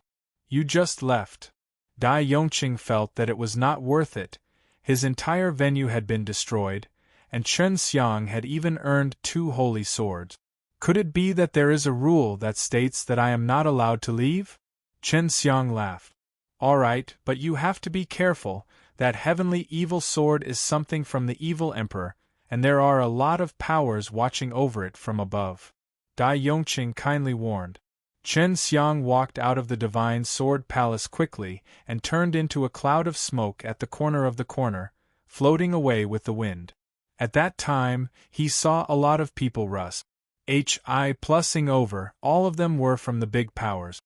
S1: "You just left." Dai Yongqing felt that it was not worth it. His entire venue had been destroyed, and Chen Xiang had even earned 2 holy swords. Could it be that there is a rule that states that I am not allowed to leave? Chen Xiang laughed. "All right, but you have to be careful. That heavenly evil sword is something from the evil emperor, and there are a lot of powers watching over it from above," Dai Yongqing kindly warned. Chen Xiang walked out of the Divine Sword Palace quickly and turned into a cloud of smoke at the corner, floating away with the wind. At that time, he saw a lot of people rush. Plussing over, all of them were from the big powers.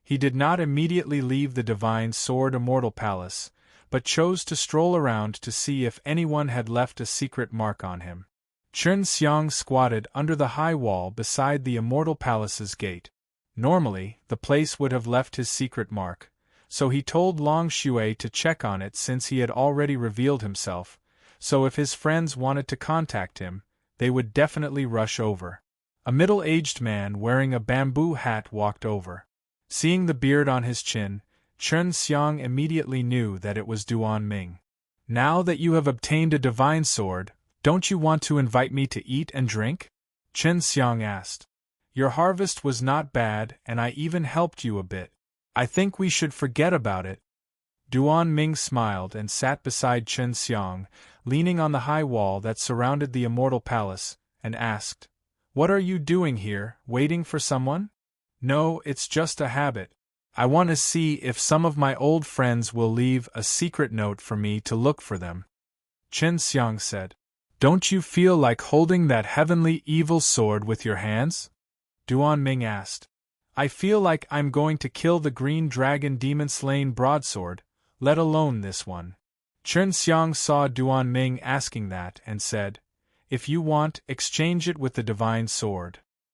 S1: He did not immediately leave the Divine Sword Immortal Palace, but chose to stroll around to see if anyone had left a secret mark on him. Chen Xiang squatted under the high wall beside the Immortal Palace's gate. Normally, the place would have left his secret mark, so he told Long Xue to check on it since he had already revealed himself, so if his friends wanted to contact him, they would definitely rush over. A middle-aged man wearing a bamboo hat walked over. Seeing the beard on his chin, Chen Xiang immediately knew that it was Duan Ming. Now that you have obtained a divine sword, don't you want to invite me to eat and drink? Chen Xiang asked. Your harvest was not bad, and I even helped you a bit. I think we should forget about it. Duan Ming smiled and sat beside Chen Xiang, leaning on the high wall that surrounded the immortal palace, and asked, What are you doing here, waiting for someone? No, it's just a habit. I want to see if some of my old friends will leave a secret note for me to look for them. Chen Xiang said. Don't you feel like holding that heavenly evil sword with your hands? Duan Ming asked. I feel like I'm going to kill the green dragon demon-slaying broadsword, let alone this one. Chen Xiang saw Duan Ming asking that and said, If you want, exchange it with the divine sword.